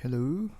Hello.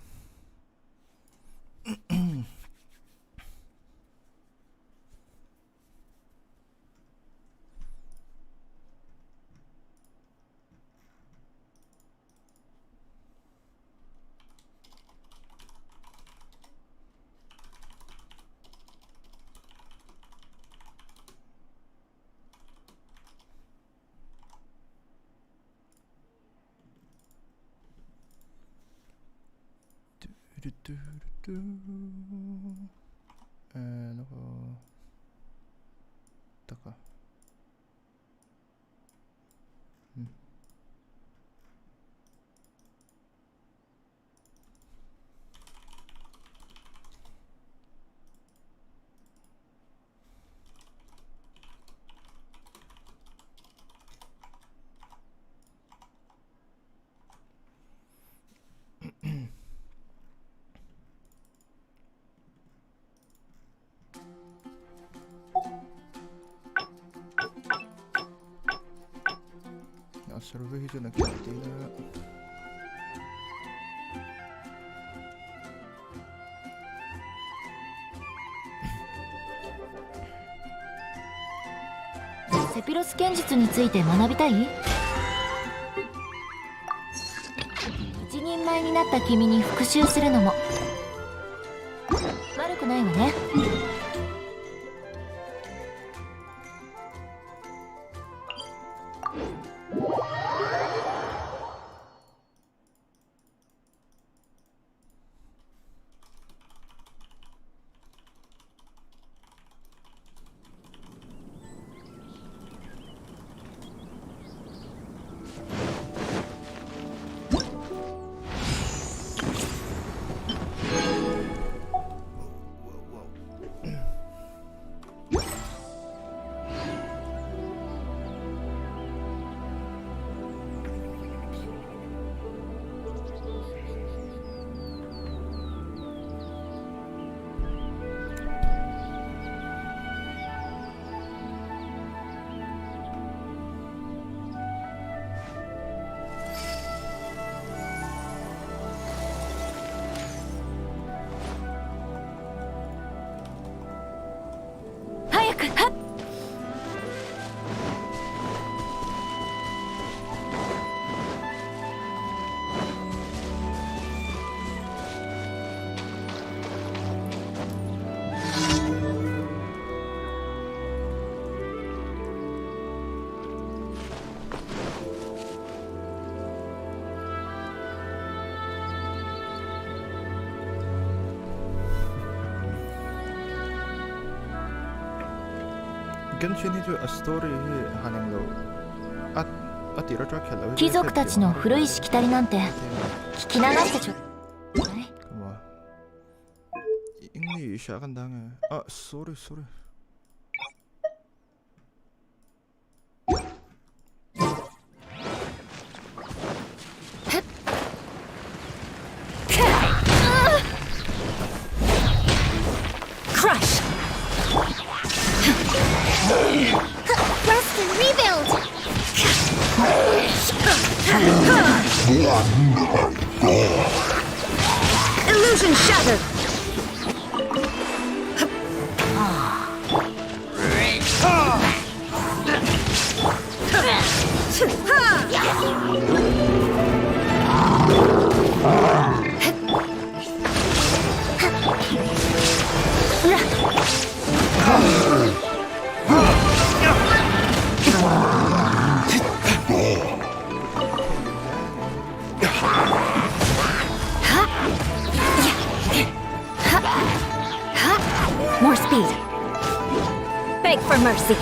Ano taka. Survey na kita.セピロス剣術について学びたい？一人前になった君に復讐するのも悪くないわね。Genshin is a story 하는 거. at the other khel. 貴族たちの古いしきたりなんて聞き流してちょ。Come on. English akan dange. Sorry. Crush. Rest and rebuild. Illusion shattered. More speed. Beg for mercy.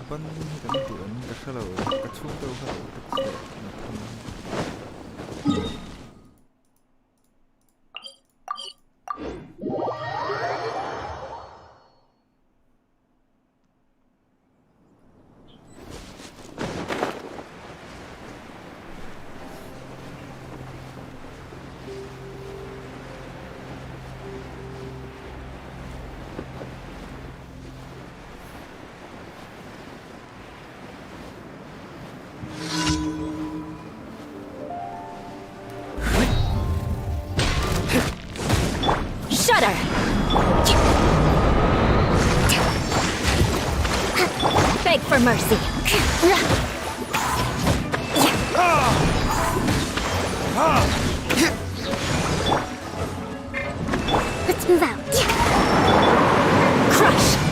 Ban cái chuyện cái khel cái chung đâu cái Shudder! Beg for mercy. Let's move out. Crush!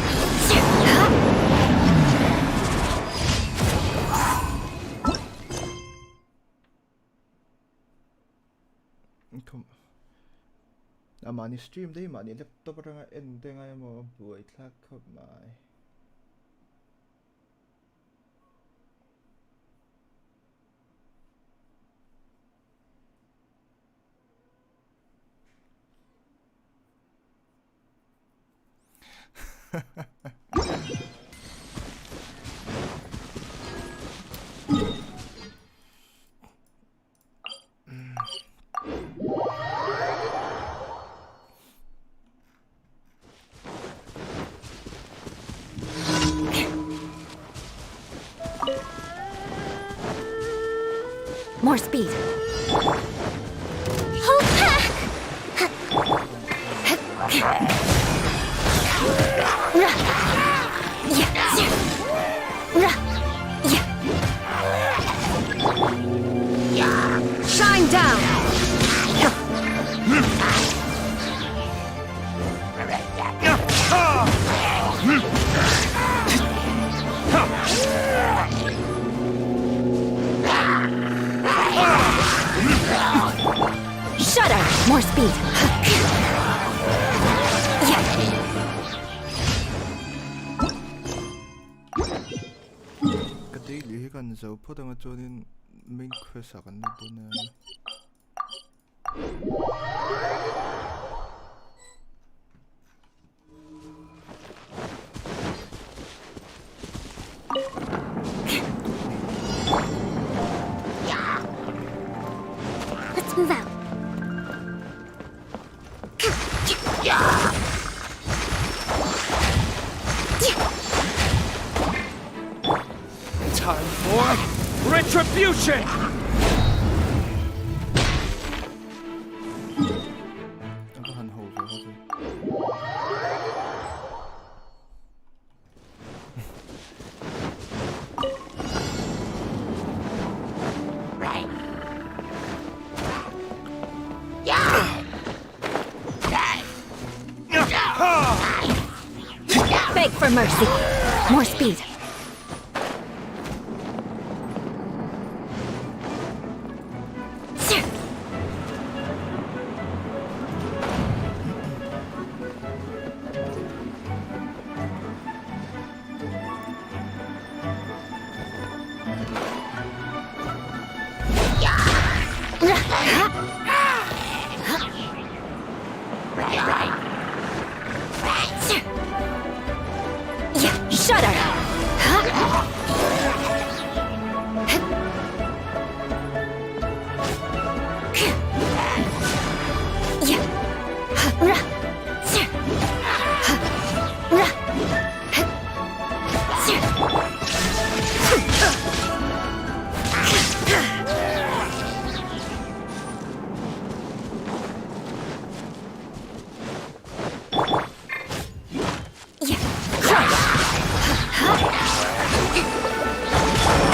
많이 스트림 돼 많이 랩톱이랑 엔딩에 뭐 부이탁 많이 More speed. Hold back. Shine down. Shudder! More speed! cái tí lý gần dấu phốt đang cho nên mình khuyết sạc gần được nè Let's move out. Time for retribution! Beg for mercy. More speed. Shudder!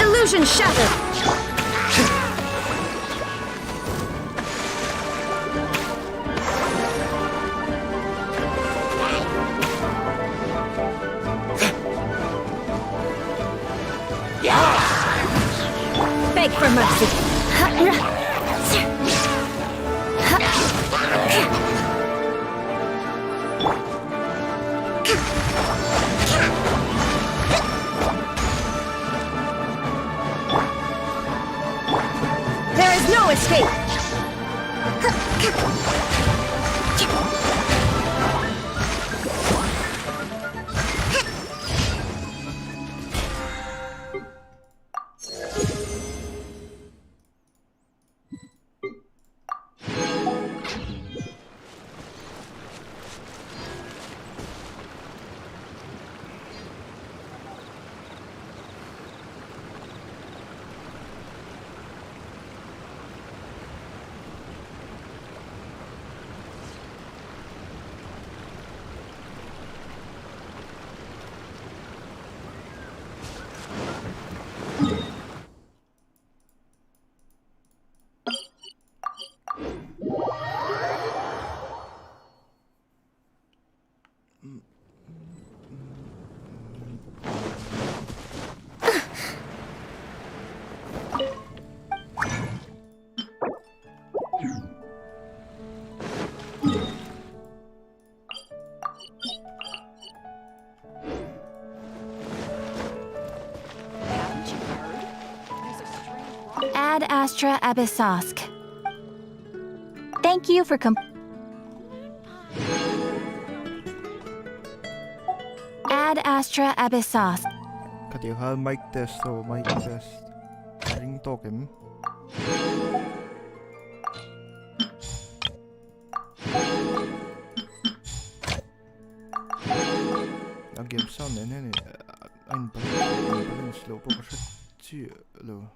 Illusion shattered! Beg for mercy. There is no escape! Ad Astra Abyssosk. Thank you for Ad Astra Abyssosk. Kan jeg have mic test og mic test? Ring token. Game sound ini anh paling slow po kasi sih lo.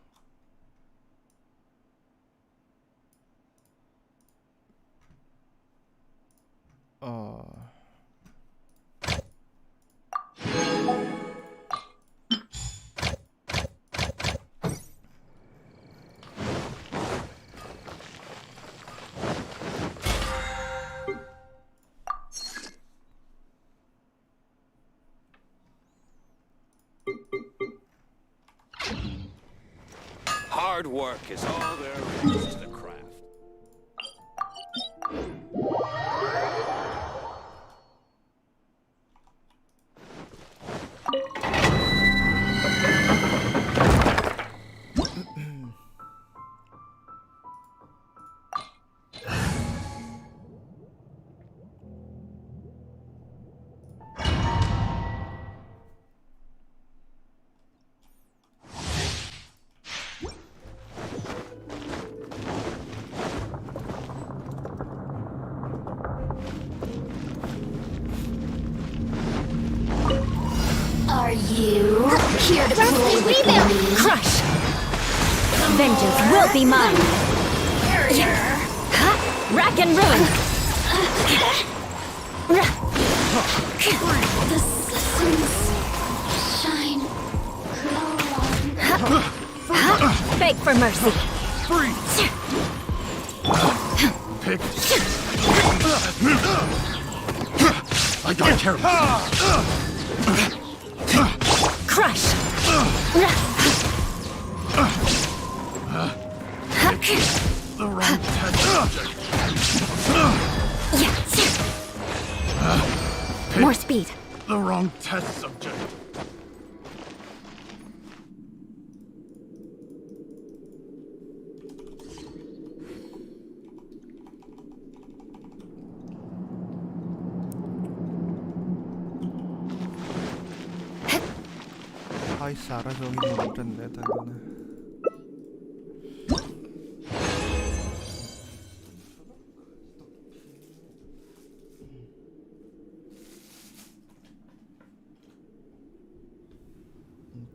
Hard work is all there is to the craft. Are you here to play with me? Crush! Vengeance will be mine! Rack and ruin! The suns shine glow. Beg for mercy! Freeze! Pick. I don't care. Crush! The wrong test subject. More speed. The wrong test subject. Hai Sarah 저기 못했네 당근에.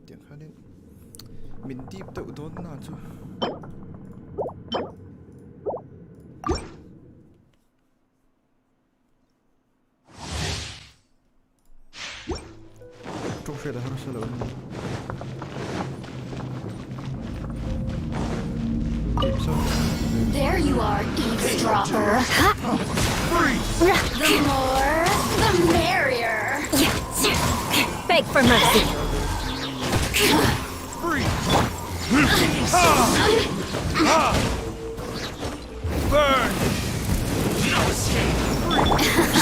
Tiếng khác đến mình tiếp tự tốt nào chứ. Trông sẽ là hơi lớn. There you are, eavesdropper. The more, the merrier. Beg for mercy. Burn!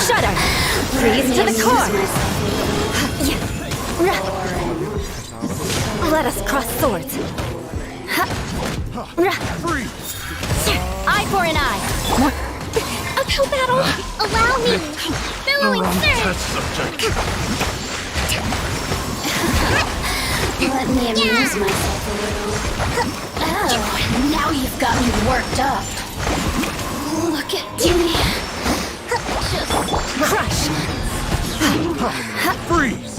Shudder. Freeze to the core. Let us cross swords. Eye for an eye. Uphill battle. Allow me. The Billowing wrong surge. test subject. Let me amuse myself a little. Oh, now you've got me worked up. Look at me. Just crush. Freeze!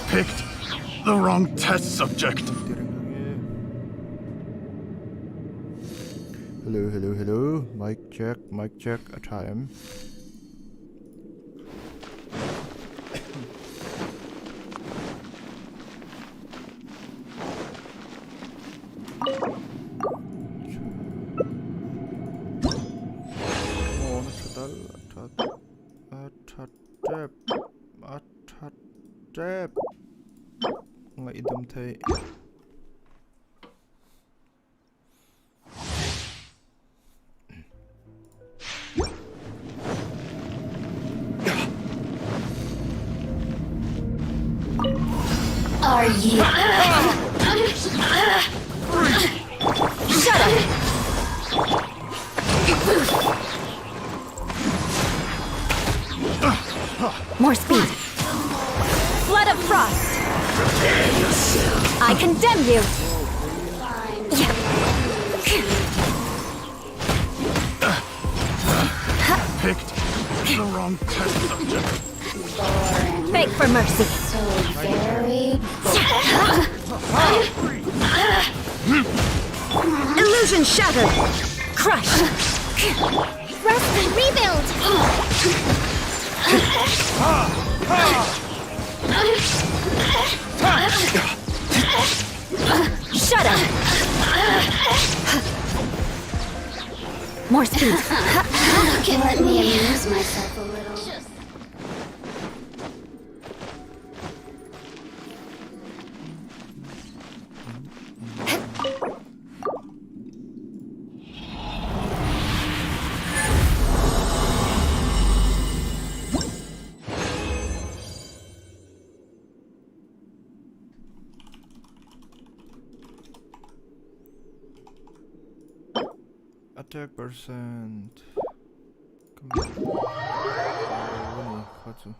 Picked the wrong test subject. Hello. Mic check, a time. Ngay idam thay. Are you? Shut up! More speed. Flood of frost. I condemn you. Picked the wrong test subject. Beg for mercy. Illusion shattered. Crush. Rest and rebuild. Shut up. More speed. Let me amuse myself a little. Attack percent. Come on. Khaju.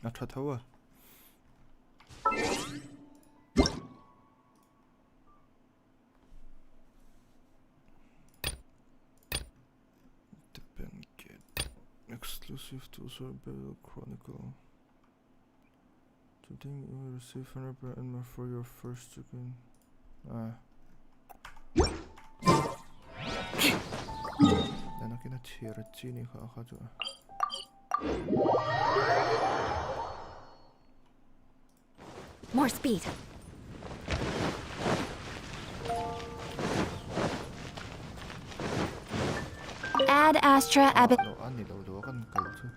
Acha thawa. Depend kit. Exclusive to Survival Chronicle. Today you will receive 100% more for your first chicken. 나는 그냥 치르지니까 가져. More speed. Ad Astra Ab. No, nilaw kan kalso.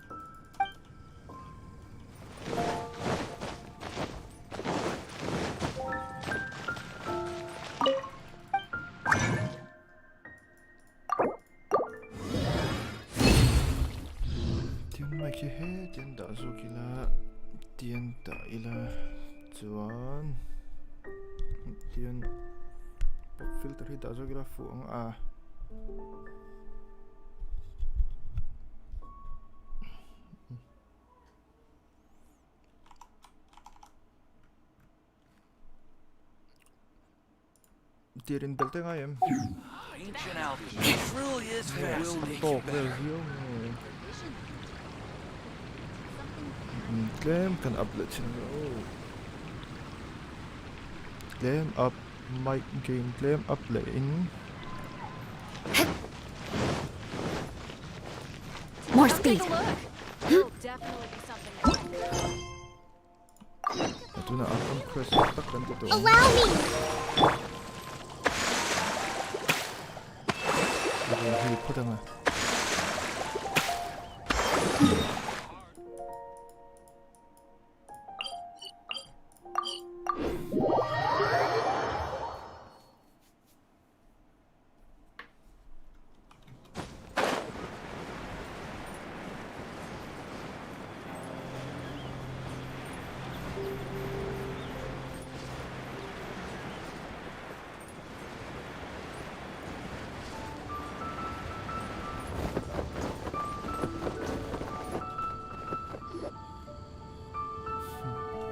Tiyan mai ki he, tiyan da zo kila, tiyan da ila, chuan, tiyan pop filter hi da zo kila fuang a. Tiyan belte nga yun. Ancient alchemy truly is fascinating. Talk version. Claim kan upload siya. Claim up mic game. Claim up lane. More speed. There'll definitely be something there. Ito na ang press. Taklan ko to. Allow me. Hilip ko nga.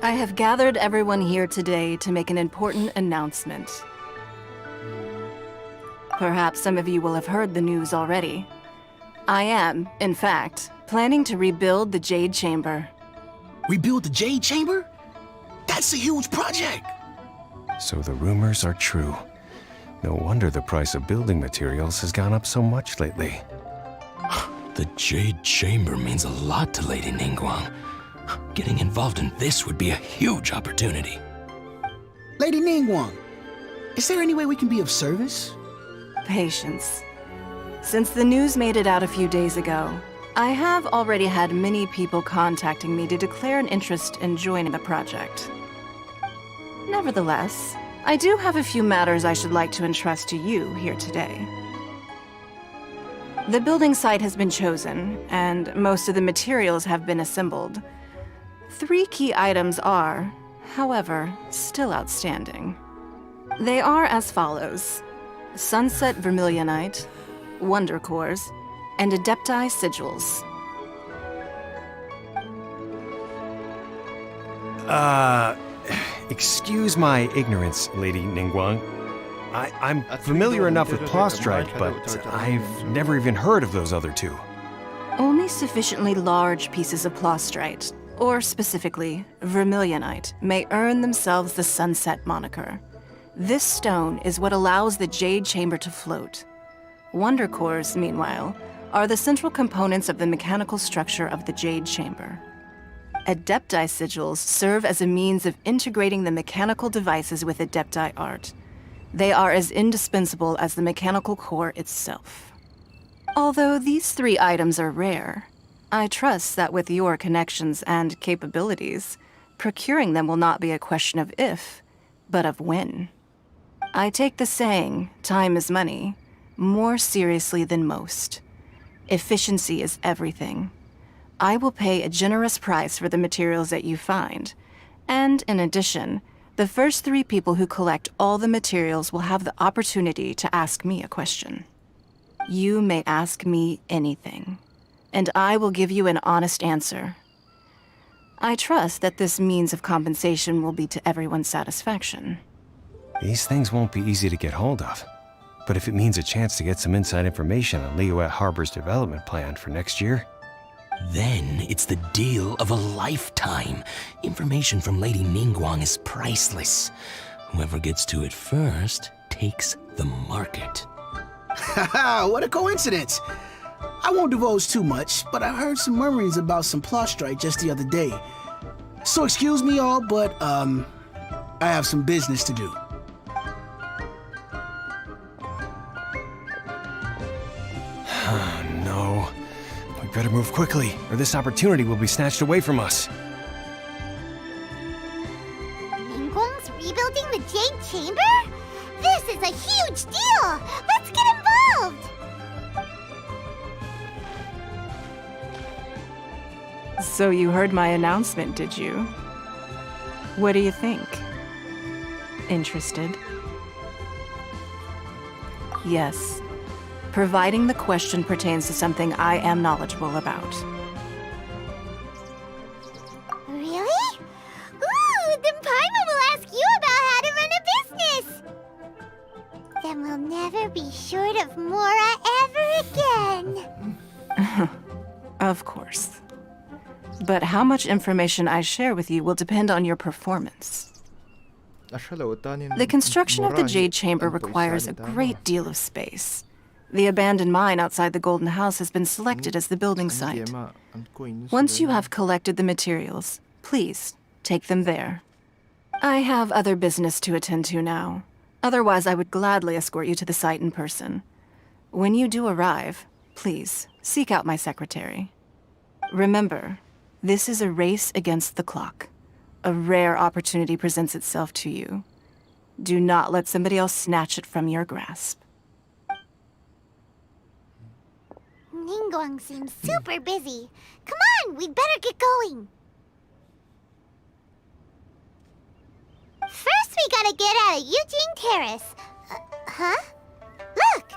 I have gathered everyone here today to make an important announcement. Perhaps some of you will have heard the news already. I am, in fact, planning to rebuild the Jade Chamber. Rebuild the Jade Chamber? That's a huge project! So the rumors are true. No wonder the price of building materials has gone up so much lately. The Jade Chamber means a lot to Lady Ningguang. Getting involved in this would be a huge opportunity. Lady Ningguang, is there any way we can be of service? Patience. Since the news made it out a few days ago, I have already had many people contacting me to declare an interest in joining the project. Nevertheless, I do have a few matters I should like to entrust to you here today. The building site has been chosen, and most of the materials have been assembled. 3 key items are, however, still outstanding. They are as follows: Sunset Vermilionite, Wonder Cores, and Adepti Sigils. Excuse my ignorance, Lady Ningguang. I'm familiar enough with Plaustrite, but I've never even heard of those other 2. Only sufficiently large pieces of Plaustrite, or specifically Vermilionite, may earn themselves the Sunset moniker. This stone is what allows the Jade Chamber to float. Wonder Cores, meanwhile, are the central components of the mechanical structure of the Jade Chamber. Adepti Sigils serve as a means of integrating the mechanical devices with Adepti art. They are as indispensable as the mechanical core itself. Although these 3 items are rare, I trust that with your connections and capabilities, procuring them will not be a question of if, but of when. I take the saying, time is money, more seriously than most. Efficiency is everything. I will pay a generous price for the materials that you find, and in addition, the first 3 people who collect all the materials will have the opportunity to ask me a question. You may ask me anything, and I will give you an honest answer. I trust that this means of compensation will be to everyone's satisfaction. These things won't be easy to get hold of. But if it means a chance to get some inside information on Liyuet Harbor's development plan for next year, Then it's the deal of a lifetime. Information from Lady Ningguang is priceless. Whoever gets to it first takes the market. Haha, what a coincidence! I won't divulge too much, but I heard some murmurings about some Plaustrite just the other day. So excuse me all, but, I have some business to do. no. no. We better move quickly, or this opportunity will be snatched away from us. Ningguang's rebuilding the Jade Chamber? This is a huge deal! Let's get involved! So you heard my announcement, did you? What do you think? Interested? Yes. Providing the question pertains to something I am knowledgeable about. Really? Ooh, then Paimon will ask you about how to run a business! Then we'll never be short of Mora ever again! Of course. But how much information I share with you will depend on your performance. The construction of the Jade Chamber requires a great deal of space. The abandoned mine outside the Golden House has been selected as the building site. Once you have collected the materials, please take them there. I have other business to attend to now. Otherwise, I would gladly escort you to the site in person. When you do arrive, please seek out my secretary. Remember, this is a race against the clock. A rare opportunity presents itself to you. Do not let somebody else snatch it from your grasp. Ningguang seems super busy. Come on, we'd better get going. First, we gotta get out of Eugene Terrace. Huh? Look!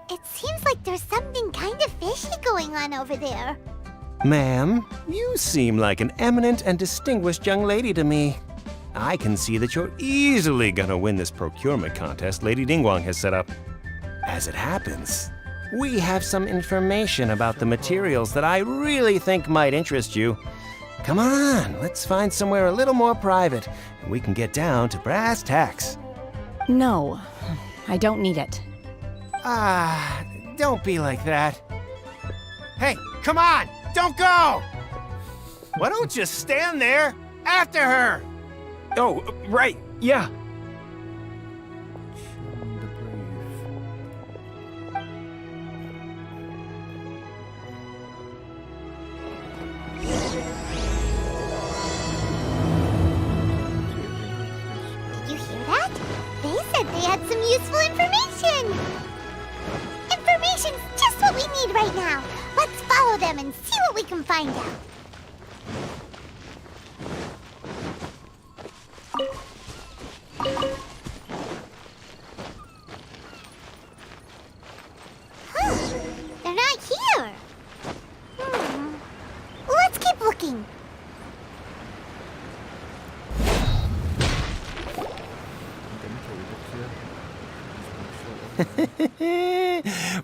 It seems like there's something kind of fishy going on over there. Ma'am, you seem like an eminent and distinguished young lady to me. I can see that you're easily gonna win this procurement contest Lady Ningguang has set up. As it happens, we have some information about the materials that I really think might interest you. Come on, let's find somewhere a little more private, and we can get down to brass tacks. No, I don't need it. Ah, don't be like that. Hey, come on! Don't go! Why don't you stand there after her? Oh, right, yeah. Did you hear that? They said they had some useful information! Information's just what we need right now! Let's follow them and see what we can find out. Huh, they're not here. Let's keep looking.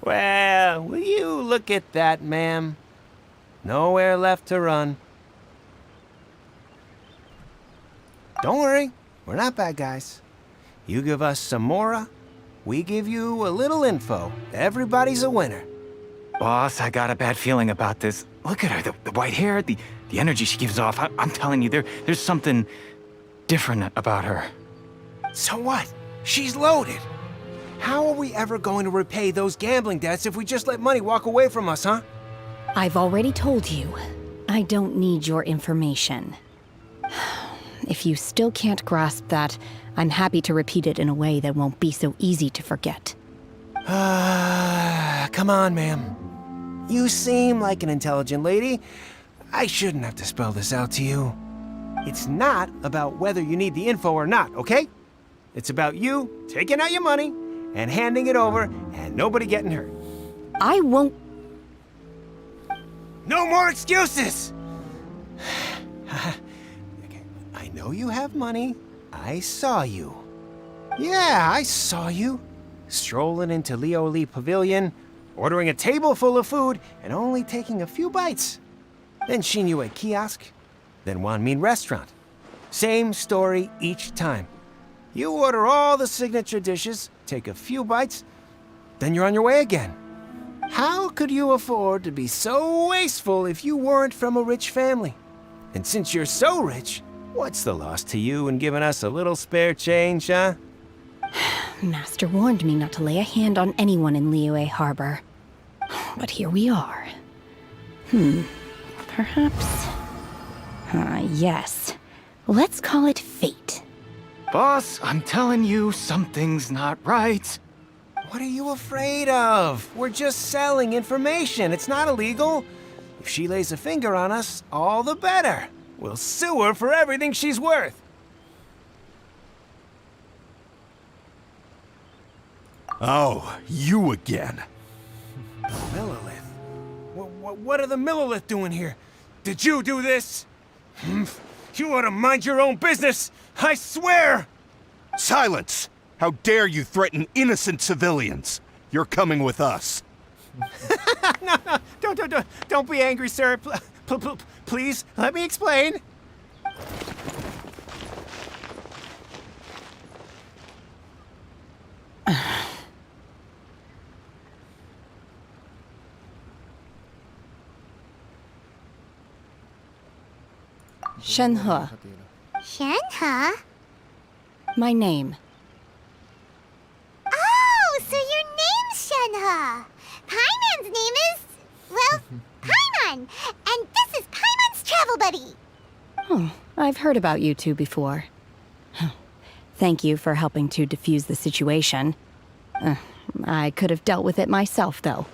Well, will you look at that, ma'am? Nowhere left to run. Don't worry, we're not bad guys. You give us some Mora, we give you a little info. Everybody's a winner. Boss, I got a bad feeling about this. Look at her, the white hair, the energy she gives off. I'm telling you, there's something different about her. So what? She's loaded. How are we ever going to repay those gambling debts if we just let money walk away from us, huh? I've already told you, I don't need your information. If you still can't grasp that, I'm happy to repeat it in a way that won't be so easy to forget. Come on, ma'am. You seem like an intelligent lady. I shouldn't have to spell this out to you. It's not about whether you need the info or not, okay? It's about you taking out your money and handing it over and nobody getting hurt. I won't... No more excuses! Okay, I know you have money. I saw you. Yeah, I saw you. Strolling into Leo Lee Pavilion, ordering a table full of food, and only taking a few bites. Then Xinyue Kiosk, then Wanmin Restaurant. Same story each time. You order all the signature dishes, take a few bites, then you're on your way again. How could you afford to be so wasteful if you weren't from a rich family? And since you're so rich, what's the loss to you in giving us a little spare change, huh? Master warned me not to lay a hand on anyone in Liyue Harbor. But here we are. Perhaps... yes. Let's call it fate. Boss, I'm telling you, something's not right. What are you afraid of? We're just selling information. It's not illegal. If she lays a finger on us, all the better. We'll sue her for everything she's worth. Oh, you again. Millilith? What are the Millilith doing here? Did you do this? You ought to mind your own business! I swear! Silence! How dare you threaten innocent civilians? You're coming with us. No, don't be angry, sir. Please, let me explain. Shenhe, Shenhe? my name. Oh, so your name's Shenhe. Paimon's name is, well, Paimon. And this is Paimon's travel buddy. Oh, I've heard about you two before. Thank you for helping to defuse the situation. I could have dealt with it myself, though.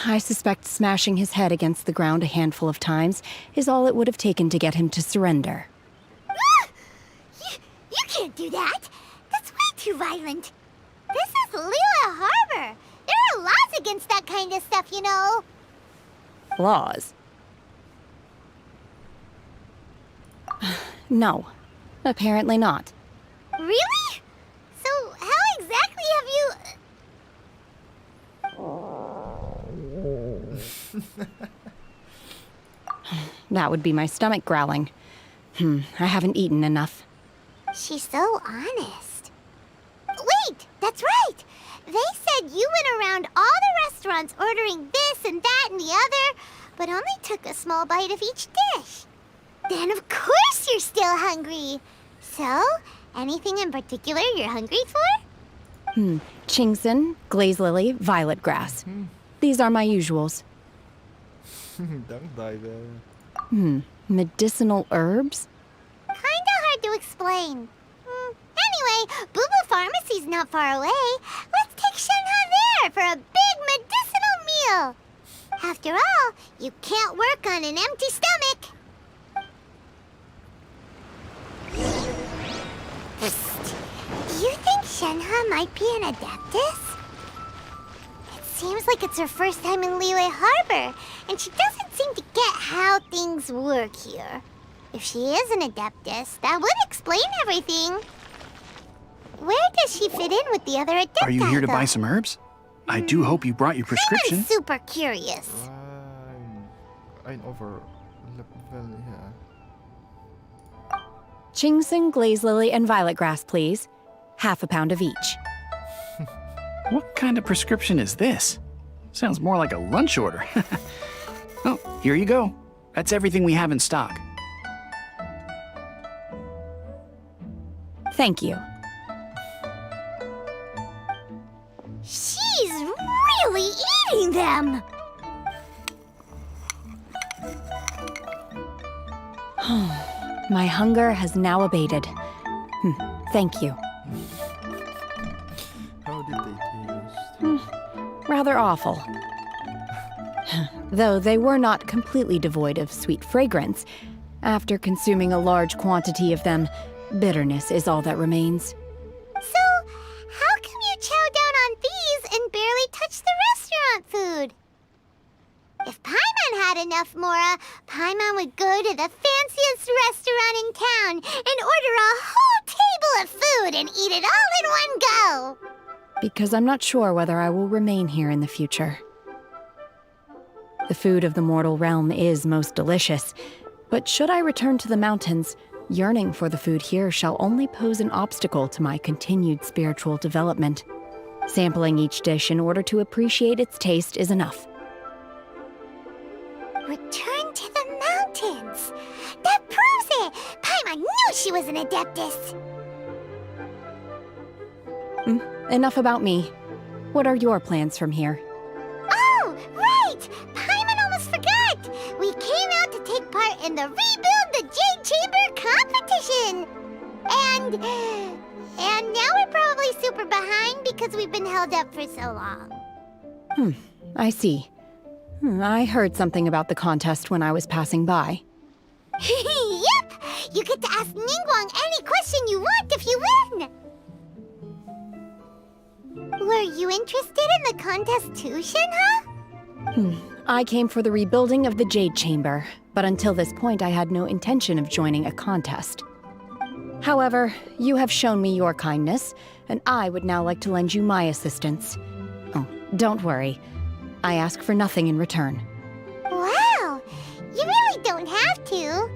I suspect smashing his head against the ground a handful of times is all it would have taken to get him to surrender. You can't do that. That's way too violent. This is Lila Harbor. There are laws against that kind of stuff, you know. Laws? No, apparently not. Really? So how exactly have you... That would be my stomach growling. I haven't eaten enough. She's so honest. Wait, that's right. They said you went around all the restaurants ordering this and that and the other, but only took a small bite of each dish. Then of course you're still hungry. So, anything in particular you're hungry for? Chingson, glaze lily, violet grass. These are my usuals. Medicinal herbs? Kinda hard to explain. Anyway, Booba Pharmacy's not far away. Let's take Shenhe there for a big medicinal meal. After all, you can't work on an empty stomach. Psst. Do you think Shenhe might be an Adeptus? It seems like it's her first time in Liyue Harbor, and she doesn't seem to get how things work here. If she is an Adeptus, that would explain everything. Where does she fit in with the other Adepti? Are you here to though? buy some herbs? I do hope you brought your prescription. I'm super curious. I'm over level here. Chingson, glaze lily, and violet grass, please. Half a pound of each. What kind of prescription is this? Sounds more like a lunch order. Oh, here you go. That's everything we have in stock. Thank you. She's really eating them! My hunger has now abated. Thank you. How did they taste? Rather awful. Though they were not completely devoid of sweet fragrance. After consuming a large quantity of them, bitterness is all that remains. So, how come you chow down on these and barely touch the restaurant food? If Paimon had enough Mora, Paimon would go to the fanciest restaurant in town and order a whole table of food and eat it all in one go. Because I'm not sure whether I will remain here in the future. The food of the mortal realm is most delicious, but should I return to the mountains, yearning for the food here shall only pose an obstacle to my continued spiritual development. Sampling each dish in order to appreciate its taste is enough. Return to the mountains. That proves it. Paimon knew she was an Adeptus. Enough about me. What are your plans from here? Oh, in the Rebuild the Jade Chamber competition! And now we're probably super behind because we've been held up for so long. I see. I heard something about the contest when I was passing by. Yep! You get to ask Ningguang any question you want if you win! Were you interested in the contest too, Shinha? I came for the rebuilding of the Jade Chamber, but until this point I had no intention of joining a contest. However, you have shown me your kindness, and I would now like to lend you my assistance. Oh, don't worry. I ask for nothing in return. Wow! You really don't have to.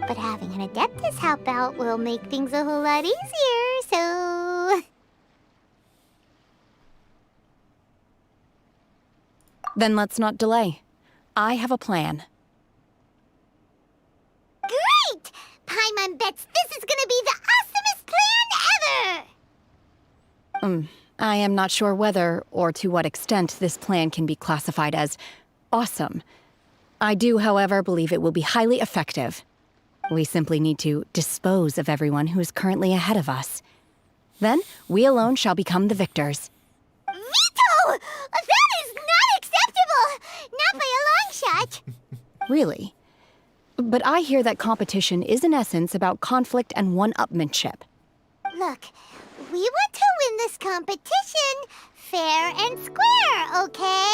But having an Adeptus help out will make things a whole lot easier, so... Then let's not delay. I have a plan. Great! Paimon bets this is gonna be the awesomest plan ever! I am not sure whether or to what extent this plan can be classified as awesome. I do, however, believe it will be highly effective. We simply need to dispose of everyone who is currently ahead of us. Then, we alone shall become the victors. Veto! That is not acceptable! Not by a long shot! Really? But I hear that competition is in essence about conflict and one-upmanship. Look, we want to win this competition fair and square, okay?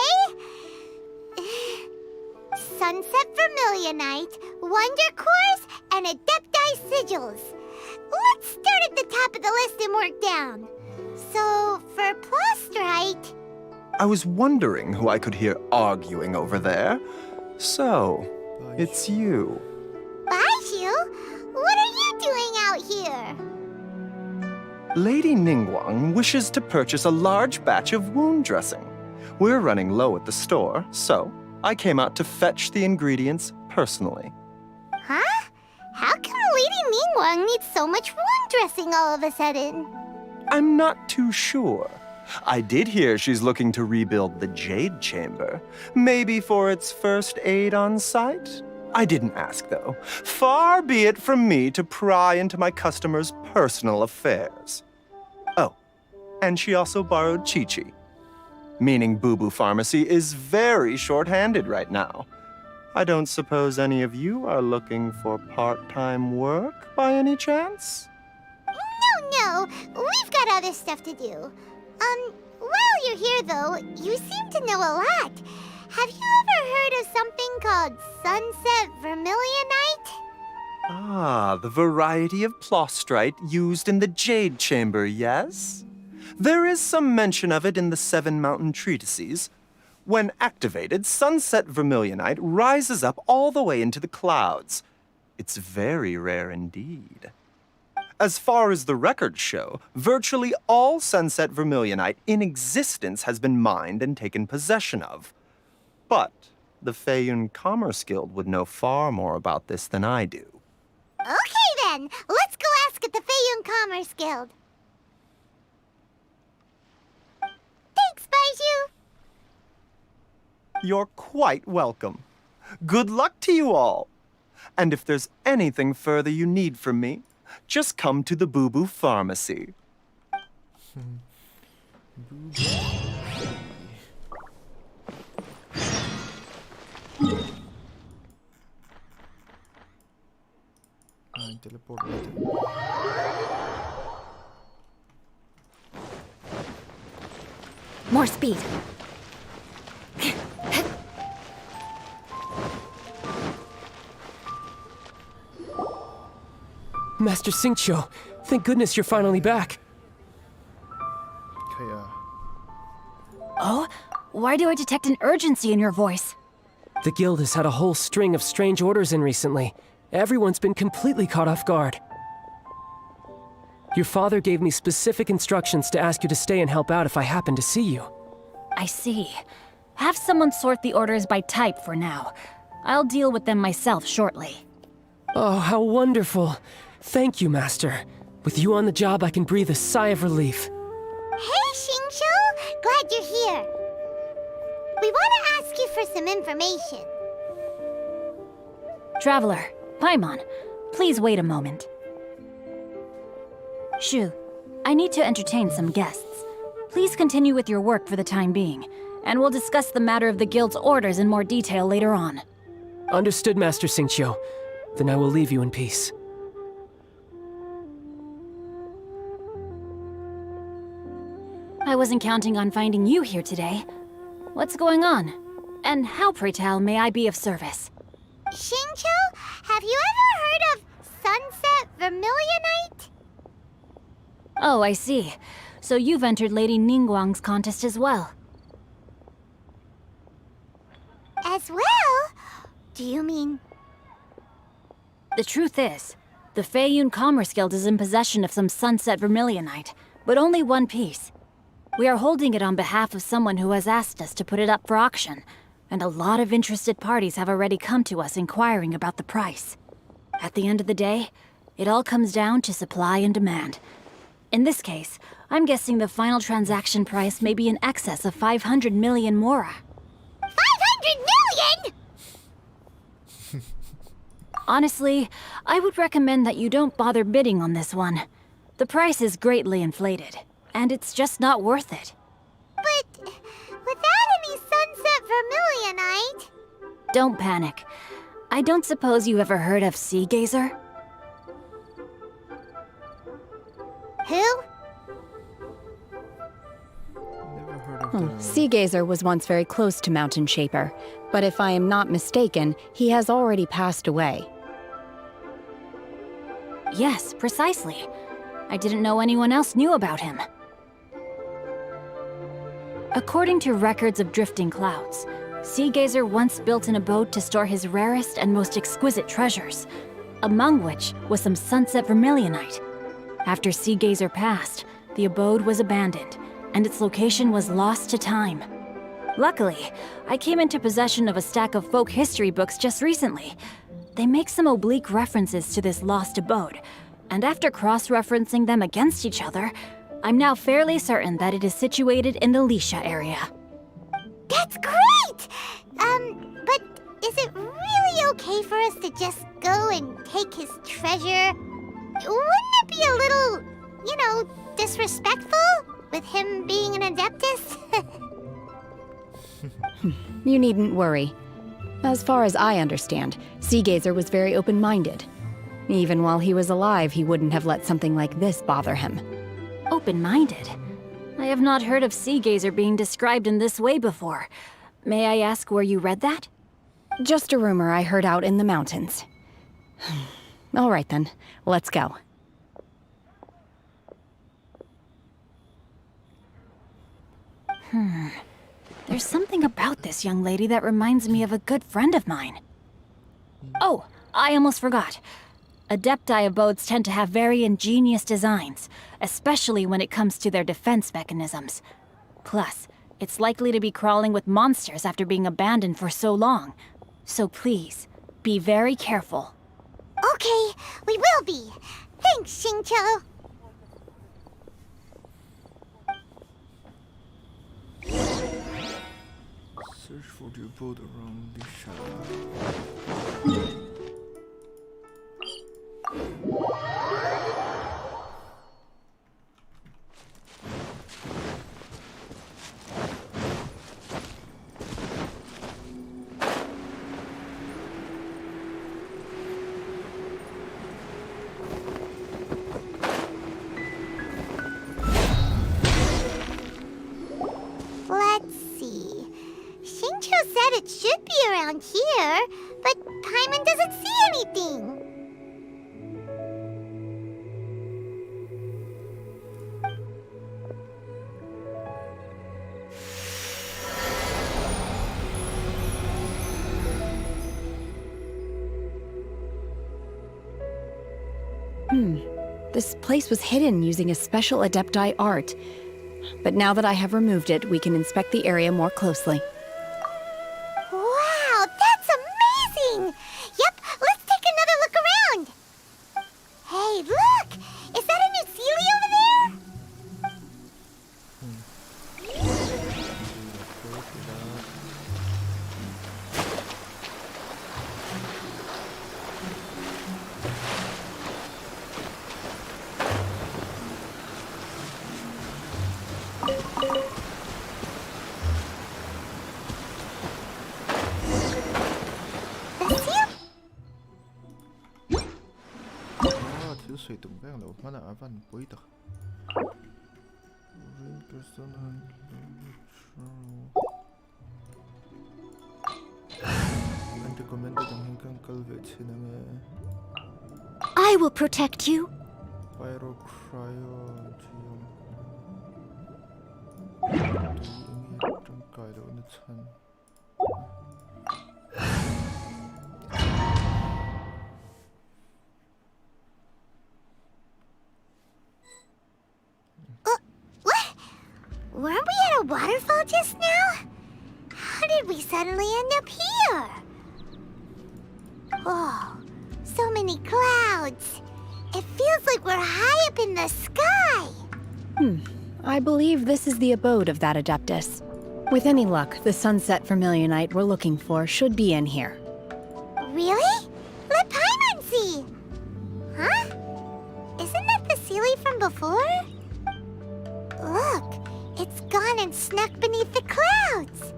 Sunset Vermilionite, Wonder Cores, and Adepti Sigils. Let's start at the top of the list and work down. So, for Plostrite... I was wondering who I could hear arguing over there. So, it's you. Baiju? What are you doing out here? Lady Ningguang wishes to purchase a large batch of wound dressing. We're running low at the store, so I came out to fetch the ingredients personally. Huh? How come Lady Ningguang needs so much wound dressing all of a sudden? I'm not too sure. I did hear she's looking to rebuild the Jade Chamber. Maybe for its first aid on site? I didn't ask, though. Far be it from me to pry into my customers' personal affairs. Oh, and she also borrowed Chi-Chi. Meaning Boo Boo Pharmacy is very short-handed right now. I don't suppose any of you are looking for part-time work by any chance? No, we've got other stuff to do. While you're here though, you seem to know a lot. Have you ever heard of something called Sunset Vermilionite? Ah, the variety of plostrite used in the Jade Chamber, yes? There is some mention of it in the Seven Mountain Treatises. When activated, Sunset Vermilionite rises up all the way into the clouds. It's very rare indeed. As far as the records show, virtually all Sunset Vermilionite in existence has been mined and taken possession of. But the Feiyun Commerce Guild would know far more about this than I do. Okay then, let's go ask at the Feiyun Commerce Guild. Thanks, Baiju. You're quite welcome. Good luck to you all. And if there's anything further you need from me, just come to the Boo Boo Pharmacy. Teleport natin. More speed. Master Xingqiu, thank goodness you're finally back. Kaya, Oh? Why do I detect an urgency in your voice? The guild has had a whole string of strange orders in recently. Everyone's been completely caught off guard. Your father gave me specific instructions to ask you to stay and help out if I happen to see you. I see. Have someone sort the orders by type for now. I'll deal with them myself shortly. Oh, how wonderful. Thank you, Master. With you on the job, I can breathe a sigh of relief. Hey, Xingqiu! Glad you're here. We want to ask you for some information. Traveler, Paimon, please wait a moment. Shu, I need to entertain some guests. Please continue with your work for the time being, and we'll discuss the matter of the guild's orders in more detail later on. Understood, Master Xingqiu. Then I will leave you in peace. I wasn't counting on finding you here today. What's going on? And how, pray tell, may I be of service? Xingqiu, have you ever heard of Sunset Vermilionite? Oh, I see. So you've entered Lady Ningguang's contest as well. As well? Do you mean... The truth is, the Feiyun Commerce Guild is in possession of some Sunset Vermilionite, but only one piece. We are holding it on behalf of someone who has asked us to put it up for auction, and a lot of interested parties have already come to us inquiring about the price. At the end of the day, it all comes down to supply and demand. In this case, I'm guessing the final transaction price may be in excess of 500 million mora. 500 million?! Honestly, I would recommend that you don't bother bidding on this one. The price is greatly inflated, and it's just not worth it. But without any Sunset Vermilionite... Don't panic. I don't suppose you ever heard of Sea Gazer? Who? Never heard of them. Sea Gazer was once very close to Mountain Shaper, but if I am not mistaken, he has already passed away. Yes, precisely. I didn't know anyone else knew about him. According to records of drifting clouds, Sea Gazer once built an abode to store his rarest and most exquisite treasures, among which was some Sunset Vermilionite. After Sea Gazer passed, the abode was abandoned, and its location was lost to time. Luckily, I came into possession of a stack of folk history books just recently. They make some oblique references to this lost abode, and after cross-referencing them against each other, I'm now fairly certain that it is situated in the Lisha area. That's great! But is it really okay for us to just go and take his treasure? Wouldn't it be a little, disrespectful? With him being an Adeptus? You needn't worry. As far as I understand, Sea Gazer was very open-minded. Even while he was alive, he wouldn't have let something like this bother him. Open-minded? I have not heard of Sea Gazer being described in this way before. May I ask where you read that? Just a rumor I heard out in the mountains. All right then, let's go. There's something about this young lady that reminds me of a good friend of mine. Oh, I almost forgot. Adepti abodes tend to have very ingenious designs, especially when it comes to their defense mechanisms. Plus, it's likely to be crawling with monsters after being abandoned for so long. So please, be very careful. Okay, we will be. Thanks, Xingqiu. Search for the abode around the shadow. Let's see. Xingqiu said it should be around here, but Paimon doesn't see anything. This place was hidden using a special Adepti art. But now that I have removed it, we can inspect the area more closely. Wow, that's amazing! Yep, let's take another look around. Hey, look! Is that a new Sealy over there? soy tumbang lo mana avan poita. Recommended ang hingkang calvet sinang I will protect you. pyro cryo 좀 가이로 어느 찬 What? Weren't we at a waterfall just now? How did we suddenly end up here? Oh, so many clouds. It feels like we're high up in the sky. I believe this is the abode of that Adeptus. With any luck, the sunset vermilionite we're looking for should be in here. Really? Let Paimon see. Huh? Isn't that the Sealy from before? Look, it's gone and snuck beneath the clouds.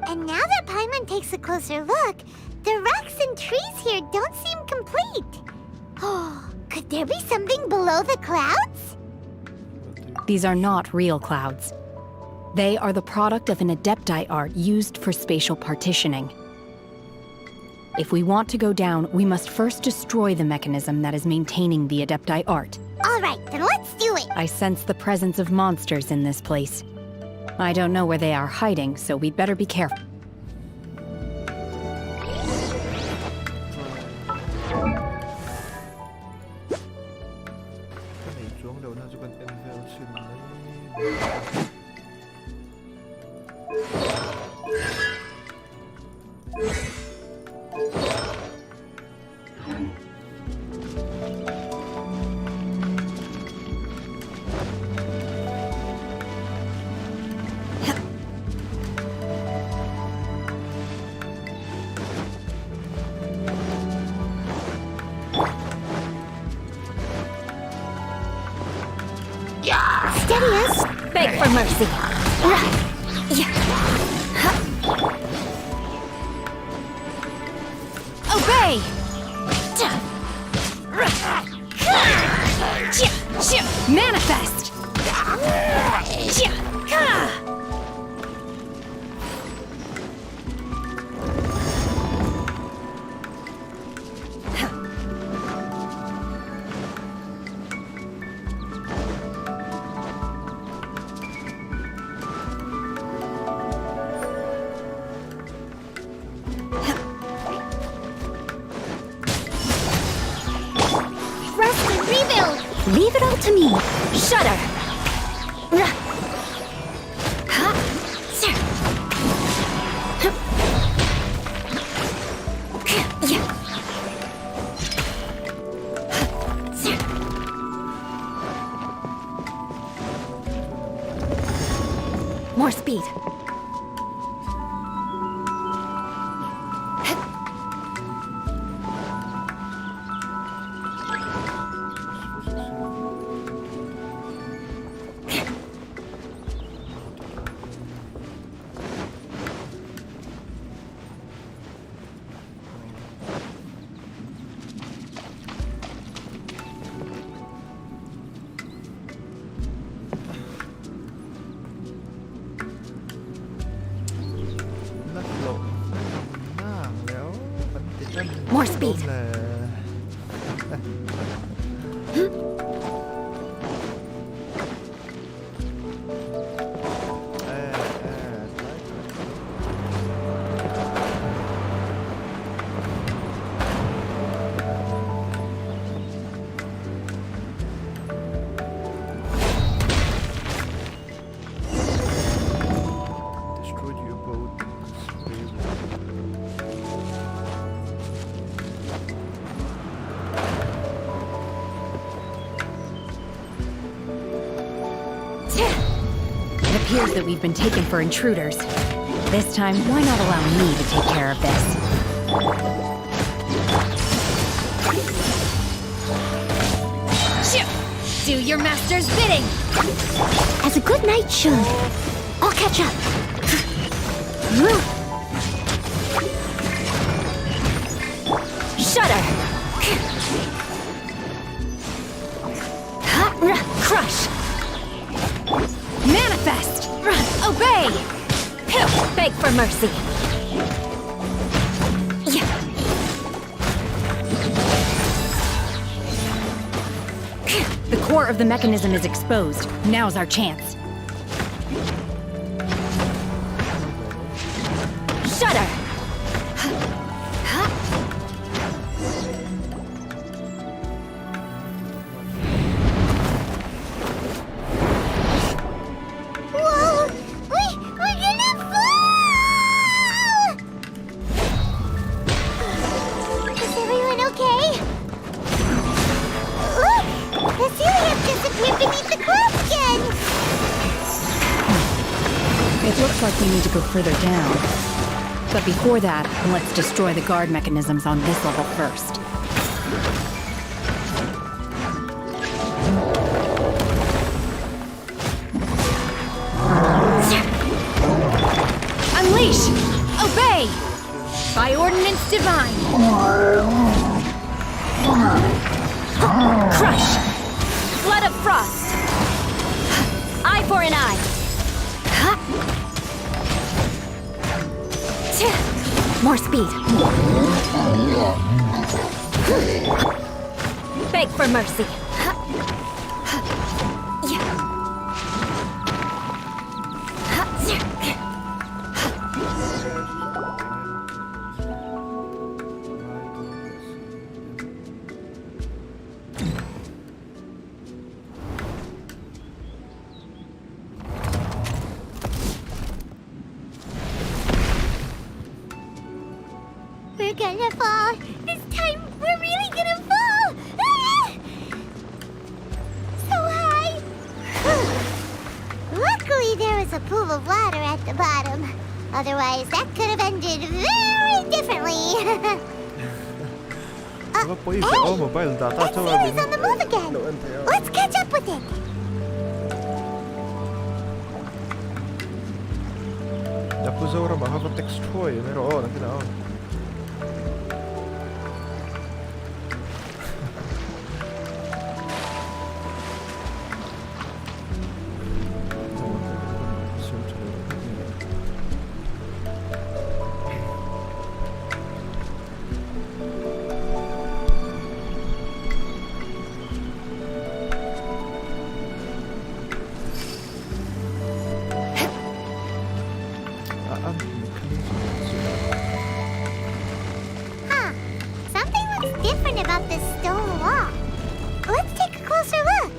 And now that Paimon takes a closer look, the rocks and trees here don't seem complete. Oh, could there be something below the clouds? These are not real clouds. They are the product of an Adepti art used for spatial partitioning. If we want to go down, we must first destroy the mechanism that is maintaining the Adepti art. All right, then let's do it. I sense the presence of monsters in this place. I don't know where they are hiding, so we'd better be careful. Steady us. Beg for mercy. Obey! Manifest! Rest and rebuild. Leave it all to me. Shudder! More speed. More speed. It appears that we've been taken for intruders. This time, why not allow me to take care of this? Do your master's bidding! As a good knight should. I'll catch up. Shudder! Beg for mercy. The core of the mechanism is exposed. Now's our chance. Shudder! Whoa! We're gonna fall! Is everyone okay? Look! The celiac disappeared beneath the crop again! It looks like we need to go further down. But before that, let's destroy the guard mechanisms on this level first. Unleash! Obey! By ordinance divine! Crush! Flood of frost! Eye for an eye! More speed! Beg for mercy! We're gonna fall. This time, we're really gonna fall. Ah! So high. Luckily, there was a pool of water at the bottom. Otherwise, that could have ended very differently. Poi mobile data That series on the move again. Let's catch up with it. Napuzaura makaka-text ko eh. Pero oo, nagkinaon. Huh. Something looks different about this stone wall. Let's take a closer look.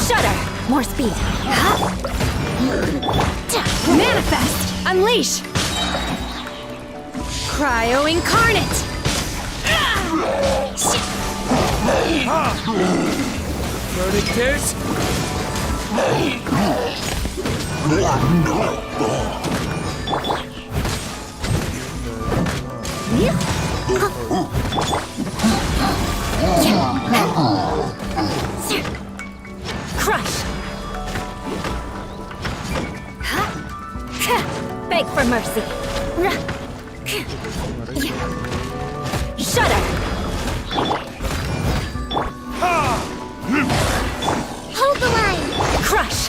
Shudder! More speed! Manifest! Unleash! Cryo incarnate! Burning tears? Crush! Beg for mercy! Shudder! Hold the line. Crush!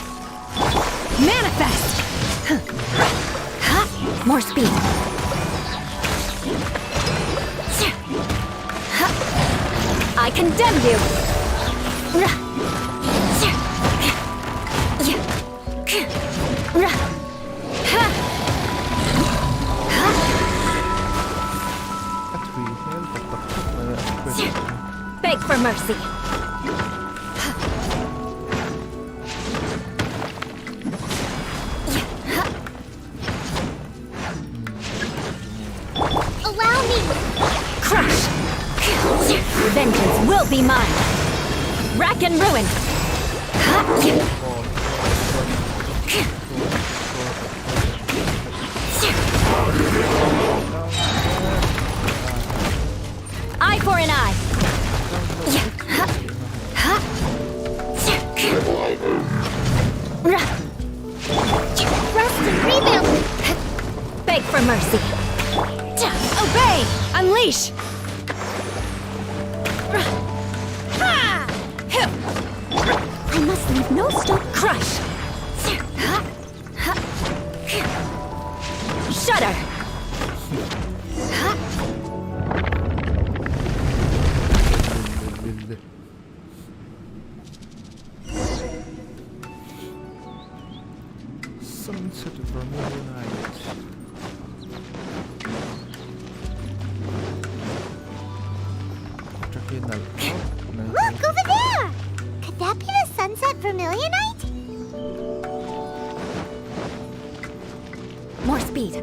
Manifest! More speed! I condemn you! Beg for mercy! Allow me. Crush! Vengeance will be mine! Rack and ruin! Eye for an eye. Rest and rebuild. Beg for mercy. Obey! Unleash! I must leave no stone. Crush! Shudder! Sunset Vermilion. Look over there! Could that be the sunset vermilionite? More speed.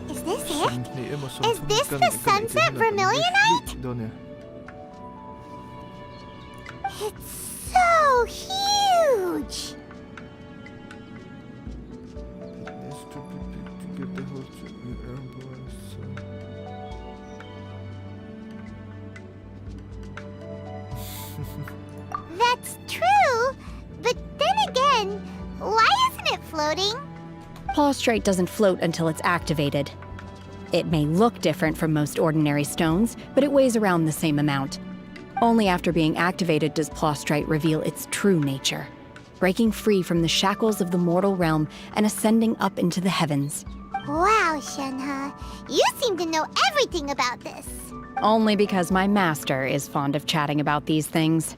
Is this it? Is this the sunset vermilionite? It's so huge! That's true, but then again, why isn't it floating? Plaustrite doesn't float until it's activated. It may look different from most ordinary stones, but it weighs around the same amount. Only after being activated does Plaustrite reveal its true nature, breaking free from the shackles of the mortal realm and ascending up into the heavens. Wow, Shenhe, you seem to know everything about this. Only because my master is fond of chatting about these things.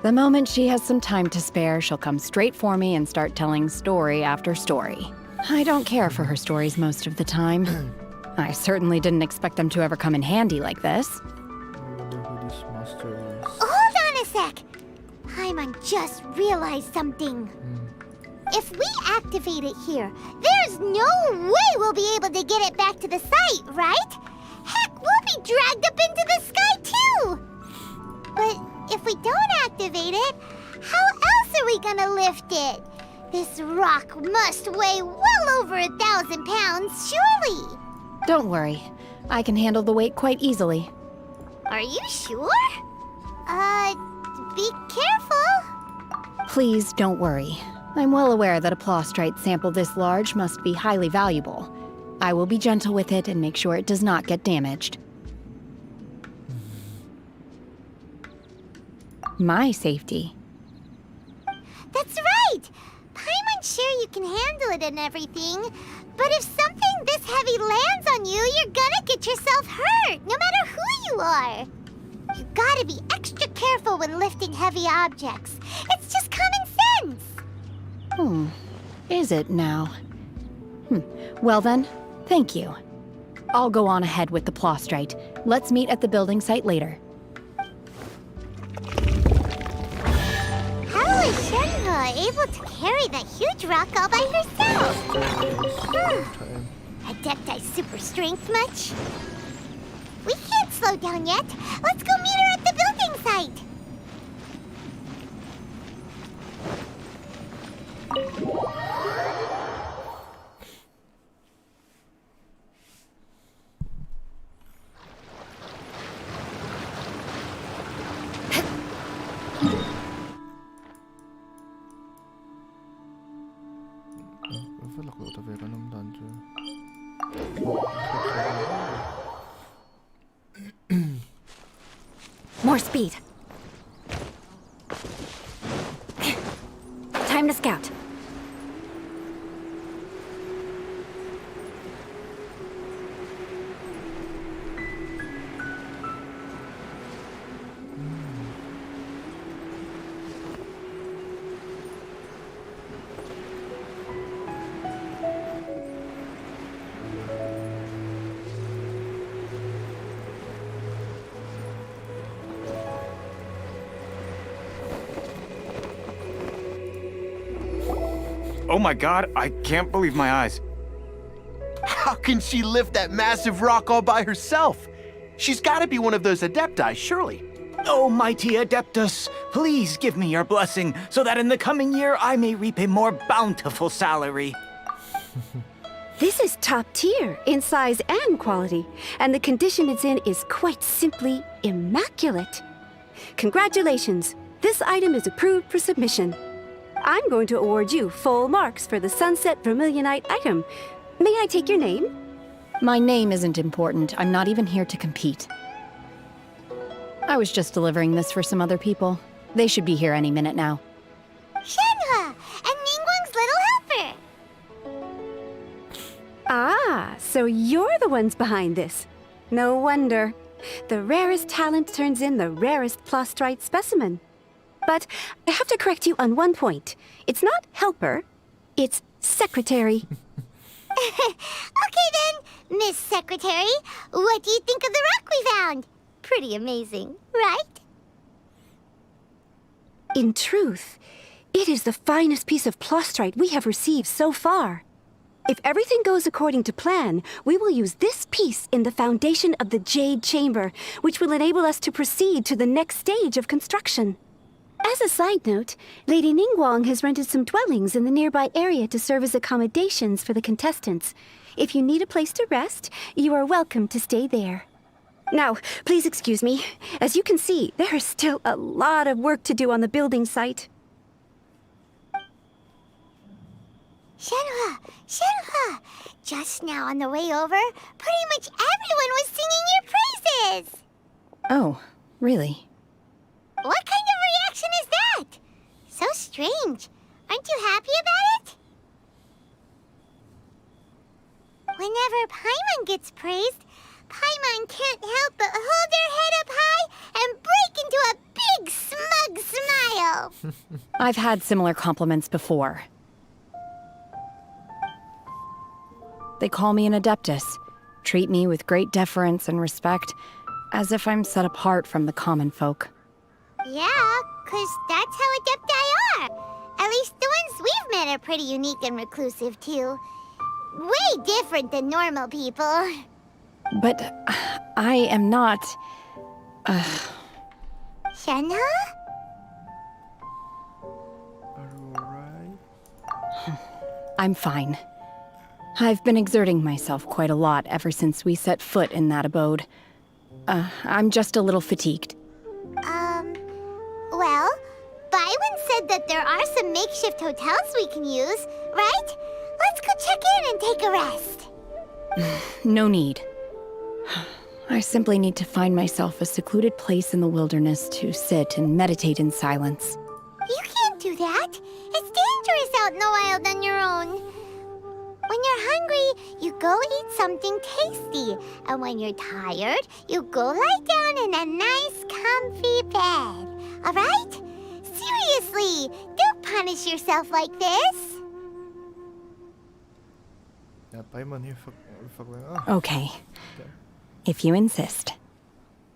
The moment she has some time to spare, she'll come straight for me and start telling story after story. I don't care for her stories most of the time. I certainly didn't expect them to ever come in handy like this. Hold on a sec! Paimon just realized something. If we activate it here, there's no way we'll be able to get it back to the site, right? Heck, we'll be dragged up into the sky too! But if we don't activate it, how else are we gonna lift it? This rock must weigh well over 1,000 pounds, surely! Don't worry. I can handle the weight quite easily. Are you sure? Be careful. Please don't worry. I'm well aware that a Plaustrite sample this large must be highly valuable. I will be gentle with it and make sure it does not get damaged. My safety. That's right! Paimon's sure you can handle it and everything, but if something this heavy lands on you, you're gonna get yourself hurt, no matter who you are. You gotta be extra careful when lifting heavy objects. It's just common sense. Is it now? Well then, thank you. I'll go on ahead with the Plaustrite. Let's meet at the building site later. How is Shenhe able to carry that huge rock all by herself? Adepti super strength much? We can't slow down yet. Let's go meet her at the building site. More speed. Time to scout. Oh my god, I can't believe my eyes. How can she lift that massive rock all by herself? She's gotta be one of those Adepti, surely. Oh, mighty Adeptus, please give me your blessing so that in the coming year I may reap a more bountiful salary. This is top tier in size and quality, and the condition it's in is quite simply immaculate. Congratulations, this item is approved for submission. I'm going to award you full marks for the Sunset Vermilionite item. May I take your name? My name isn't important. I'm not even here to compete. I was just delivering this for some other people. They should be here any minute now. Shenhe, and Ningguang's little helper. Ah, so you're the ones behind this. No wonder. The rarest talent turns in the rarest Plostrite specimen. But I have to correct you on one point. It's not helper, it's secretary. Okay then, Miss Secretary, what do you think of the rock we found? Pretty amazing, right? In truth, it is the finest piece of Plostrite we have received so far. If everything goes according to plan, we will use this piece in the foundation of the Jade Chamber, which will enable us to proceed to the next stage of construction. As a side note, Lady Ningguang has rented some dwellings in the nearby area to serve as accommodations for the contestants. If you need a place to rest, you are welcome to stay there. Now, please excuse me. As you can see, there is still a lot of work to do on the building site. Shenhe, Shenhe, just now on the way over, pretty much everyone was singing your praises. Oh, really? What kind of reaction is that? So strange. Aren't you happy about it? Whenever Paimon gets praised, Paimon can't help but hold their head up high and break into a big smug smile. I've had similar compliments before. They call me an Adeptus, treat me with great deference and respect, as if I'm set apart from the common folk. Yeah, 'cause that's how Adepti are. At least the ones we've met are pretty unique and reclusive, too. Way different than normal people. But I am not... Shenhe? I'm fine. I've been exerting myself quite a lot ever since we set foot in that abode. I'm just a little fatigued. Well, Byron said that there are some makeshift hotels we can use, right? Let's go check in and take a rest. No need. I simply need to find myself a secluded place in the wilderness to sit and meditate in silence. You can't do that. It's dangerous out in the wild on your own. When you're hungry, you go eat something tasty. And when you're tired, you go lie down in a nice, comfy bed. All right? Seriously, don't punish yourself like this. Okay. If you insist.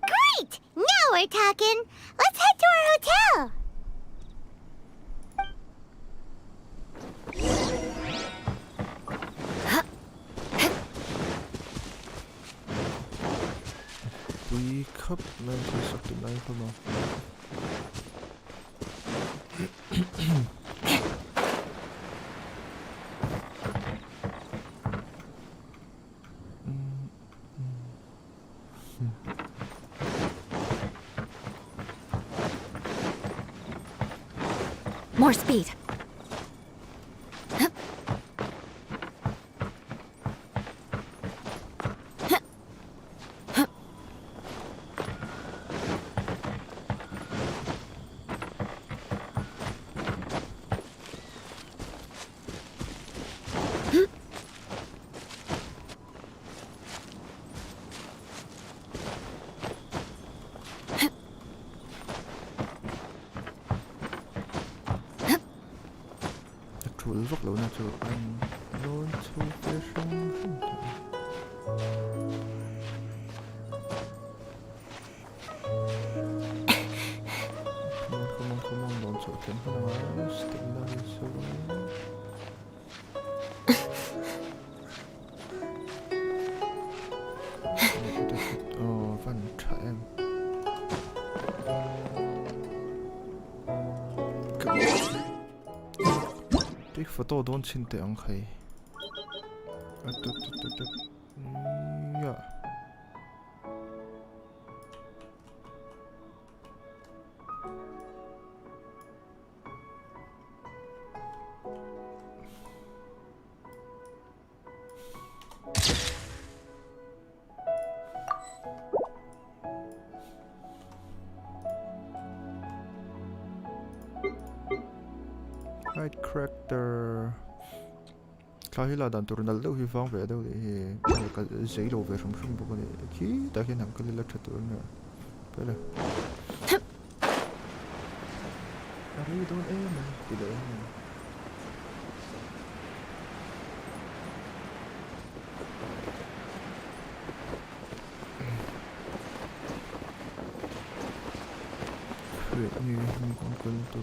Great! Now we're talking. Let's head to our hotel. More speed. fulvok lo na chu an lon chu flashing come on lon chu tem pa na stick na so oh van tra em take photo don't chinte ang khai yeah I'd crack the Kahila dan turunal daw hi fang ve daw hi ka zero ve from bu ko ni ki ta ken ham kalila chatur na pala Ari don aim pila ni kon kon to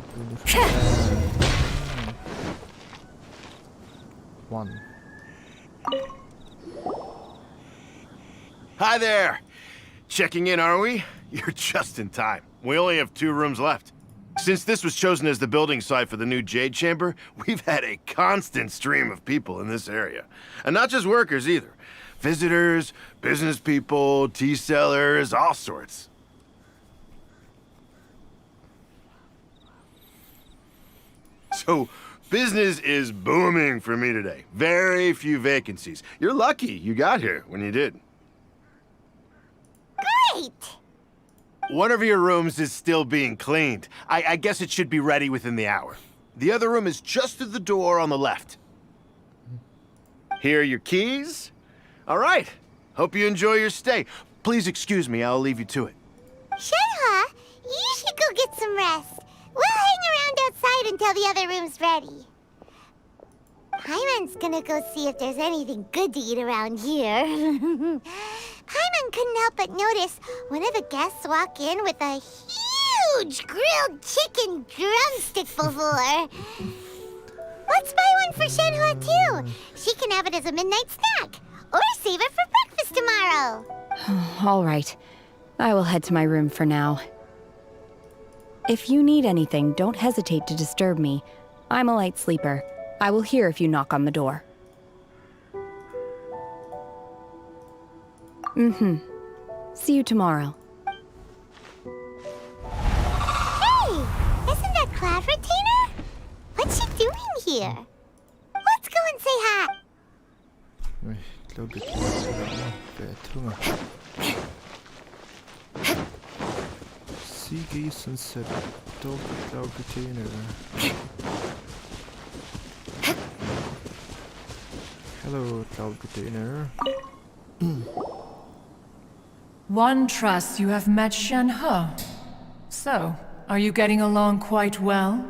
one. Hi there! Checking in, are we? You're just in time. We only have 2 rooms left. Since this was chosen as the building site for the new Jade Chamber, we've had a constant stream of people in this area. And not just workers either. Visitors, business people, tea sellers, all sorts. So, business is booming for me today. Very few vacancies. You're lucky you got here when you did. Great! One of your rooms is still being cleaned. I guess it should be ready within the hour. The other room is just at the door on the left. Here are your keys. All right. Hope you enjoy your stay. Please excuse me, I'll leave you to it. Shenhe, you should go get some rest. We'll hang around outside until the other room's ready. Paimon's gonna go see if there's anything good to eat around here. Paimon couldn't help but notice one of the guests walk in with a huge grilled chicken drumstick before. Let's buy one for Shenhe too. She can have it as a midnight snack. Or save it for breakfast tomorrow. All right. I will head to my room for now. If you need anything, don't hesitate to disturb me. I'm a light sleeper. I will hear if you knock on the door. See you tomorrow. Hey! Isn't that Cloud Retainer? What's she doing here? Let's go and say hi. Sea geese and said, dog Cloud Retainer. Hello, Cloud Retainer. One trusts you have met Shenhe. So, are you getting along quite well?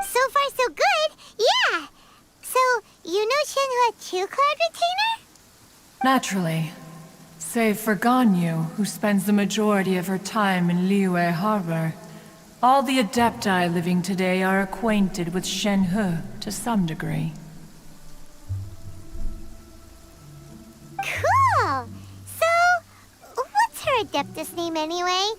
So far, so good. Yeah. So, you know Shenhe too, Cloud Retainer? Naturally. Save for Ganyu, who spends the majority of her time in Liyue Harbor. All the Adepti living today are acquainted with Shenhe to some degree. Cool. So, what's her Adeptus name anyway?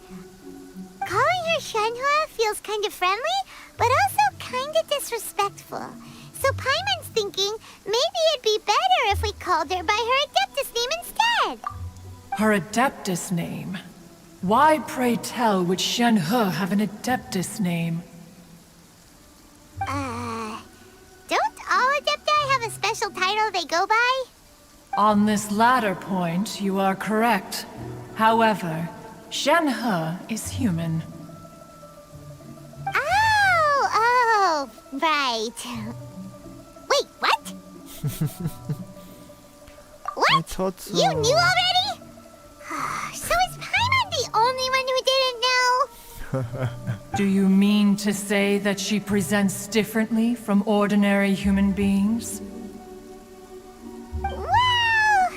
Calling her Shenhe feels kind of friendly, but also kind of disrespectful. So Paimon's thinking maybe it'd be better if we called her by her Adeptus name instead. Her Adeptus name? Why, pray tell, would Shenhe have an Adeptus name? Don't all Adepti have a special title they go by? On this latter point, you are correct. However, Shenhe is human. Oh, right. Wait, what? What? I thought so. You knew already? So is Paimon the only one who didn't know? Do you mean to say that she presents differently from ordinary human beings? Well,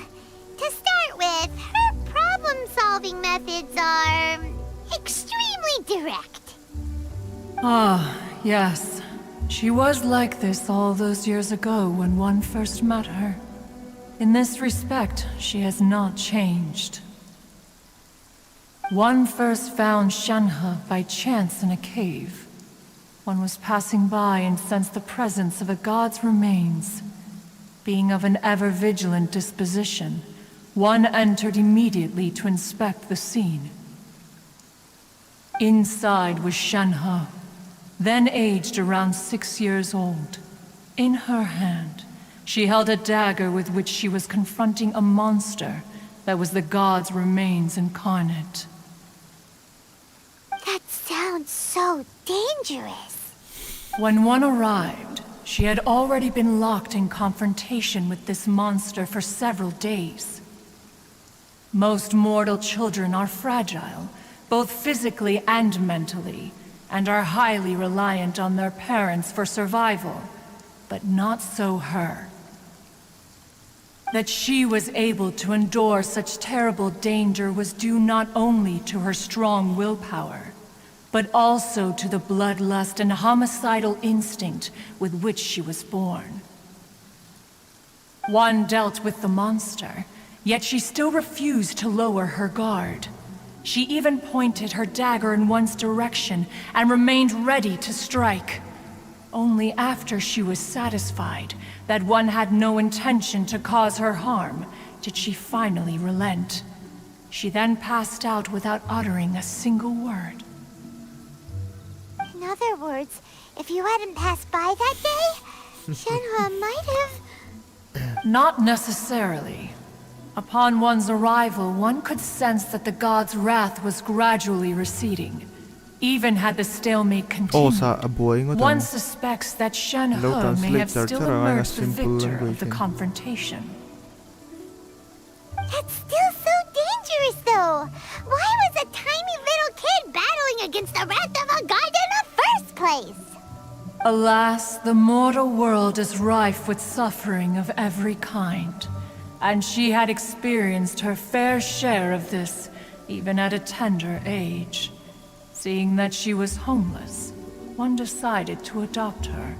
to start with, her problem-solving methods are extremely direct. Ah, yes. She was like this all those years ago when one first met her. In this respect, she has not changed. One first found Shenhe by chance in a cave. One was passing by and sensed the presence of a god's remains. Being of an ever-vigilant disposition, one entered immediately to inspect the scene. Inside was Shenhe, then aged around 6 years old. In her hand, she held a dagger with which she was confronting a monster that was the god's remains incarnate. That sounds so dangerous. When one arrived, she had already been locked in confrontation with this monster for several days. Most mortal children are fragile, both physically and mentally, and are highly reliant on their parents for survival, but not so her. That she was able to endure such terrible danger was due not only to her strong willpower, but also to the bloodlust and homicidal instinct with which she was born. One dealt with the monster, yet she still refused to lower her guard. She even pointed her dagger in one's direction and remained ready to strike. Only after she was satisfied that one had no intention to cause her harm did she finally relent. She then passed out without uttering a single word. In other words, if you hadn't passed by that day, Shenhe might have... Not necessarily. Upon one's arrival, one could sense that the god's wrath was gradually receding. Even had the stalemate continued, one suspects that Shenhe may have still emerged the victor of the confrontation. That's still so dangerous, though. Why was a tiny little kid battling against the wrath of a god in the first place? Alas, the mortal world is rife with suffering of every kind, and she had experienced her fair share of this, even at a tender age. Seeing that she was homeless, one decided to adopt her.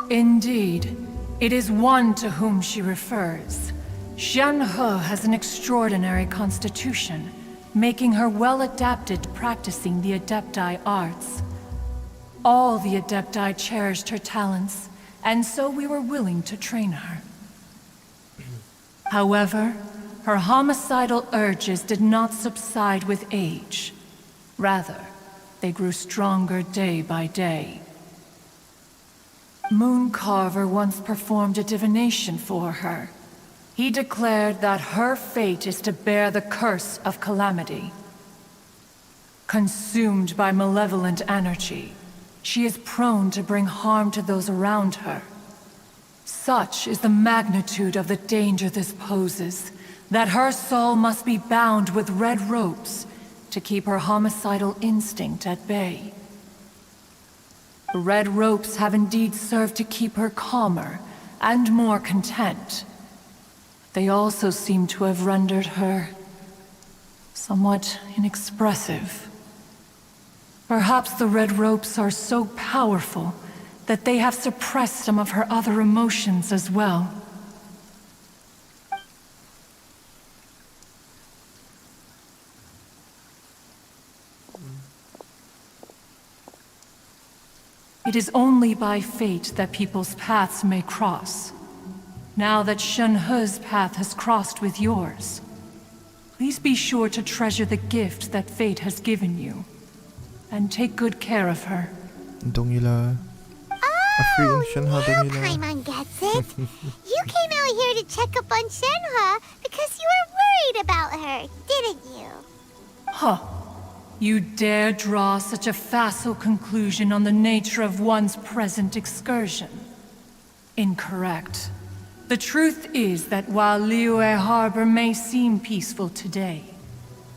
Indeed, it is one to whom she refers. Shenhe has an extraordinary constitution, making her well adapted to practicing the Adepti arts. All the Adepti cherished her talents, and so we were willing to train her. However, her homicidal urges did not subside with age. Rather, they grew stronger day by day. Mooncarver once performed a divination for her. He declared that her fate is to bear the curse of calamity. Consumed by malevolent energy, she is prone to bring harm to those around her. Such is the magnitude of the danger this poses, that her soul must be bound with red ropes to keep her homicidal instinct at bay. The red ropes have indeed served to keep her calmer and more content. They also seem to have rendered her somewhat inexpressive. Perhaps the red ropes are so powerful that they have suppressed some of her other emotions as well. It is only by fate that people's paths may cross. Now that Shenhe's path has crossed with yours, please be sure to treasure the gift that fate has given you, and take good care of her. Dongila. Oh, now Paimon gets it. You came out here to check up on Shenhe because you were worried about her, didn't you? Huh. You dare draw such a facile conclusion on the nature of one's present excursion? Incorrect. The truth is that while Liyue Harbor may seem peaceful today,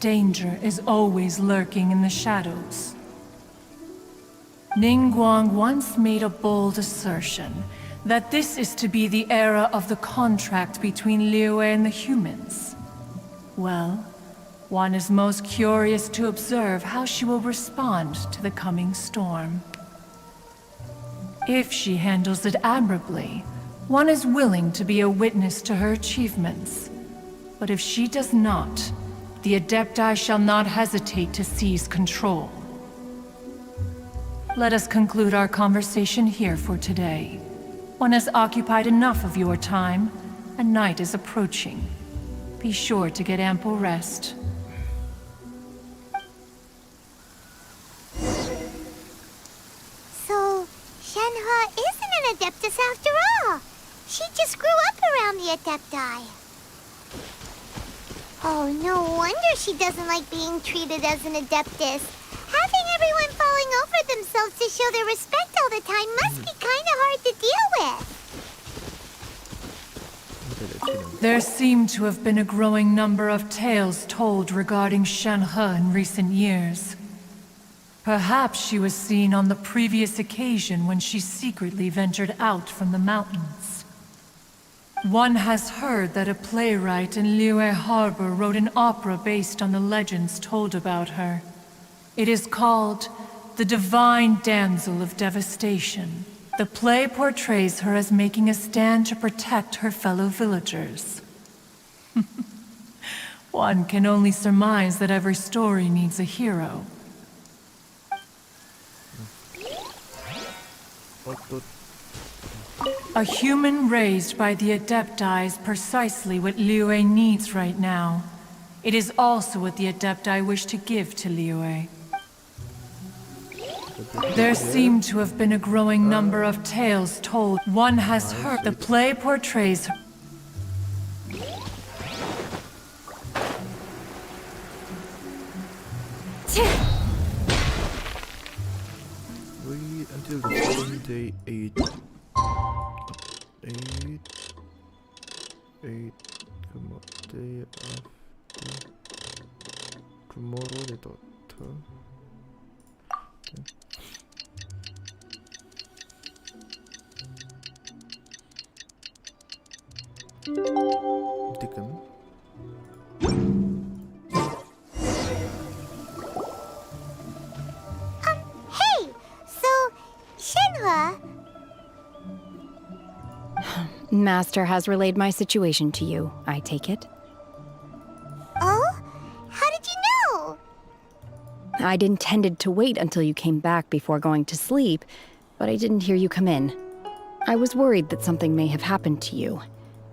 danger is always lurking in the shadows. Ningguang once made a bold assertion that this is to be the era of the contract between Liyue and the humans. Well, one is most curious to observe how she will respond to the coming storm. If she handles it admirably, one is willing to be a witness to her achievements. But if she does not, the Adepti shall not hesitate to seize control. Let us conclude our conversation here for today. One has occupied enough of your time, and night is approaching. Be sure to get ample rest. So, Shenhe isn't an Adeptus after all. She just grew up around the Adepti. Oh, no wonder she doesn't like being treated as an Adeptus. Having everyone falling over themselves to show their respect all the time must be kind of hard to deal with. There seem to have been a growing number of tales told regarding Shenhe in recent years. Perhaps she was seen on the previous occasion when she secretly ventured out from the mountains. One has heard that a playwright in Liyue Harbor wrote an opera based on the legends told about her. It is called The Divine Damsel of Devastation. The play portrays her as making a stand to protect her fellow villagers. One can only surmise that every story needs a hero. A human raised by the Adepti is precisely what Liyue needs right now. It is also what the Adepti wish to give to Liyue. There seem to have been a growing number of tales told. One has heard the play portrays her. Wait until the following day 8. 8. Come on, day after. Tomorrow the doctor. Dickon. Hey! So, Shenhe... Master has relayed my situation to you, I take it. Oh? How did you know? I'd intended to wait until you came back before going to sleep, but I didn't hear you come in. I was worried that something may have happened to you,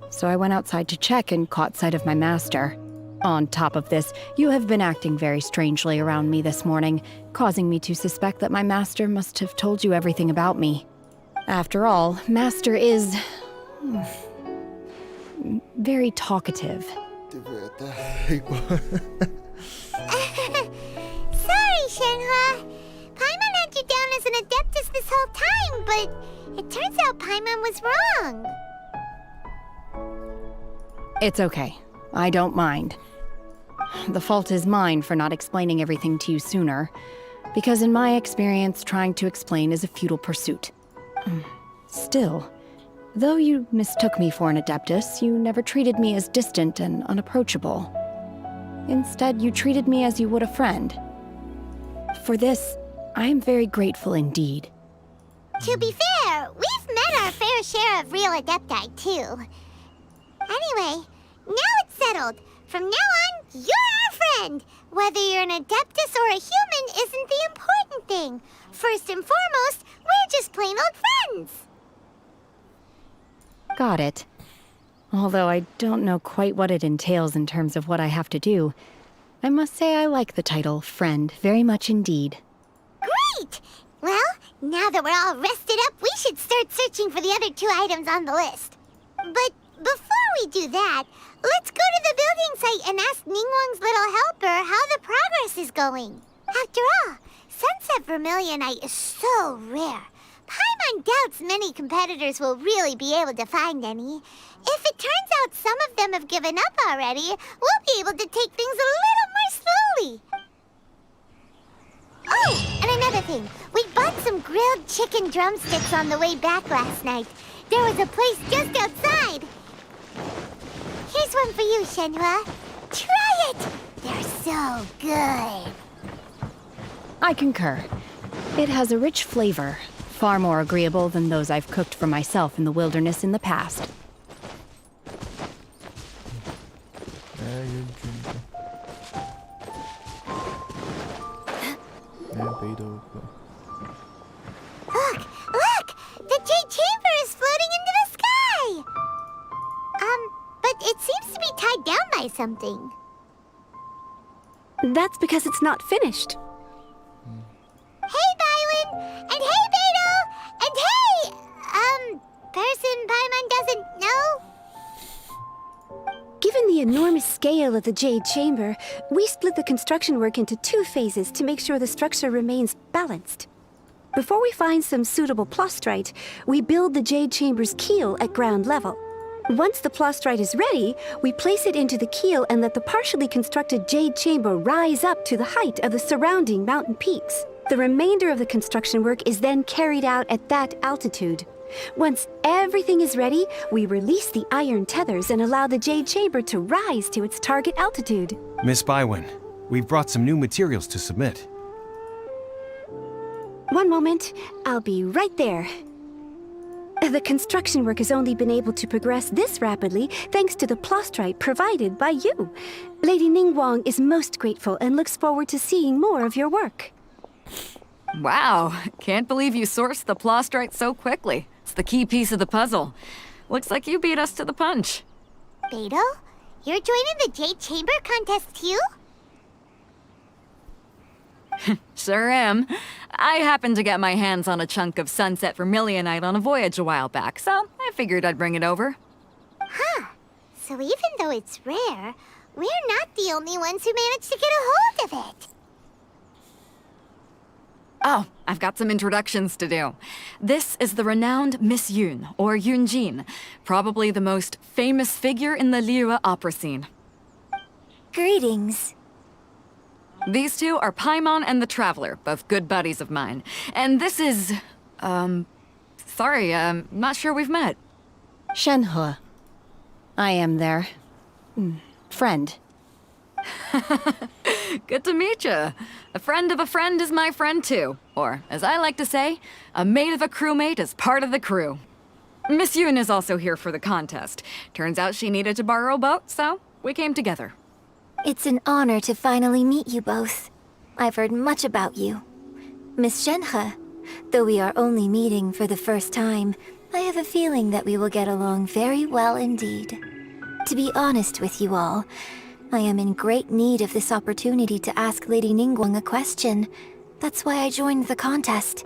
so I went outside to check and caught sight of my master. On top of this, you have been acting very strangely around me this morning, causing me to suspect that my master must have told you everything about me. After all, Master is... very talkative. Sorry, Shenhe. Paimon had you down as an Adeptus this whole time, but it turns out Paimon was wrong. It's okay. I don't mind. The fault is mine for not explaining everything to you sooner, because in my experience, trying to explain is a futile pursuit. Still, though you mistook me for an Adeptus, you never treated me as distant and unapproachable. Instead, you treated me as you would a friend. For this, I am very grateful indeed. To be fair, we've met our fair share of real Adepti, too. Anyway, now it's settled. From now on, you're our friend. Whether you're an Adeptus or a human isn't the important thing. First and foremost, we're just plain old friends. Got it. Although I don't know quite what it entails in terms of what I have to do, I must say I like the title Friend very much indeed. Great! Well, now that we're all rested up, we should start searching for the other 2 items on the list. But before we do that, let's go to the building site and ask Ningguang's little helper how the progress is going. After all, Sunset Vermilionite is so rare. Paimon doubts many competitors will really be able to find any. If it turns out some of them have given up already, we'll be able to take things a little more starving. We bought some grilled chicken drumsticks on the way back last night. There was a place just outside. Here's one for you, Shenhua. Try it! They're so good. I concur. It has a rich flavor, far more agreeable than those I've cooked for myself in the wilderness in the past. Look! The Jade Chamber is floating into the sky! But it seems to be tied down by something. That's because it's not finished. Hey, Bywin! And hey, Beto! And hey! Person Paimon doesn't know? Given the enormous scale of the Jade Chamber, we split the construction work into 2 phases to make sure the structure remains balanced. Before we find some suitable plastrite, we build the Jade Chamber's keel at ground level. Once the plastrite is ready, we place it into the keel and let the partially constructed Jade Chamber rise up to the height of the surrounding mountain peaks. The remainder of the construction work is then carried out at that altitude. Once everything is ready, we release the iron tethers and allow the Jade Chamber to rise to its target altitude. Miss Bywin, we've brought some new materials to submit. One moment, I'll be right there. The construction work has only been able to progress this rapidly thanks to the plastrite provided by you. Lady Ningguang is most grateful and looks forward to seeing more of your work. Wow, can't believe you sourced the plastrite so quickly. It's the key piece of the puzzle. Looks like you beat us to the punch. Beto? You're joining the Jade Chamber contest too? Sure am. I happened to get my hands on a chunk of sunset vermilionite on a voyage a while back, so I figured I'd bring it over. Huh. So even though it's rare, we're not the only ones who managed to get a hold of it. Oh, I've got some introductions to do. This is the renowned Miss Yun, or Yunjin, probably the most famous figure in the Liyue opera scene. Greetings. These two are Paimon and the Traveler, both good buddies of mine. And this is... sorry, not sure we've met. Shenhua. I am their... friend. Good to meet you. A friend of a friend is my friend too. Or, as I like to say, a mate of a crewmate is part of the crew. Miss Yun is also here for the contest. Turns out she needed to borrow a boat, so we came together. It's an honor to finally meet you both. I've heard much about you. Miss Shenhe, though we are only meeting for the first time, I have a feeling that we will get along very well indeed. To be honest with you all, I am in great need of this opportunity to ask Lady Ningguang a question. That's why I joined the contest.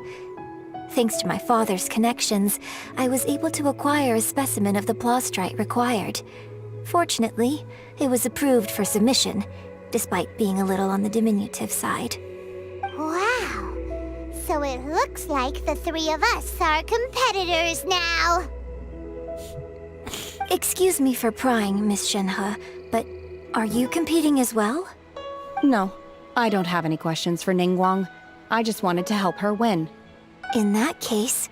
Thanks to my father's connections, I was able to acquire a specimen of the plastrite required. Fortunately, it was approved for submission, despite being a little on the diminutive side. Wow! So it looks like the 3 of us are competitors now! Excuse me for prying, Miss Shenhe, but are you competing as well? No, I don't have any questions for Ningguang. I just wanted to help her win. In that case,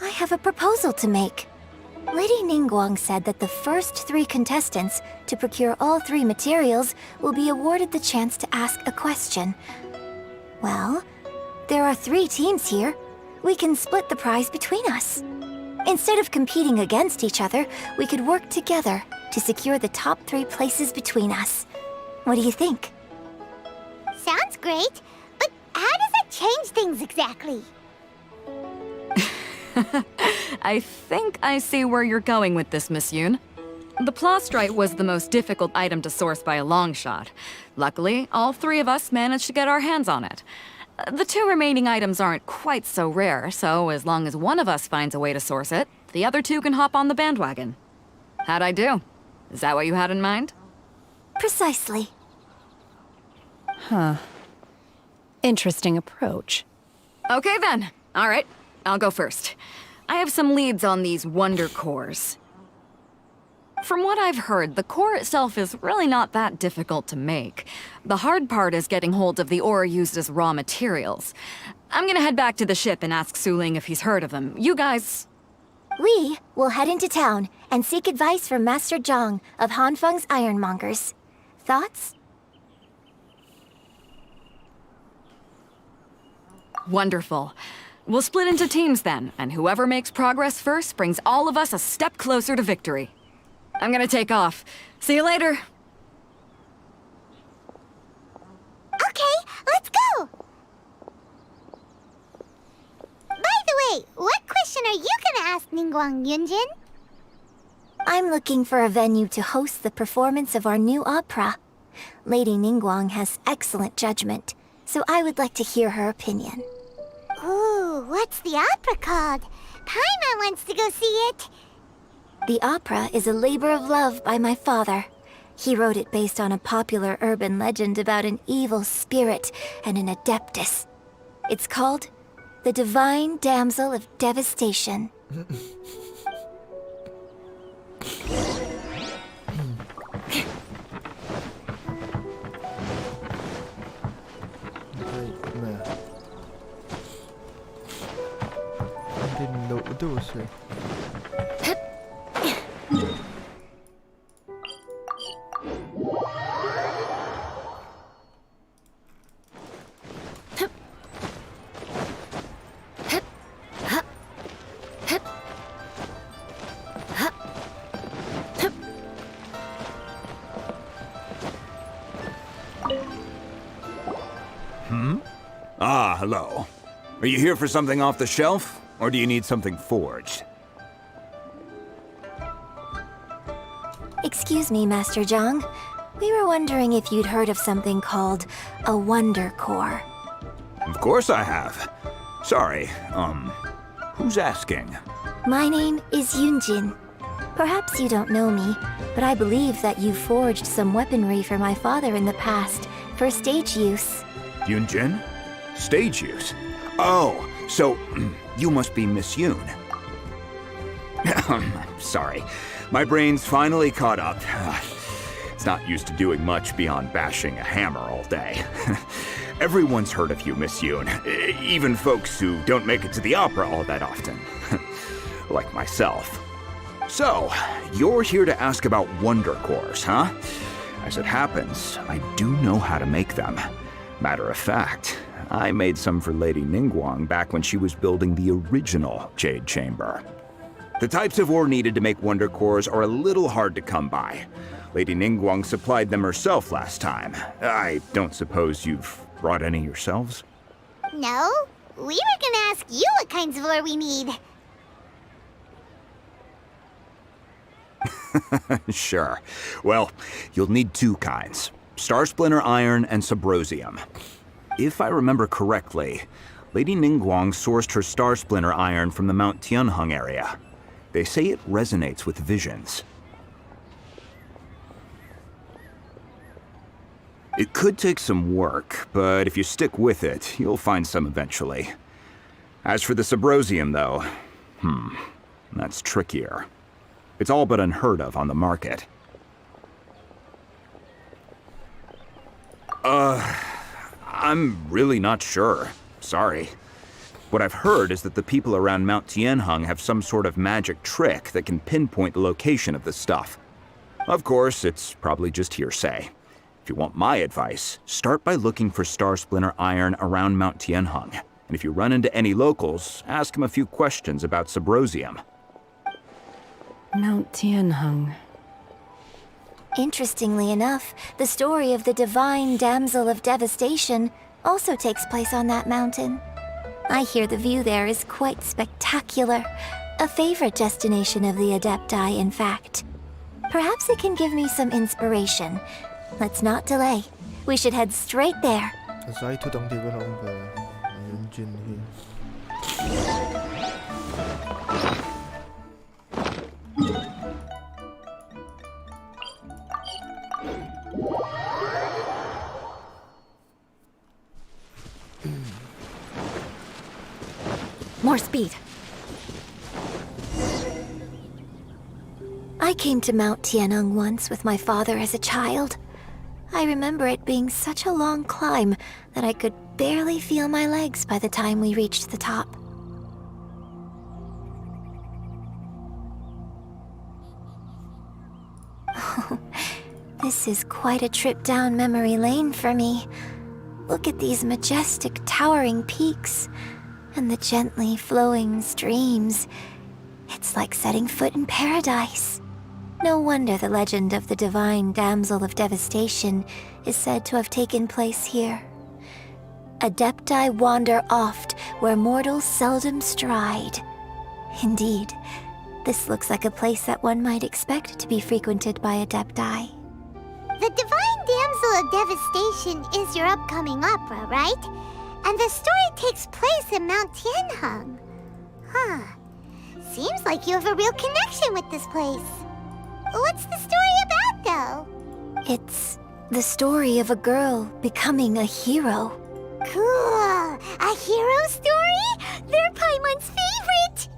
I have a proposal to make. Lady Ningguang said that the first 3 contestants to procure all 3 materials will be awarded the chance to ask a question. Well, there are 3 teams here. We can split the prize between us. Instead of competing against each other, we could work together to secure the top 3 places between us. What do you think? Sounds great, but how does it change things exactly? I think I see where you're going with this, Miss Yun. The plastrite was the most difficult item to source by a long shot. Luckily, all 3 of us managed to get our hands on it. The 2 remaining items aren't quite so rare, so as long as one of us finds a way to source it, the other 2 can hop on the bandwagon. How'd I do? Is that what you had in mind? Precisely. Huh. Interesting approach. Okay then. All right. I'll go first. I have some leads on these wonder cores. From what I've heard, the core itself is really not that difficult to make. The hard part is getting hold of the ore used as raw materials. I'm gonna head back to the ship and ask Suling if he's heard of them. You guys... We will head into town and seek advice from Master Zhang of Hanfeng's Ironmongers. Thoughts? Wonderful. We'll split into teams then, and whoever makes progress first brings all of us a step closer to victory. I'm gonna take off. See you later. Okay, let's go! By the way, what question are you gonna ask Ningguang, Yunjin? I'm looking for a venue to host the performance of our new opera. Lady Ningguang has excellent judgment, so I would like to hear her opinion. Ooh, what's the opera called? Paimon wants to go see it. The opera is a labor of love by my father. He wrote it based on a popular urban legend about an evil spirit and an adeptus. It's called The Divine Damsel of Devastation. Didn't know what those were. Ah, hello. Are you here for something off the shelf, or do you need something forged? Excuse me, Master Zhang. We were wondering if you'd heard of something called a Wonder Core. Of course I have. Sorry, who's asking? My name is Yunjin. Perhaps you don't know me, but I believe that you forged some weaponry for my father in the past, for stage use. Yunjin? Stage use? Oh, so you must be Miss Yoon. Sorry, my brain's finally caught up. It's not used to doing much beyond bashing a hammer all day. Everyone's heard of you, Miss Yoon, even folks who don't make it to the opera all that often. Like myself. So, you're here to ask about Wonder Cores, huh? As it happens, I do know how to make them. Matter of fact, I made some for Lady Ningguang back when she was building the original Jade Chamber. The types of ore needed to make Wonder Cores are a little hard to come by. Lady Ningguang supplied them herself last time. I don't suppose you've brought any yourselves? No, we were gonna ask you what kinds of ore we need. Sure. Well, you'll need two kinds. Star Splinter Iron and Subrosium. If I remember correctly, Lady Ningguang sourced her Star Splinter Iron from the Mount Tianheng area. They say it resonates with visions. It could take some work, but if you stick with it, you'll find some eventually. As for the Subrosium, though, that's trickier. It's all but unheard of on the market. I'm really not sure. Sorry. What I've heard is that the people around Mount Tianheng have some sort of magic trick that can pinpoint the location of the stuff. Of course, it's probably just hearsay. If you want my advice, start by looking for Star Splinter Iron around Mount Tianheng. And if you run into any locals, ask them a few questions about Subrosium. Mount Tianheng. Interestingly enough, the story of the Divine Damsel of Devastation also takes place on that mountain. I hear the view there is quite spectacular. A favorite destination of the Adepti, in fact. Perhaps it can give me some inspiration. Let's not delay. We should head straight there. More speed. I came to Mount Tianheng once with my father as a child. I remember it being such a long climb that I could barely feel my legs by the time we reached the top. Oh, this is quite a trip down memory lane for me. Look at these majestic, towering peaks and the gently flowing streams. It's like setting foot in paradise. No wonder the legend of the Divine Damsel of Devastation is said to have taken place here. Adepti wander oft where mortals seldom stride. Indeed, this looks like a place that one might expect to be frequented by Adepti. The Divine Damsel of Devastation is your upcoming opera, right? And the story takes place in Mount Tianheng. Huh. Seems like you have a real connection with this place. What's the story about, though? It's the story of a girl becoming a hero. Cool! A hero story? They're Paimon's favorite!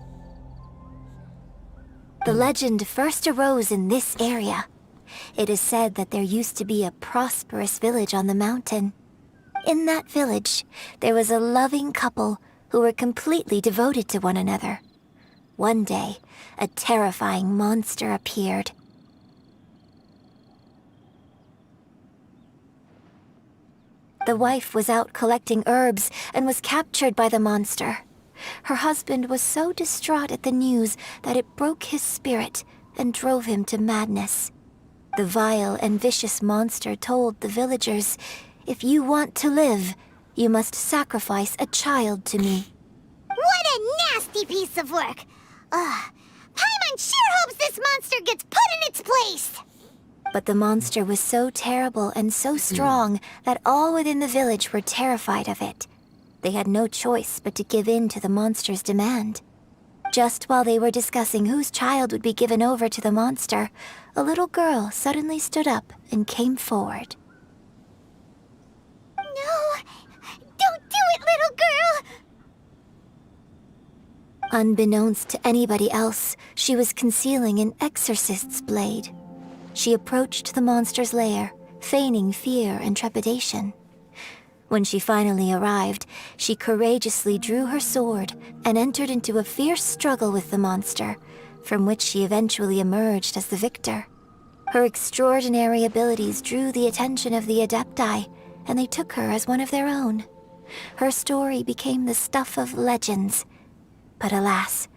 The legend first arose in this area. It is said that there used to be a prosperous village on the mountain. In that village, there was a loving couple who were completely devoted to one another. One day, a terrifying monster appeared. The wife was out collecting herbs and was captured by the monster. Her husband was so distraught at the news that it broke his spirit and drove him to madness. The vile and vicious monster told the villagers, "If you want to live, you must sacrifice a child to me." What a nasty piece of work! Paimon sure hopes this monster gets put in its place! But the monster was so terrible and so strong that all within the village were terrified of it. They had no choice but to give in to the monster's demand. Just while they were discussing whose child would be given over to the monster, a little girl suddenly stood up and came forward. No! Don't do it, little girl! Unbeknownst to anybody else, she was concealing an exorcist's blade. She approached the monster's lair, feigning fear and trepidation. When she finally arrived, she courageously drew her sword and entered into a fierce struggle with the monster, from which she eventually emerged as the victor. Her extraordinary abilities drew the attention of the Adepti, and they took her as one of their own. Her story became the stuff of legends. But alas,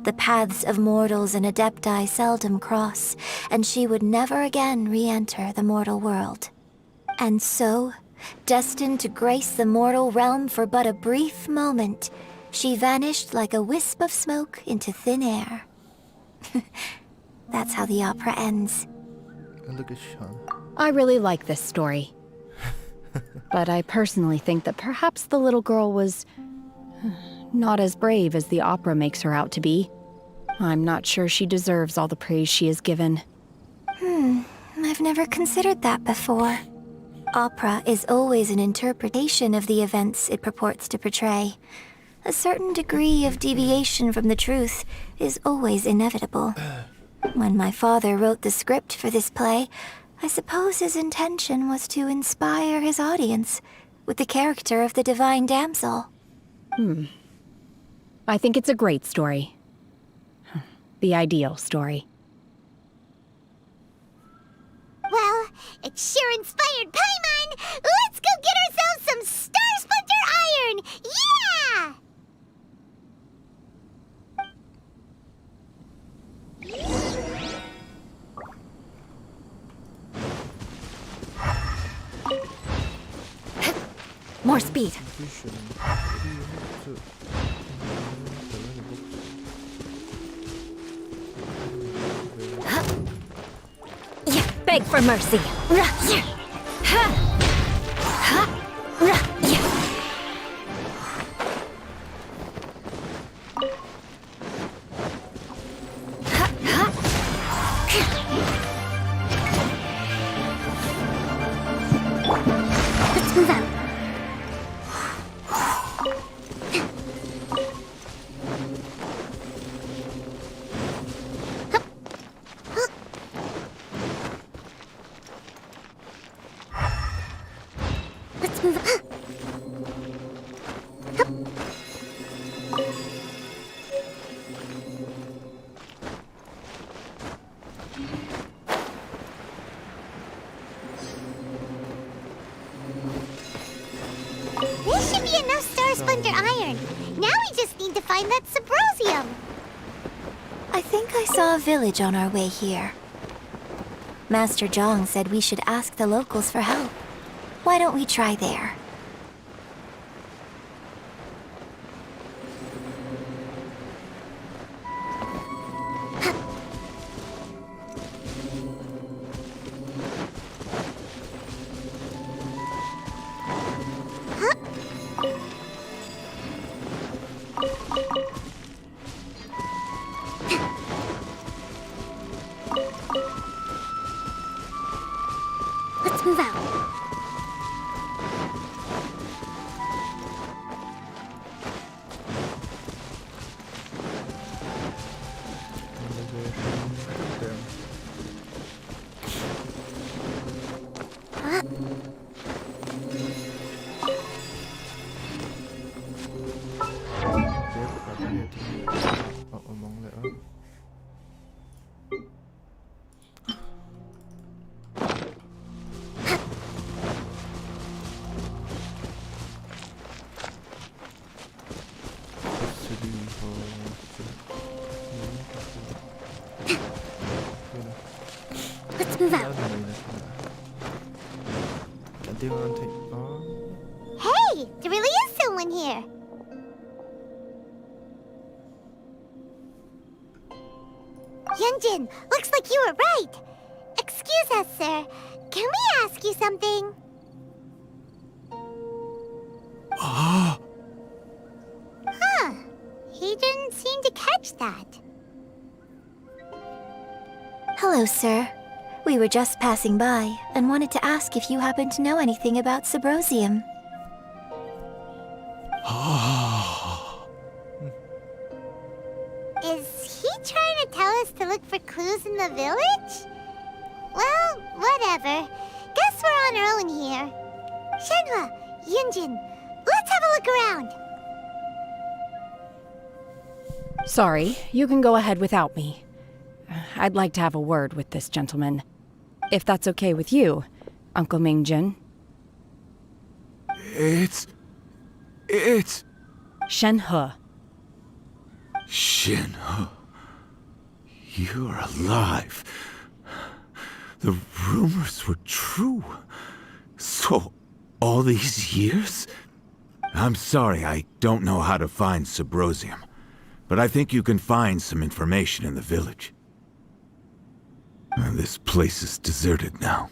the paths of mortals and Adepti seldom cross, and she would never again re-enter the mortal world. And so, destined to grace the mortal realm for but a brief moment, she vanished like a wisp of smoke into thin air. That's how the opera ends. And look at Sean. I really like this story. But I personally think that perhaps the little girl was not as brave as the opera makes her out to be. I'm not sure she deserves all the praise she is given. I've never considered that before. Opera is always an interpretation of the events it purports to portray. A certain degree of deviation from the truth is always inevitable. When my father wrote the script for this play, I suppose his intention was to inspire his audience with the character of the Divine Damsel. I think it's a great story. The ideal story. Well, it sure inspired Paimon! Let's go get ourselves some Star Splinter Iron! Yeah! More speed. Beg for mercy. Let's move out. Let's move. This should be enough Star Splendor iron. Now we just need to find that Subrosium. I think I saw a village on our way here. Master Zhang said we should ask the locals for help. Why don't we try there? Let's move out. Let's move out. Hey, there really is someone here. Yunjin, looks like you were right. Excuse us, sir. Can we ask you something? Huh. He didn't seem to catch that. Hello, sir. We were just passing by and wanted to ask if you happen to know anything about Subrosium. Is he trying to tell us to look for clues in the village? Well, whatever. Guess we're on our own here. Shenhua, Yunjin, let's have a look around. Sorry, you can go ahead without me. I'd like to have a word with this gentleman. If that's okay with you, Uncle Mingjin. It's... Shenhe. Shenhe. You're alive. The rumors were true. So, all these years? I'm sorry, I don't know how to find Subrosium. But I think you can find some information in the village. This place is deserted now.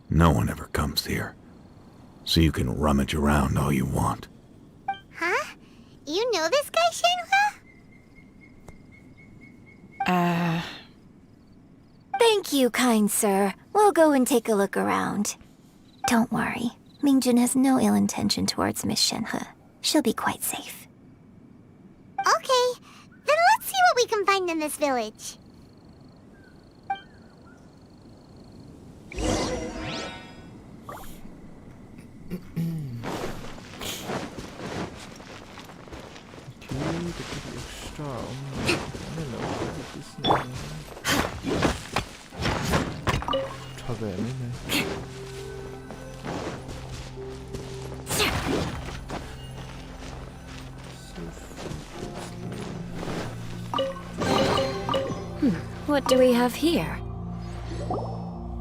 No one ever comes here. So you can rummage around all you want. Huh? You know this guy, Shenhua? Thank you, kind sir. We'll go and take a look around. Don't worry. Mingjin has no ill intention towards Miss Shenhe. She'll be quite safe. Okay, then let's see what we can find in this village. What do we have here?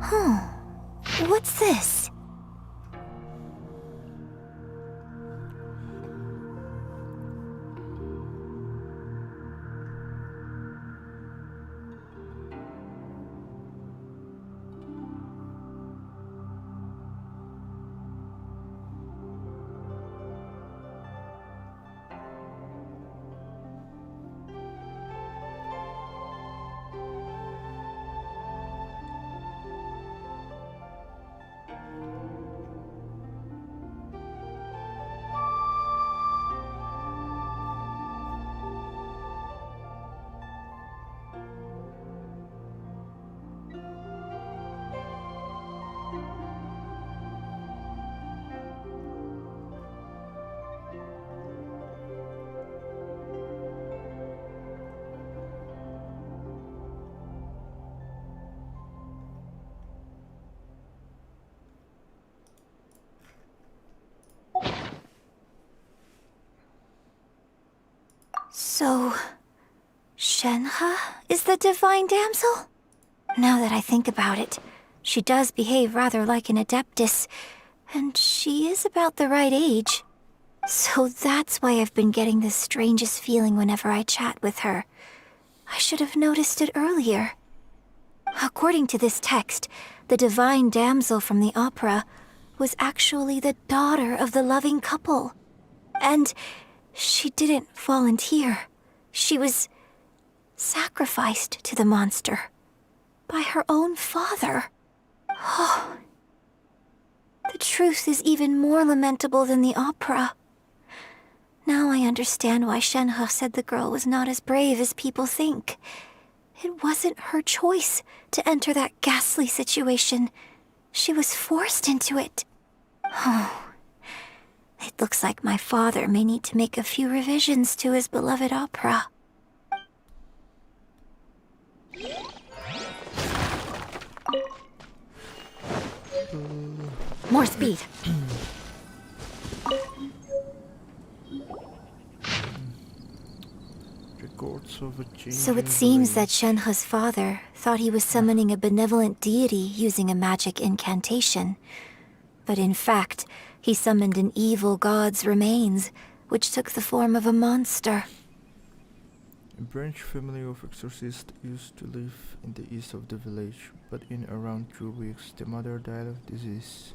Huh. What's this? So, Shenhe is the Divine Damsel? Now that I think about it, she does behave rather like an Adeptus, and she is about the right age. So that's why I've been getting the strangest feeling whenever I chat with her. I should have noticed it earlier. According to this text, the Divine Damsel from the opera was actually the daughter of the loving couple. And she didn't volunteer. She was sacrificed to the monster by her own father. Oh, the truth is even more lamentable than the opera. Now I understand why Shenhe said the girl was not as brave as people think. It wasn't her choice to enter that ghastly situation. She was forced into it. Oh, it looks like my father may need to make a few revisions to his beloved opera. More speed. So it seems that Shenhe's father thought he was summoning a benevolent deity using a magic incantation. But in fact, he summoned an evil god's remains, which took the form of a monster. A branch family of exorcists used to live in the east of the village, but in around 2 weeks the mother died of disease.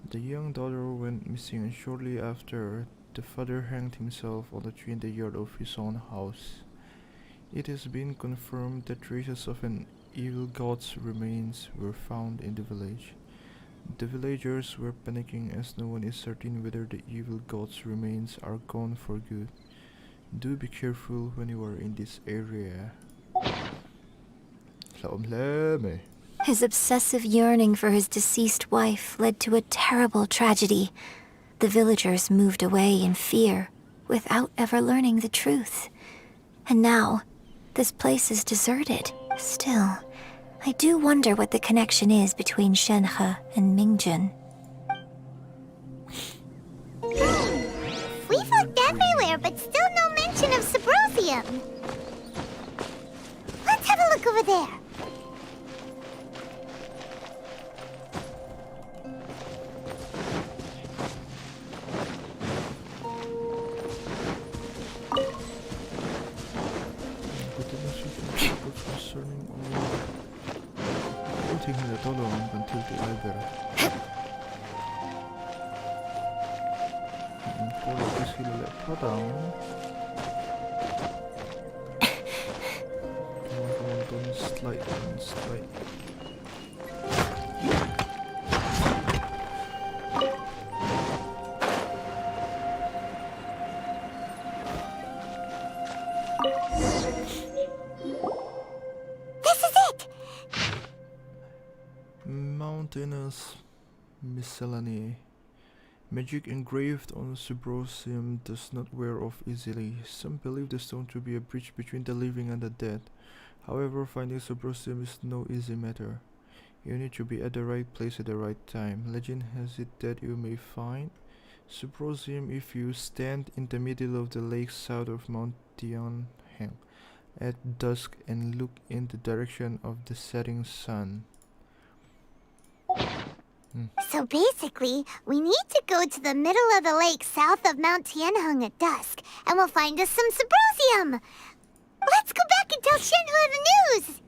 The young daughter went missing, and shortly after, the father hanged himself on a tree in the yard of his own house. It has been confirmed that traces of an evil god's remains were found in the village. The villagers were panicking as no one is certain whether the evil god's remains are gone for good. Do be careful when you are in this area. His obsessive yearning for his deceased wife led to a terrible tragedy. The villagers moved away in fear, without ever learning the truth. And now, this place is deserted. Still, I do wonder what the connection is between Shenhe and Mingjun. We've looked everywhere, but still no mention of Subrosium. Let's have a look over there. Mountainous miscellany. Magic engraved on Subrosium does not wear off easily. Some believe the stone to be a bridge between the living and the dead. However, finding Subrosium is no easy matter. You need to be at the right place at the right time. Legend has it that you may find Subrosium if you stand in the middle of the lake south of Mount Tianheng at dusk and look in the direction of the setting sun. So basically, we need to go to the middle of the lake south of Mount Tianheng at dusk, and we'll find us some Subrosium! Let's go back and tell Shenhe the news!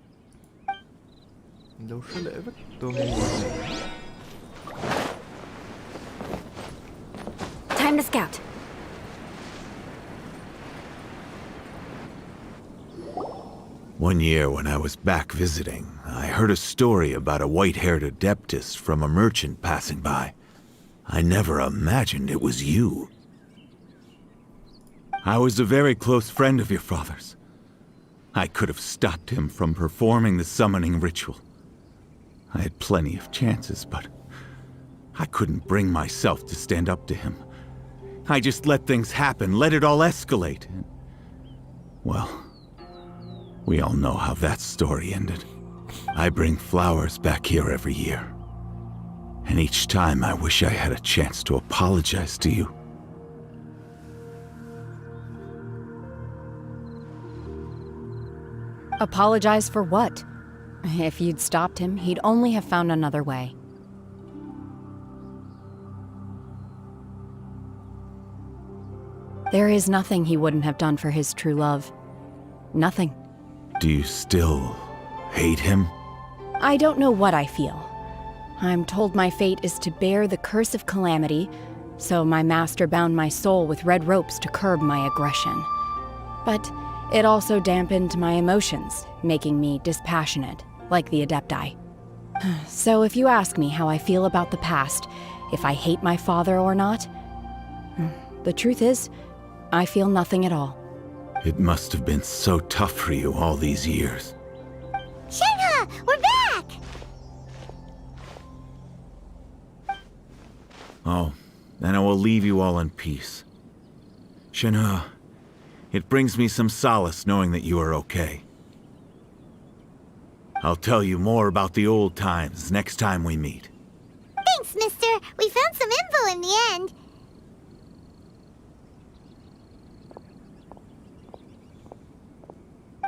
Time to scout. One year when I was back visiting, I heard a story about a white-haired adeptus from a merchant passing by. I never imagined it was you. I was a very close friend of your father's. I could have stopped him from performing the summoning ritual. I had plenty of chances, but I couldn't bring myself to stand up to him. I just let things happen, let it all escalate. Well, we all know how that story ended. I bring flowers back here every year. And each time I wish I had a chance to apologize to you. Apologize for what? If you'd stopped him, he'd only have found another way. There is nothing he wouldn't have done for his true love. Nothing. Do you still hate him? I don't know what I feel. I'm told my fate is to bear the curse of calamity, so my master bound my soul with red ropes to curb my aggression. But it also dampened my emotions, making me dispassionate, like the Adepti. So if you ask me how I feel about the past, if I hate my father or not, the truth is, I feel nothing at all. It must have been so tough for you all these years. Shenhe, we're back! Oh, then I will leave you all in peace. Shenhe, it brings me some solace knowing that you are okay. I'll tell you more about the old times next time we meet. Thanks, mister. We found some info in the end.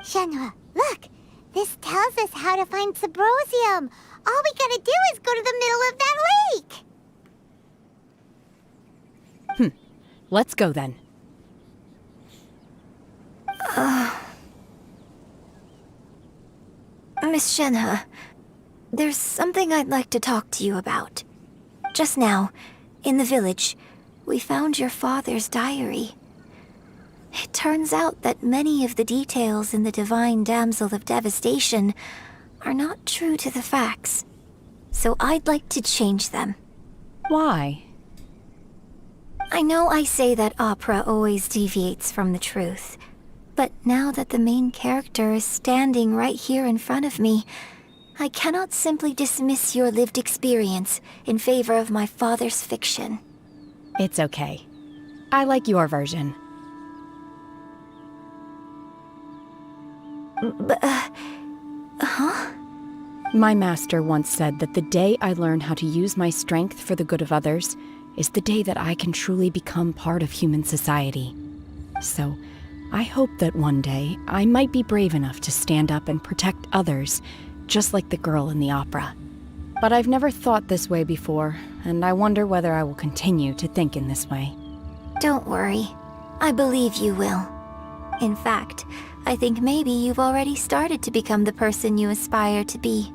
Shenhe, look! This tells us how to find Subrosium. All we gotta do is go to the middle of that lake! Let's go then. Miss Shenhe, there's something I'd like to talk to you about. Just now, in the village, we found your father's diary. It turns out that many of the details in the Divine Damsel of Devastation are not true to the facts. So I'd like to change them. Why? I know I say that opera always deviates from the truth, but now that the main character is standing right here in front of me, I cannot simply dismiss your lived experience in favor of my father's fiction. It's okay. I like your version. Huh? My master once said that the day I learn how to use my strength for the good of others is the day that I can truly become part of human society. So, I hope that one day I might be brave enough to stand up and protect others, just like the girl in the opera. But I've never thought this way before, and I wonder whether I will continue to think in this way. Don't worry. I believe you will. In fact, I think maybe you've already started to become the person you aspire to be.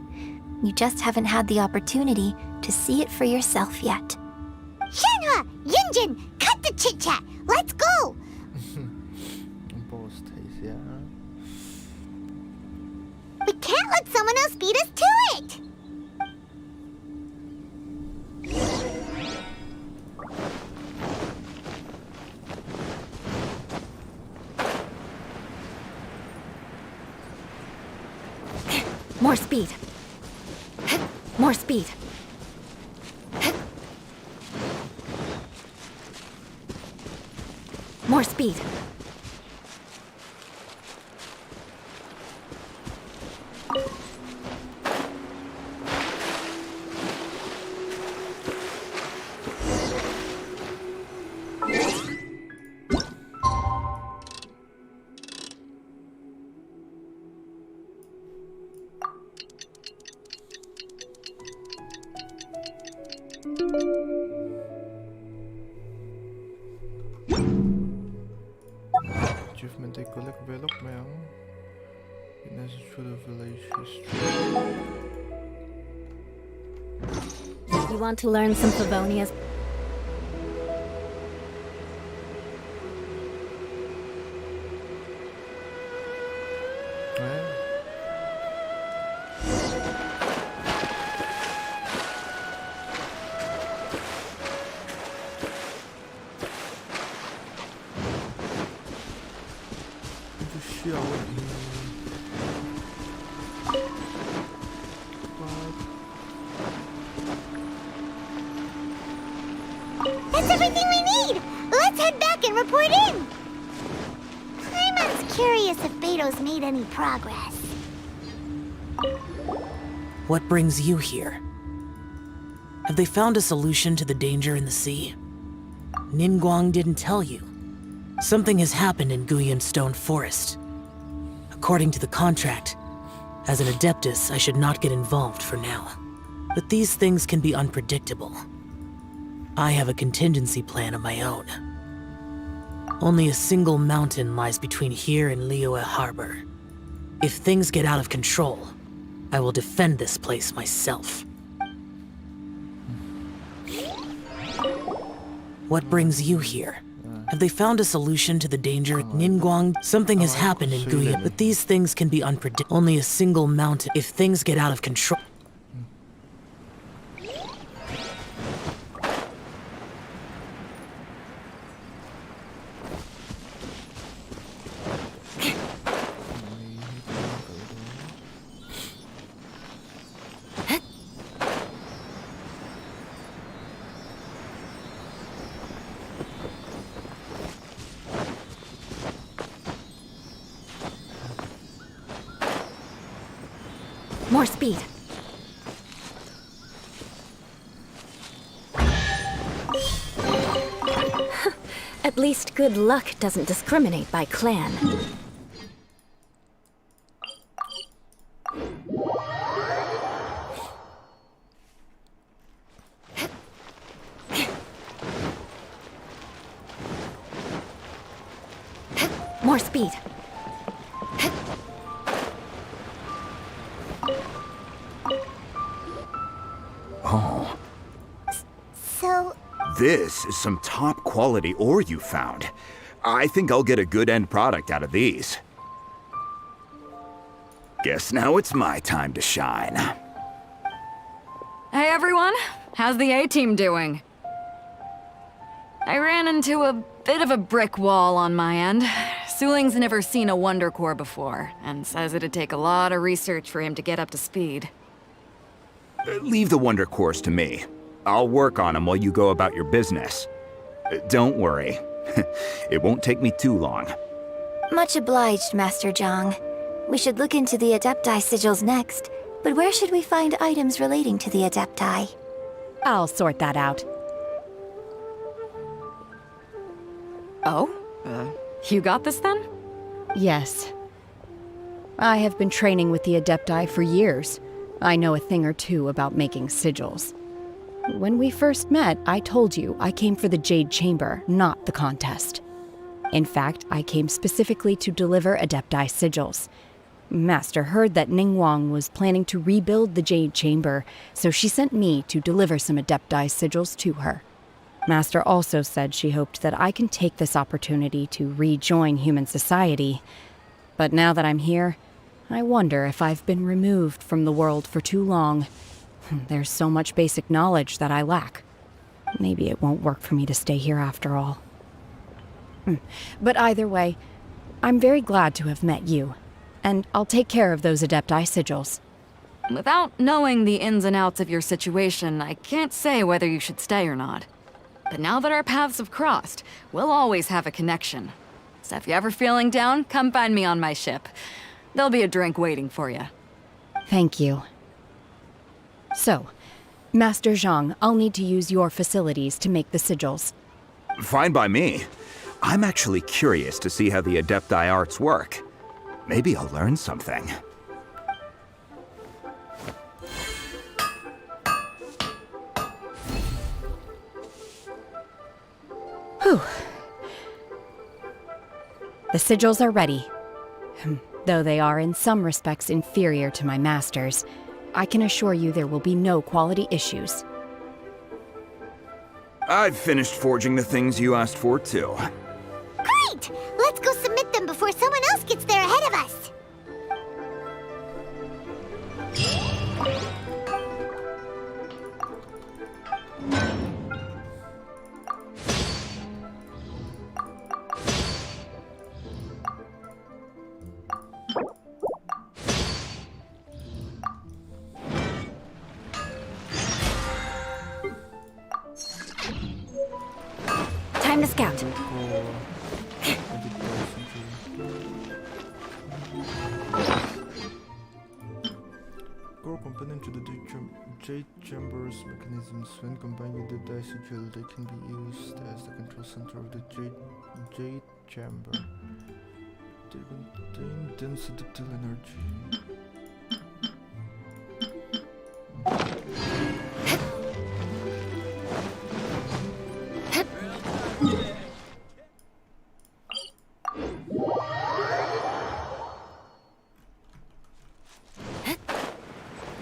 You just haven't had the opportunity to see it for yourself yet. Shenhe! Yunjin! Cut the chit-chat! Let's go! We can't let someone else beat us to it! More speed. More speed. More speed. Achievement, they collect velok mail. Witnesses for the village history. You want to learn some Favonia's? That's everything we need! Let's head back and report in! Paimon's curious if Beto's made any progress. What brings you here? Have they found a solution to the danger in the sea? Ningguang didn't tell you. Something has happened in Guyan Stone Forest. A According to the contract, as an Adeptus, I should not get involved for now. But these things can be unpredictable. I have a contingency plan of my own. Only a single mountain lies between here and Liyue Harbor. If things get out of control, I will defend this place myself. What brings you here? Have they found a solution to the danger at Ningguang? Something has happened in Guya, but these things can be unpredictable. Only a single mountain. If things get out of control... More speed. At least good luck doesn't discriminate by clan. More speed. Oh. So, This is some top quality ore you found. I think I'll get a good end product out of these. Guess now it's my time to shine. Hey everyone, how's the A-team doing? I ran into a bit of a brick wall on my end. Suling's never seen a Wonder Core before, and says it'd take a lot of research for him to get up to speed. Leave the Wonder Cores to me. I'll work on them while you go about your business. Don't worry. It won't take me too long. Much obliged, Master Zhang. We should look into the Adepti sigils next, but where should we find items relating to the Adepti? I'll sort that out. Oh? You got this then? Yes. I have been training with the Adepti for years. I know a thing or two about making sigils. When we first met, I told you I came for the Jade Chamber, not the contest. In fact, I came specifically to deliver Adepti sigils. Master heard that Ningguang was planning to rebuild the Jade Chamber, so she sent me to deliver some Adepti sigils to her. Master also said she hoped that I can take this opportunity to rejoin human society. But now that I'm here, I wonder if I've been removed from the world for too long. There's so much basic knowledge that I lack. Maybe it won't work for me to stay here after all. But either way, I'm very glad to have met you, and I'll take care of those Adepti sigils. Without knowing the ins and outs of your situation, I can't say whether you should stay or not. But now that our paths have crossed, we'll always have a connection. So if you're ever feeling down, come find me on my ship. There'll be a drink waiting for you. Thank you. So, Master Zhang, I'll need to use your facilities to make the sigils. Fine by me. I'm actually curious to see how the Adepti arts work. Maybe I'll learn something. Whew. The sigils are ready. Though they are in some respects inferior to my master's, I can assure you there will be no quality issues. I've finished forging the things you asked for, too. great! Let's go submit them before someone else gets there ahead of us. Time to scout. Core component to the Jade Chamber's mechanisms. When combined with the Dice Sigil, they can be used as the control center of the Jade Chamber. They contain dense subtle energy.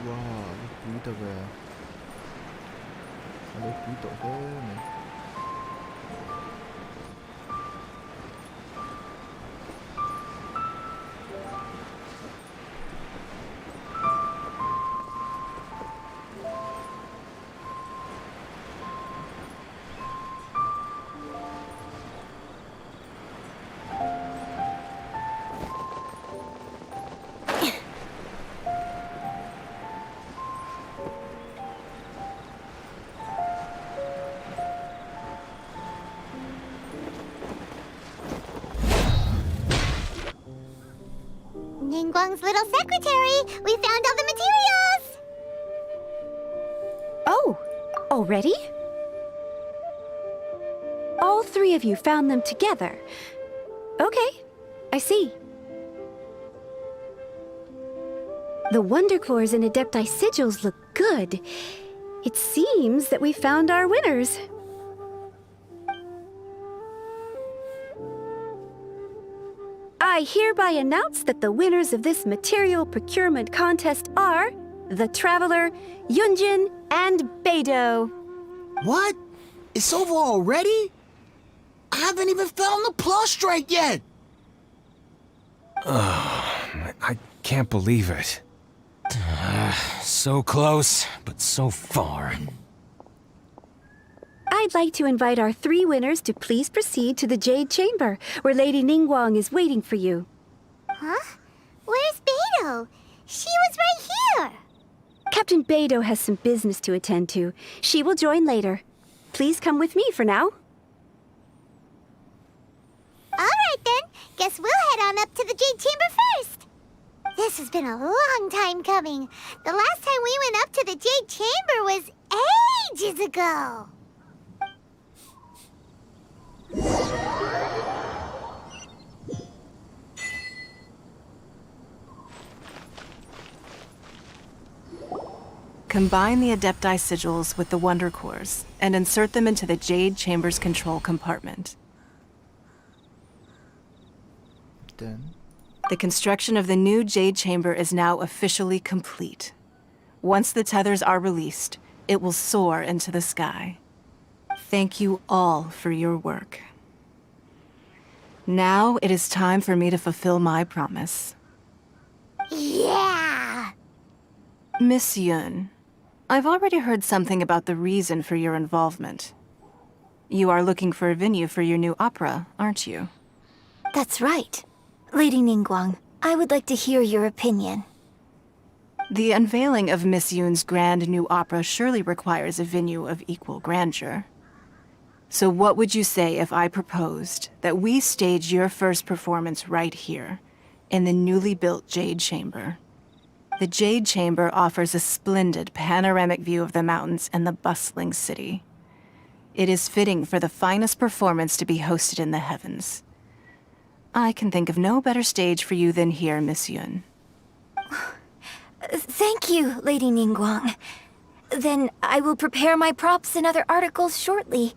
Wow, nó quý tao về. Ở đây quý tội thế này. Ningguang's little secretary! We found all the materials! Oh, already? All three of you found them together. Okay, I see. The Wonder Cores and Adepti sigils look good. It seems that we found our winners. I hereby announce that the winners of this material procurement contest are the Traveler, Yunjin, and Beidou. What? It's over already? I haven't even found the prostrate yet! I can't believe it. So close, but so far. I'd like to invite our three winners to please proceed to the Jade Chamber, where Lady Ningguang is waiting for you. Huh? Where's Beidou? She was right here! Captain Beidou has some business to attend to. She will join later. Please come with me for now. Alright then, guess we'll head on up to the Jade Chamber first! This has been a long time coming. The last time we went up to the Jade Chamber was ages ago! Combine the Adepti sigils with the Wonder Cores and insert them into the Jade Chamber's control compartment. Then? The construction of the new Jade Chamber is now officially complete. Once the tethers are released, it will soar into the sky. Thank you all for your work. Now it is time for me to fulfill my promise. Yeah! Miss Yun, I've already heard something about the reason for your involvement. You are looking for a venue for your new opera, aren't you? That's right. Lady Ningguang, I would like to hear your opinion. The unveiling of Miss Yun's grand new opera surely requires a venue of equal grandeur. So what would you say if I proposed that we stage your first performance right here, in the newly built Jade Chamber? The Jade Chamber offers a splendid panoramic view of the mountains and the bustling city. It is fitting for the finest performance to be hosted in the heavens. I can think of no better stage for you than here, Miss Yun. Thank you, Lady Ningguang. Then I will prepare my props and other articles shortly.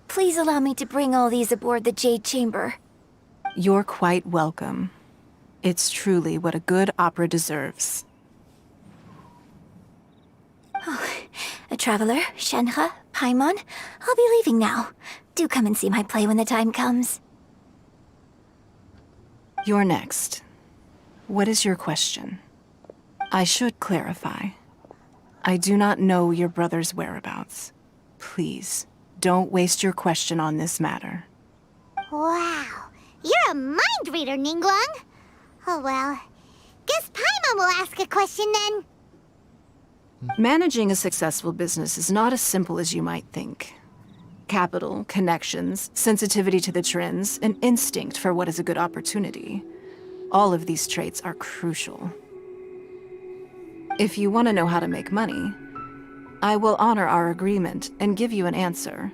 Please allow me to bring all these aboard the Jade Chamber. You're quite welcome. It's truly what a good opera deserves. Oh, a traveler, Shenhe, Paimon, I'll be leaving now. Do come and see my play when the time comes. You're next. What is your question? I should clarify. I do not know your brother's whereabouts. Please, don't waste your question on this matter. Wow, you're a mind reader, Ningguang. Oh well, guess Paimon will ask a question then. Managing a successful business is not as simple as you might think. Capital, connections, sensitivity to the trends, and instinct for what is a good opportunity. All of these traits are crucial. If you want to know how to make money, I will honor our agreement and give you an answer.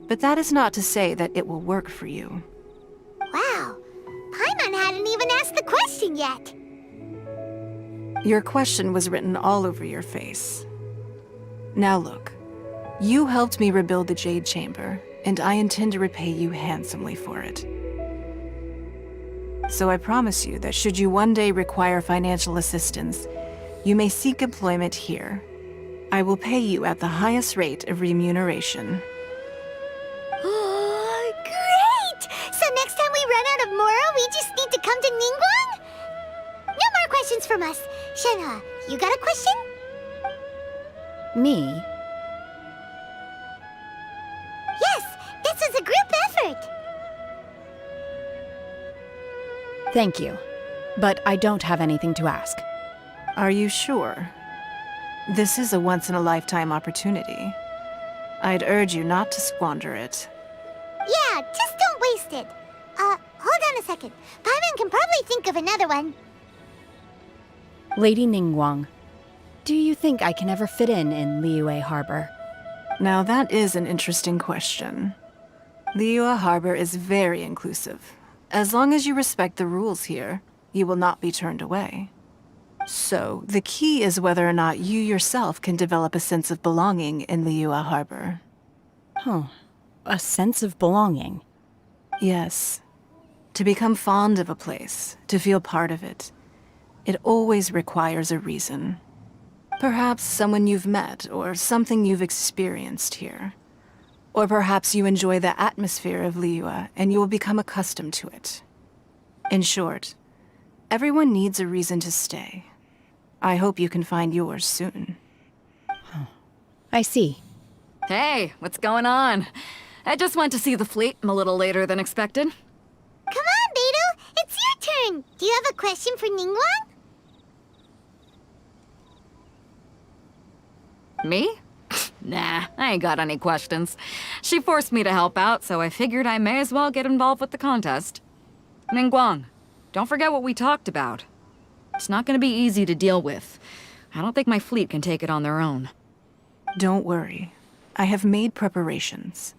But that is not to say that it will work for you. Wow, Paimon hadn't even asked the question yet. Your question was written all over your face. Now look, you helped me rebuild the Jade Chamber, and I intend to repay you handsomely for it. So I promise you that should you one day require financial assistance, you may seek employment here. I will pay you at the highest rate of remuneration. Oh, great! So next time we run out of Mora, we just need to come to Ningguang? No more questions from us. Shenhe, you got a question? Me? Yes, this is a group effort. Thank you. But I don't have anything to ask. Are you sure? This is a once-in-a-lifetime opportunity. I'd urge you not to squander it. Yeah, just don't waste it. Hold on a second. Paimon can probably think of another one. Lady Ningguang, do you think I can ever fit in Liyue Harbor? Now that is an interesting question. Liyue Harbor is very inclusive. As long as you respect the rules here, you will not be turned away. So, the key is whether or not you yourself can develop a sense of belonging in Liyue Harbor. Huh. A sense of belonging? Yes. To become fond of a place, to feel part of it, it always requires a reason. Perhaps someone you've met, or something you've experienced here. Or perhaps you enjoy the atmosphere of Liyue, and you will become accustomed to it. In short, everyone needs a reason to stay. I hope you can find yours soon. I see. Hey, what's going on? I just went to see the fleet. I'm a little later than expected. Come on, Beidou! It's your turn! Do you have a question for Ningguang? Me? Nah, I ain't got any questions. She forced me to help out, so I figured I may as well get involved with the contest. Ningguang, don't forget what we talked about. It's not gonna be easy to deal with. I don't think my fleet can take it on their own. Don't worry. I have made preparations.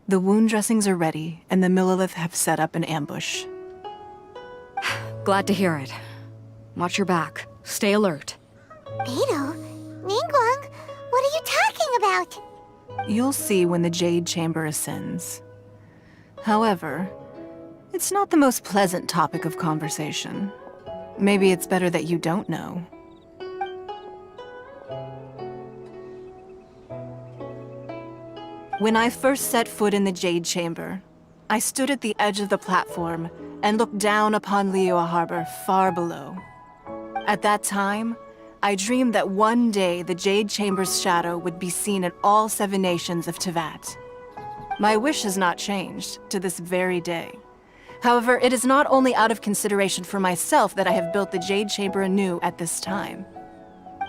The wound dressings are ready, and the Millelith have set up an ambush. Glad to hear it. Watch your back. Stay alert. Beidou? Ningguang? What are you talking about? You'll see when the Jade Chamber ascends. However, it's not the most pleasant topic of conversation. Maybe it's better that you don't know. When I first set foot in the Jade Chamber, I stood at the edge of the platform and looked down upon Liyue Harbor far below. At that time, I dreamed that one day the Jade Chamber's shadow would be seen in all 7 nations of Teyvat. My wish has not changed to this very day. However, it is not only out of consideration for myself that I have built the Jade Chamber anew at this time.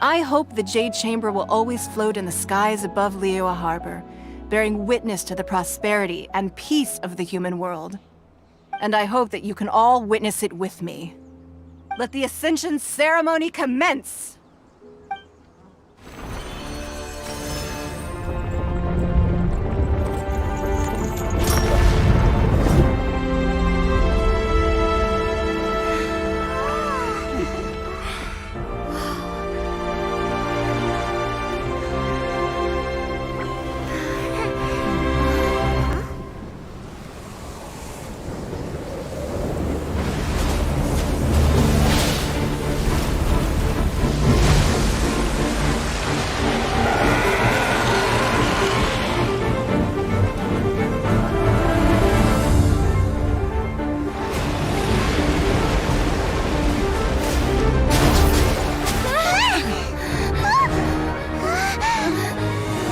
I hope the Jade Chamber will always float in the skies above Liyue Harbor, bearing witness to the prosperity and peace of the human world. And I hope that you can all witness it with me. Let the Ascension ceremony commence!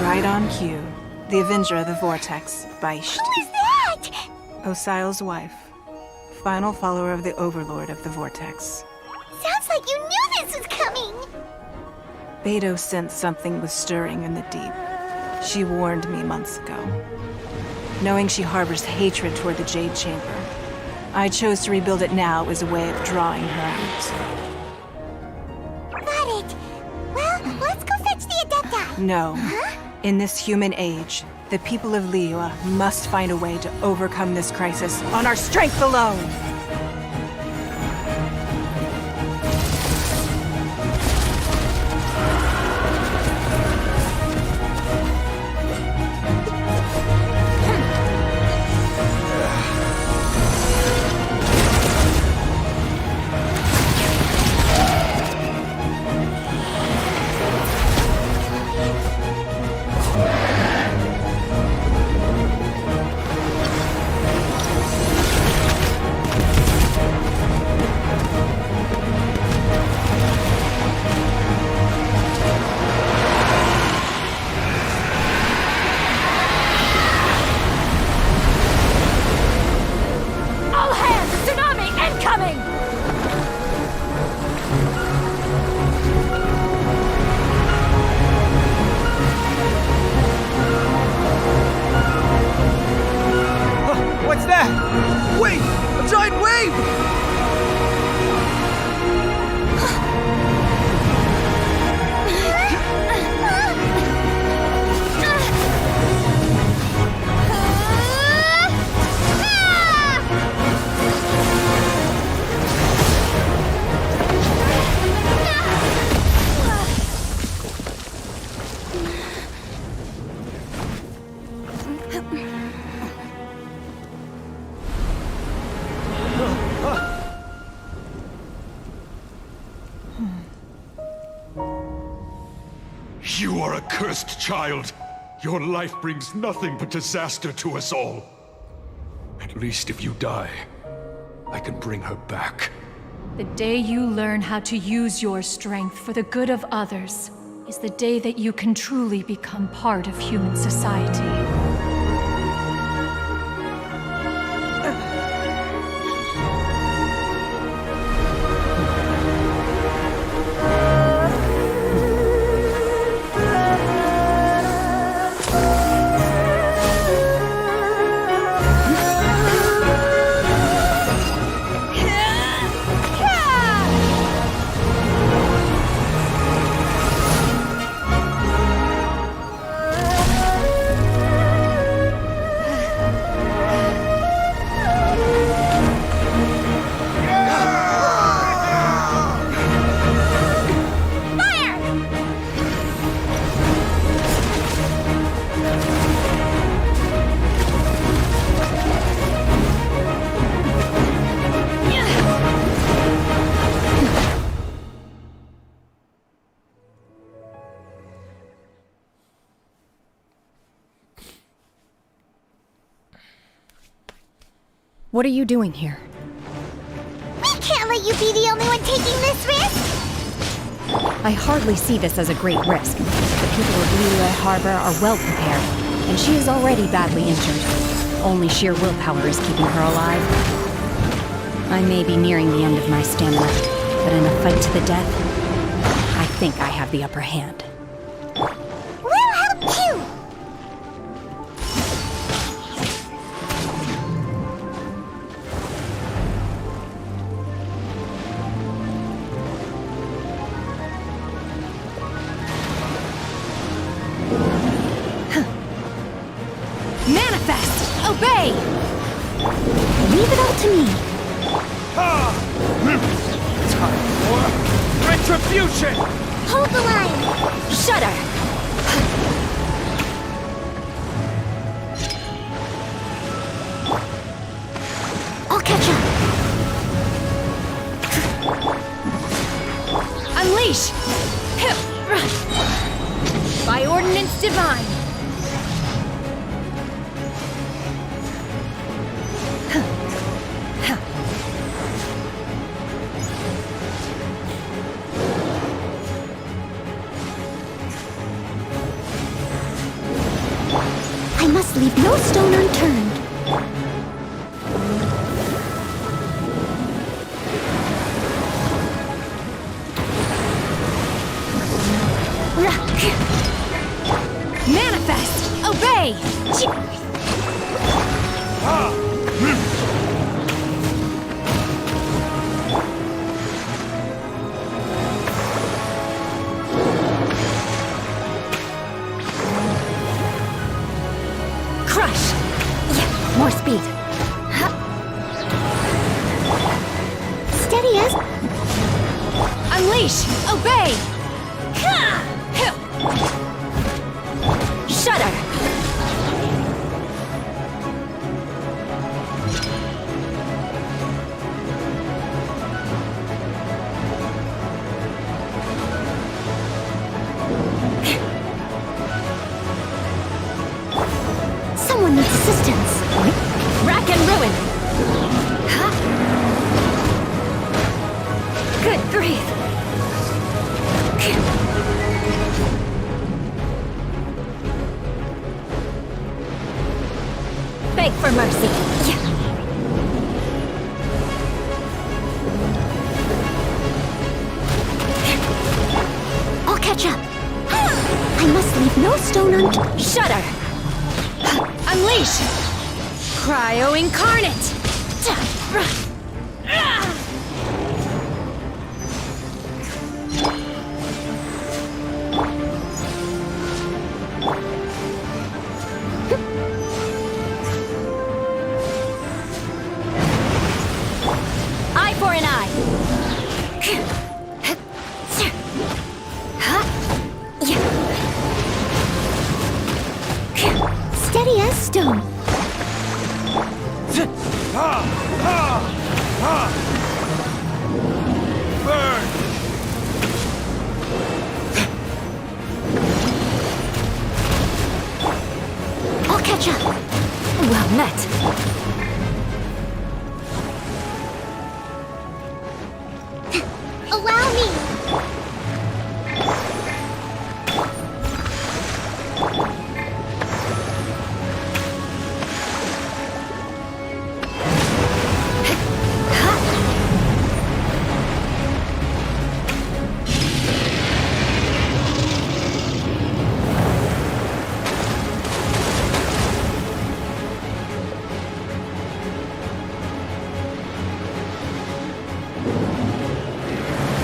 Right on cue. The Avenger of the Vortex, Beisht. Who is that? Osial's wife. Final follower of the Overlord of the Vortex. Sounds like you knew this was coming! Beidou sensed something was stirring in the deep. She warned me months ago. Knowing she harbors hatred toward the Jade Chamber, I chose to rebuild it now as a way of drawing her out. Got it. Well, let's go fetch the Adepta. No. Huh? In this human age, the people of Liyue must find a way to overcome this crisis on our strength alone! What's that? Wait! A giant wave! You are a cursed child. Your life brings nothing but disaster to us all. At least if you die, I can bring her back. The day you learn how to use your strength for the good of others is the day that you can truly become part of human society. What are you doing here? We can't let you be the only one taking this risk! I hardly see this as a great risk. The people of Liyue Harbor are well prepared, and she is already badly injured. Only sheer willpower is keeping her alive. I may be nearing the end of my stamina, but in a fight to the death, I think I have the upper hand. We'll help you! Manifest! Obey! Leave it all to me. Time for retribution! Hold the line! Shudder! I'll catch up! Unleash! By ordinance divine! I must leave no stone unturned. Manifest! Obey! Crush! Yeah, more speed. Steady as... Unleash! Obey! Shudder! Someone needs assistance. Rack and ruin! Good grief! Beg for mercy. I'll catch up. I must leave no stone unturned. Shudder! Unleash! Cryo incarnate! Eye for an eye! Steady as stone. Burn! I'll catch up. Well met. Allow me.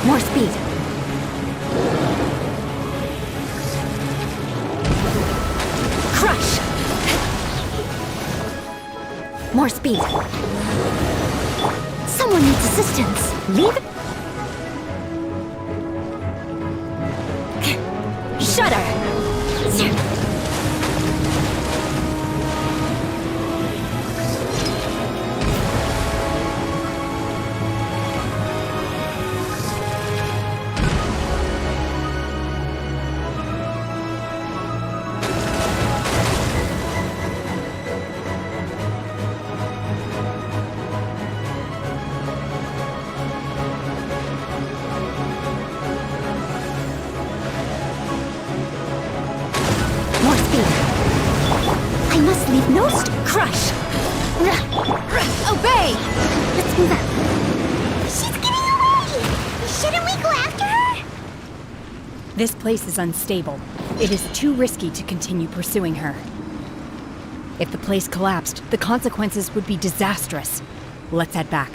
More speed. Crush! More speed. Someone needs assistance. Leave it. Shudder! I must leave no Crush! Obey! Let's move out. She's getting away! Shouldn't we go after her? This place is unstable. It is too risky to continue pursuing her. If the place collapsed, the consequences would be disastrous. Let's head back.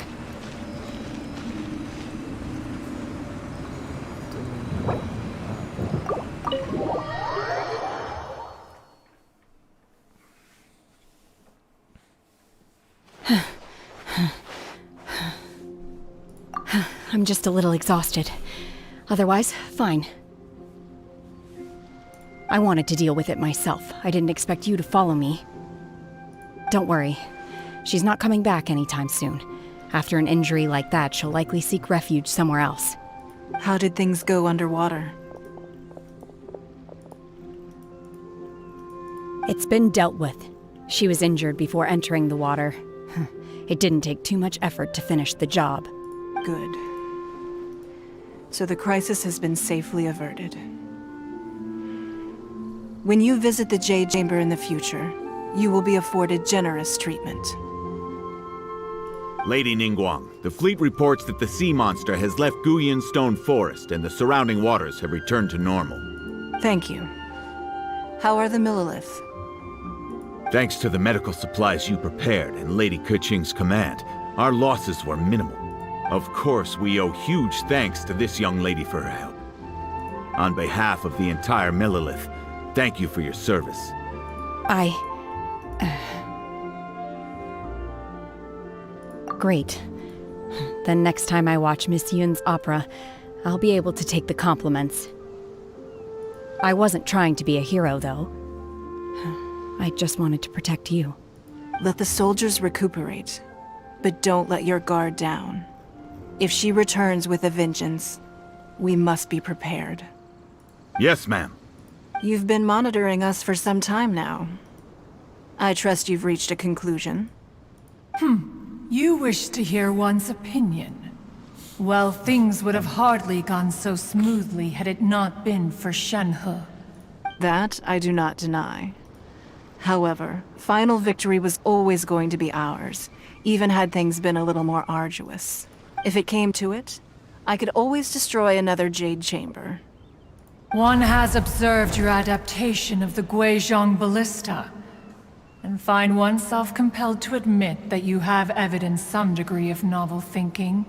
I'm just a little exhausted. Otherwise, fine. I wanted to deal with it myself. I didn't expect you to follow me. Don't worry. She's not coming back anytime soon. After an injury like that, she'll likely seek refuge somewhere else. How did things go underwater? It's been dealt with. She was injured before entering the water. It didn't take too much effort to finish the job. Good. So the crisis has been safely averted. When you visit the Jade Chamber in the future, you will be afforded generous treatment. Lady Ningguang, the fleet reports that the sea monster has left Guyan Stone Forest and the surrounding waters have returned to normal. Thank you. How are the Millilith? Thanks to the medical supplies you prepared and Lady Keqing's command, our losses were minimal. Of course, we owe huge thanks to this young lady for her help. On behalf of the entire Millilith, thank you for your service. Great. Then next time I watch Miss Yun's opera, I'll be able to take the compliments. I wasn't trying to be a hero, though. I just wanted to protect you. Let the soldiers recuperate, but don't let your guard down. If she returns with a vengeance, we must be prepared. Yes, ma'am. You've been monitoring us for some time now. I trust you've reached a conclusion. You wish to hear one's opinion. Well, things would have hardly gone so smoothly had it not been for Shenhe. That I do not deny. However, final victory was always going to be ours, even had things been a little more arduous. If it came to it, I could always destroy another Jade Chamber. One has observed your adaptation of the Guizhong ballista. and find oneself compelled to admit that you have evidenced some degree of novel thinking.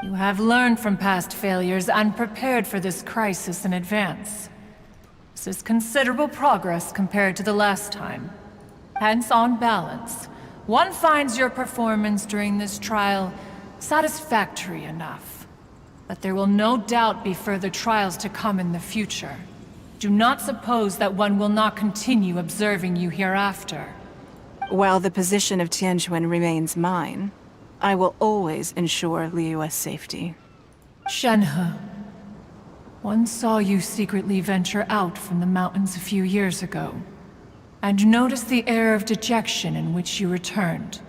You have learned from past failures and prepared for this crisis in advance. This is considerable progress compared to the last time. Hence, on balance, one finds your performance during this trial satisfactory enough. But there will no doubt be further trials to come in the future. Do not suppose that one will not continue observing you hereafter. While the position of Tianquan remains mine, I will always ensure Liyue's safety. Shenhe, one saw you secretly venture out from the mountains a few years ago, and noticed the air of dejection in which you returned.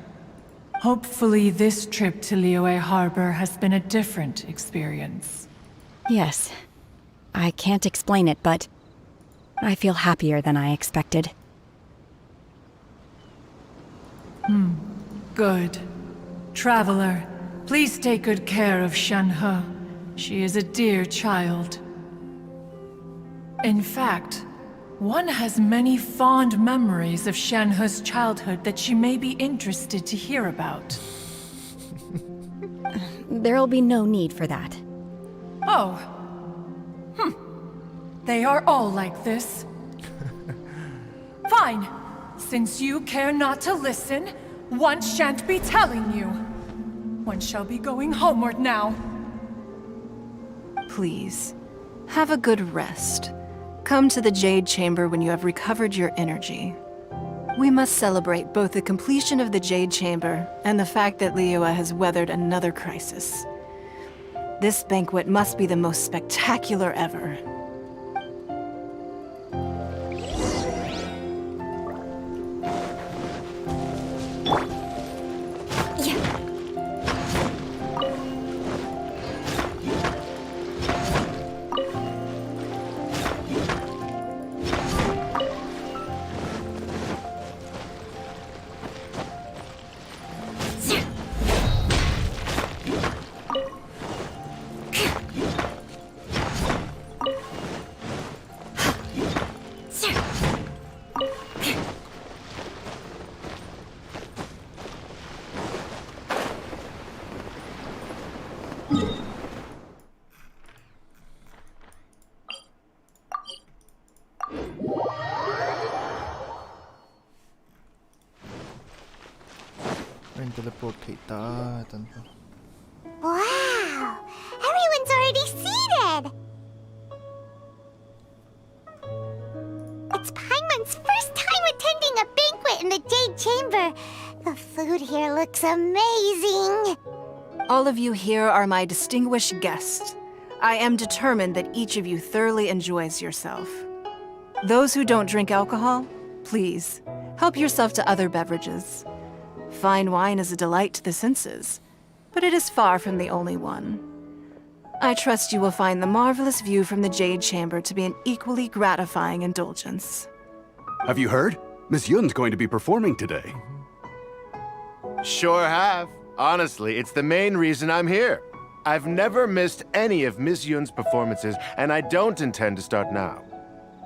Hopefully this trip to Liyue Harbor has been a different experience. Yes. I can't explain it, but I feel happier than I expected. Good. Traveler, please take good care of Shenhe. She is a dear child. In fact, one has many fond memories of Shenhe's childhood that she may be interested to hear about. There'll be no need for that. Oh. They are all like this. Fine. Since you care not to listen, one shan't be telling you. One shall be going homeward now. Please, have a good rest. Come to the Jade Chamber when you have recovered your energy. We must celebrate both the completion of the Jade Chamber and the fact that Liyue has weathered another crisis. This banquet must be the most spectacular ever. Teleport kay Tatan. Wow! Everyone's already seated! It's Paimon's first time attending a banquet in the Jade Chamber. The food here looks amazing. All of you here are my distinguished guests. I am determined that each of you thoroughly enjoys yourself. Those who don't drink alcohol, please, help yourself to other beverages. Fine wine is a delight to the senses, but it is far from the only one. I trust you will find the marvelous view from the Jade Chamber to be an equally gratifying indulgence. Have you heard? Miss Yun's going to be performing today. Sure have. Honestly, it's the main reason I'm here. I've never missed any of Miss Yun's performances, and I don't intend to start now.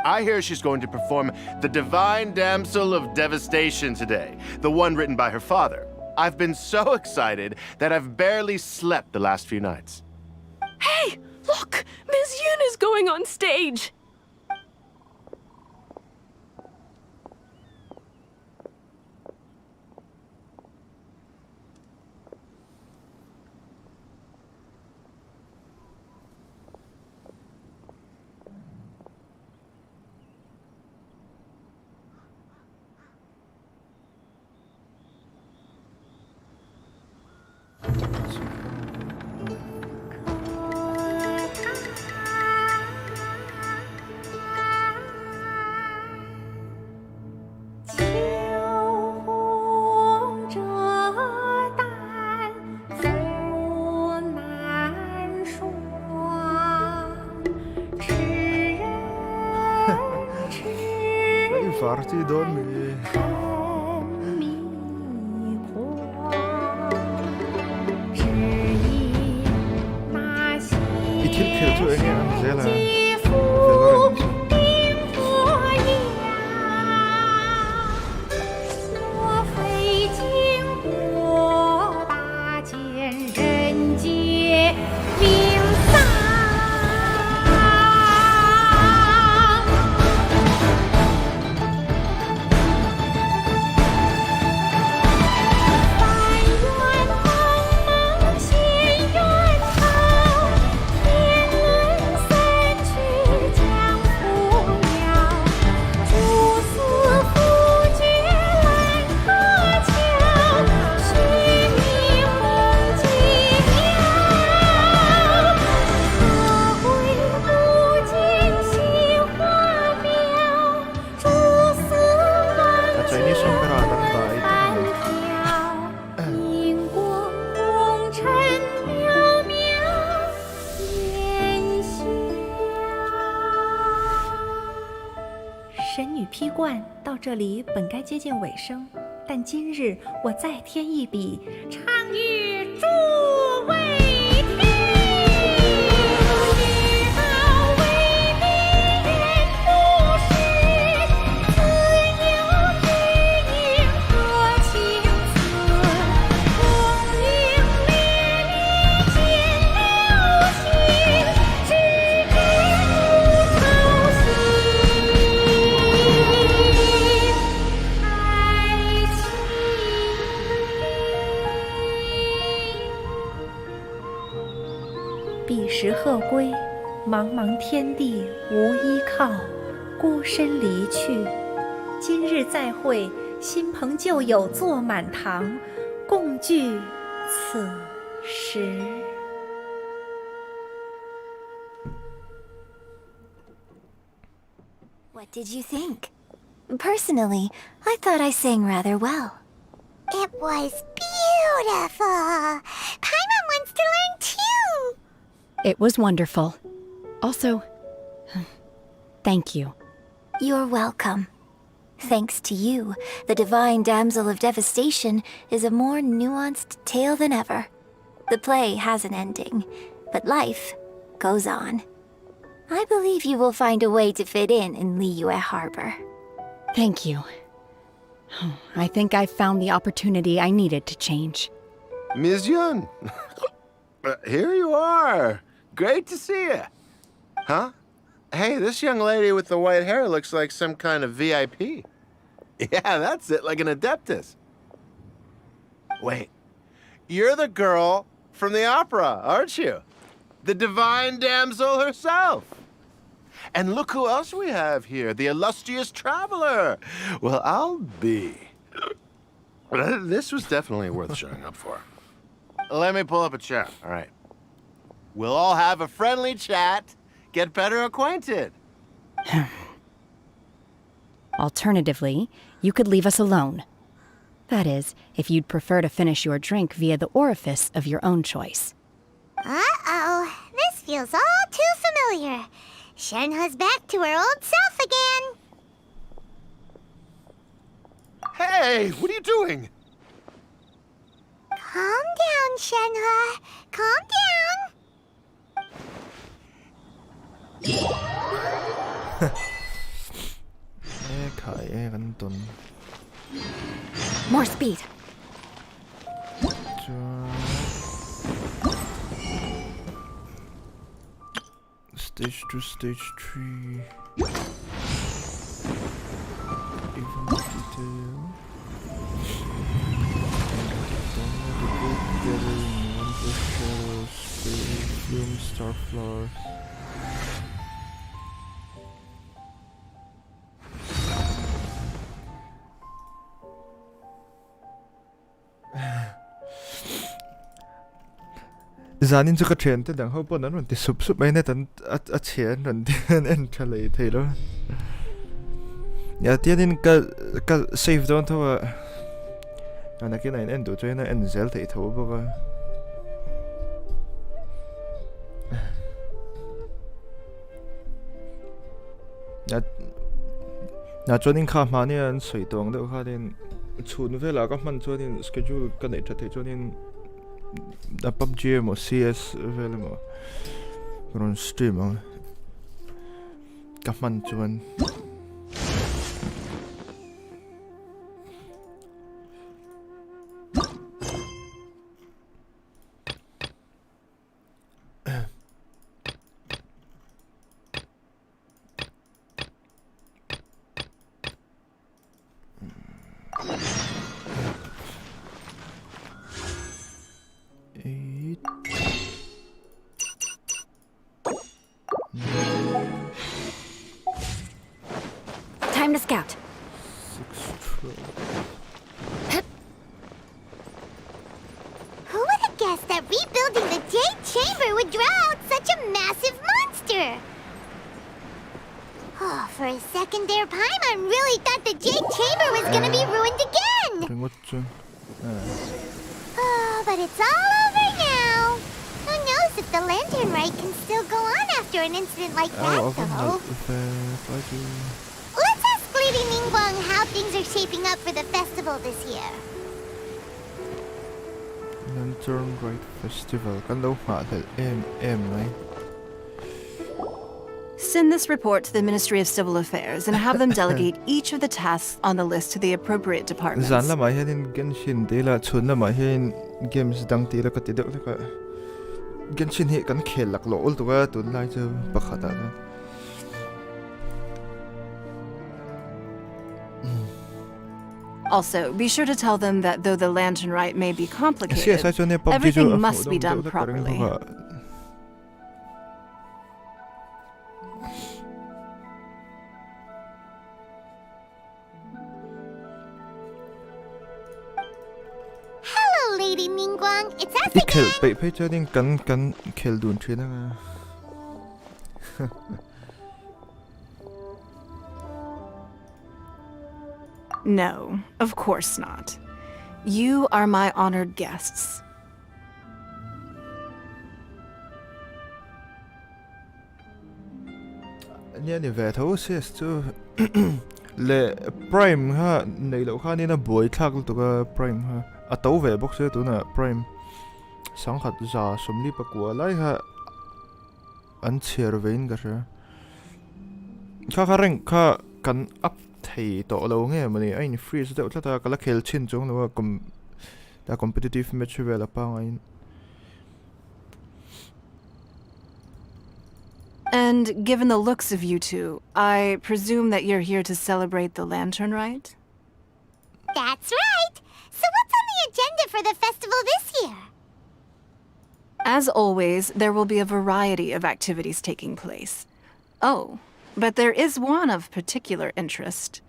I hear she's going to perform the Divine Damsel of Devastation today, the one written by her father. I've been so excited that I've barely slept the last few nights. Hey, look! Miss Yun is going on stage! Party dormi. 이틀 켜줘 애니야 젤라. 惯到这里本该接近尾声，但今日我再添一笔，唱与诸位听。彼时鹤归，茫茫天地无依靠，孤身离去。今日再会，新朋旧友坐满堂，共聚此时。What did you think? Personally, I thought I sang rather well. It was beautiful. Paimon wants to learn too. It was wonderful. Also, thank you. You're welcome. Thanks to you, the Divine Damsel of Devastation is a more nuanced tale than ever. The play has an ending, but life goes on. I believe you will find a way to fit in Liyue Harbor. Thank you. I think I've found the opportunity I needed to change. Ms. Yun, here you are. Great to see you. Huh? Hey, this young lady with the white hair looks like some kind of VIP. Yeah, that's it, like an Adeptus. Wait, you're the girl from the opera, aren't you? The Divine Damsel herself. And look who else we have here, the illustrious traveler. Well, I'll be. This was definitely worth showing up for. Let me pull up a chair, all right. We'll all have a friendly chat, get better acquainted. Alternatively, you could leave us alone. That is, if you'd prefer to finish your drink via the orifice of your own choice. Uh-oh, this feels all too familiar. Shenhe's back to her old self again. Hey, what are you doing? Calm down, Shenhe. Calm down. More speed. Stage 2, stage 3. Even detail. Gathering, wonder shadows, spirit, bloom, starflowers. Zanin chu ka thian te dang ho pon an ron ti sup sup mai ne tan a thian ron tian en thalei theilo ya tianin ka save down thawa ana ke nine en do chena en zel thei thaw boka na chonin kha ma ne an soi tong de kha den chhun vela ka man chonin schedule ka nei thathe chonin a PUBG mo CS vele mo ron stream ang kaman chuan Time to scout. Who would have guessed that rebuilding the Jade Chamber would draw out such a massive monster? Oh, for a second there, Paimon really thought the Jade Chamber was gonna be ruined again! Oh, but it's all over now! Who knows if the lantern rite can still go on after an incident like that, though? Let's ask Lady Lady Ningguang how things are shaping up for the festival this year. Lantern Rite Festival. Kan lo nga thel em này. Send this report to the Ministry of Civil Affairs and have them delegate each of the tasks on the list to the appropriate departments. Zan la mai hian Genshin te la chun la mai hian games dang ti la ka ti deuh la ka. Genshin hi kan khel lak lo ul tu ka tun lai chu pakhata na. Also, be sure to tell them that though the lantern rite may be complicated, Yes, everything must be done properly. Hello, Lady Ningguang. It's us I again. khel pe cho ding kan khel dun thi na. No, of course not. You are my honored guests. Nya ni ve tho ses chu le prime ha nei lo kha ni na boy thak tu ka prime ha a to ve box tu na prime sang khat za somli pa kwa lai ha an cher vein ga ra kha reng kha kan up thei to lo nge mani ai ni freeze de utlata kala khel chin chung lo kom da competitive match ve la pa ngai. And given the looks of you two, I presume that you're here to celebrate the lantern rite? That's right. So what's on the agenda for the festival this year? As always, there will be a variety of activities taking place. Oh, but there is one of particular interest.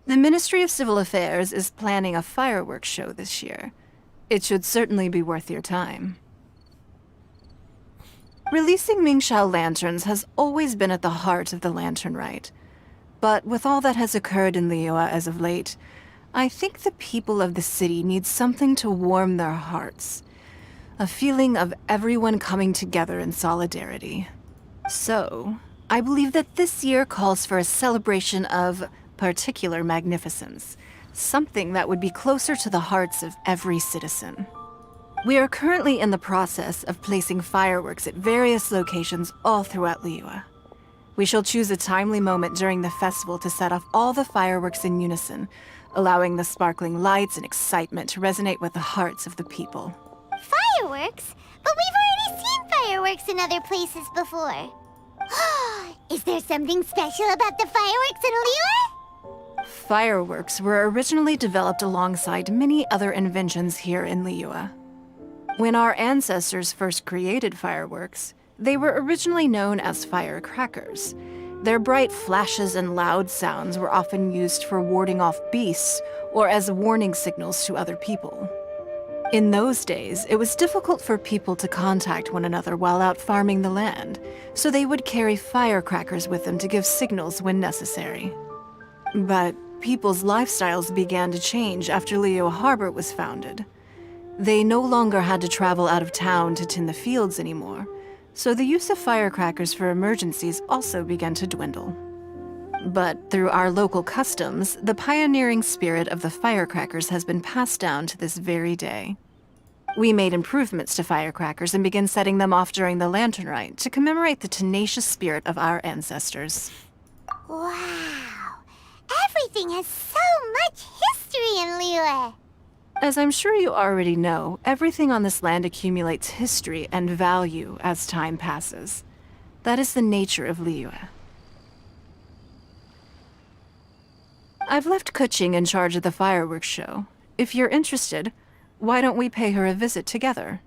The Ministry of Civil Affairs is planning a fireworks show this year. It should certainly be worth your time. Releasing Mingxiao lanterns has always been at the heart of the lantern rite. But with all that has occurred in Liyue as of late, I think the people of the city need something to warm their hearts. A feeling of everyone coming together in solidarity. So, I believe that this year calls for a celebration of particular magnificence. Something that would be closer to the hearts of every citizen. We are currently in the process of placing fireworks at various locations all throughout Liyue. We shall choose a timely moment during the festival to set off all the fireworks in unison, allowing the sparkling lights and excitement to resonate with the hearts of the people. Fireworks? But we've already seen fireworks in other places before. Is there something special about the fireworks in Liyue? Fireworks were originally developed alongside many other inventions here in Liyue. When our ancestors first created fireworks, they were originally known as firecrackers. Their bright flashes and loud sounds were often used for warding off beasts or as warning signals to other people. In those days, it was difficult for people to contact one another while out farming the land, so they would carry firecrackers with them to give signals when necessary. But people's lifestyles began to change after Liyue Harbor was founded. They no longer had to travel out of town to tend the fields anymore, so the use of firecrackers for emergencies also began to dwindle. But through our local customs, the pioneering spirit of the firecrackers has been passed down to this very day. We made improvements to firecrackers and began setting them off during the lantern rite to commemorate the tenacious spirit of our ancestors. Wow. Everything has so much history in Liyue. As I'm sure you already know, everything on this land accumulates history and value as time passes. That is the nature of Liyue. I've left Kuching in charge of the fireworks show. If you're interested, why don't we pay her a visit together?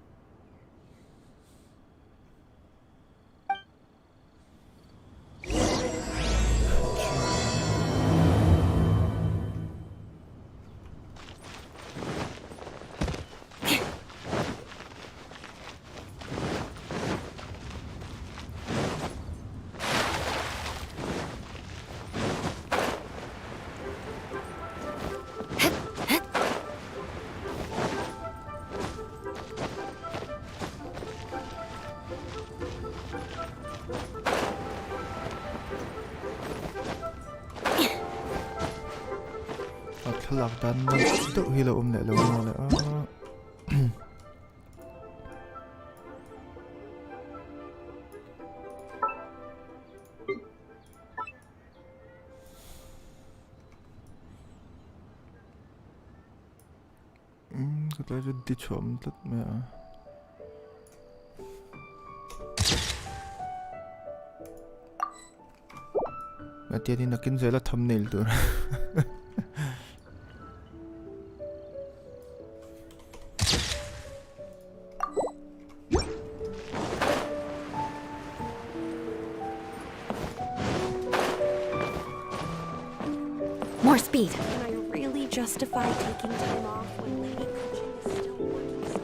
Lạc đàn nó tự hi là ôm lại lâu mà lại cái này đi trộm tất mẹ mẹ tiền thì nó kinh doanh là thumbnail thôi. More speed. Can I really justify taking time off when Lady Kuching is still working so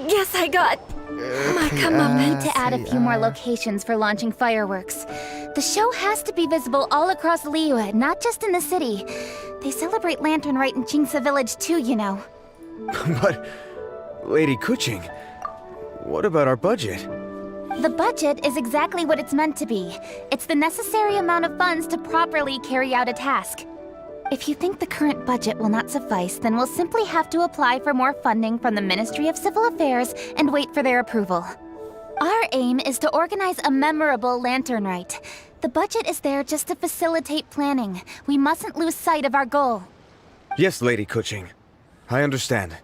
Yes, I got my comeuppance to add a few more locations for launching fireworks. The show has to be visible all across Liyue, not just in the city. They celebrate Lantern Rite in Jingsa Village too, you know. But, Lady Kuching, what about our budget? The budget is exactly what it's meant to be. It's the necessary amount of funds to properly carry out a task. If you think the current budget will not suffice, then we'll simply have to apply for more funding from the Ministry of Civil Affairs and wait for their approval. Our aim is to organize a memorable Lantern Rite. The budget is there just to facilitate planning. We mustn't lose sight of our goal. Yes, Lady Kuching. I understand.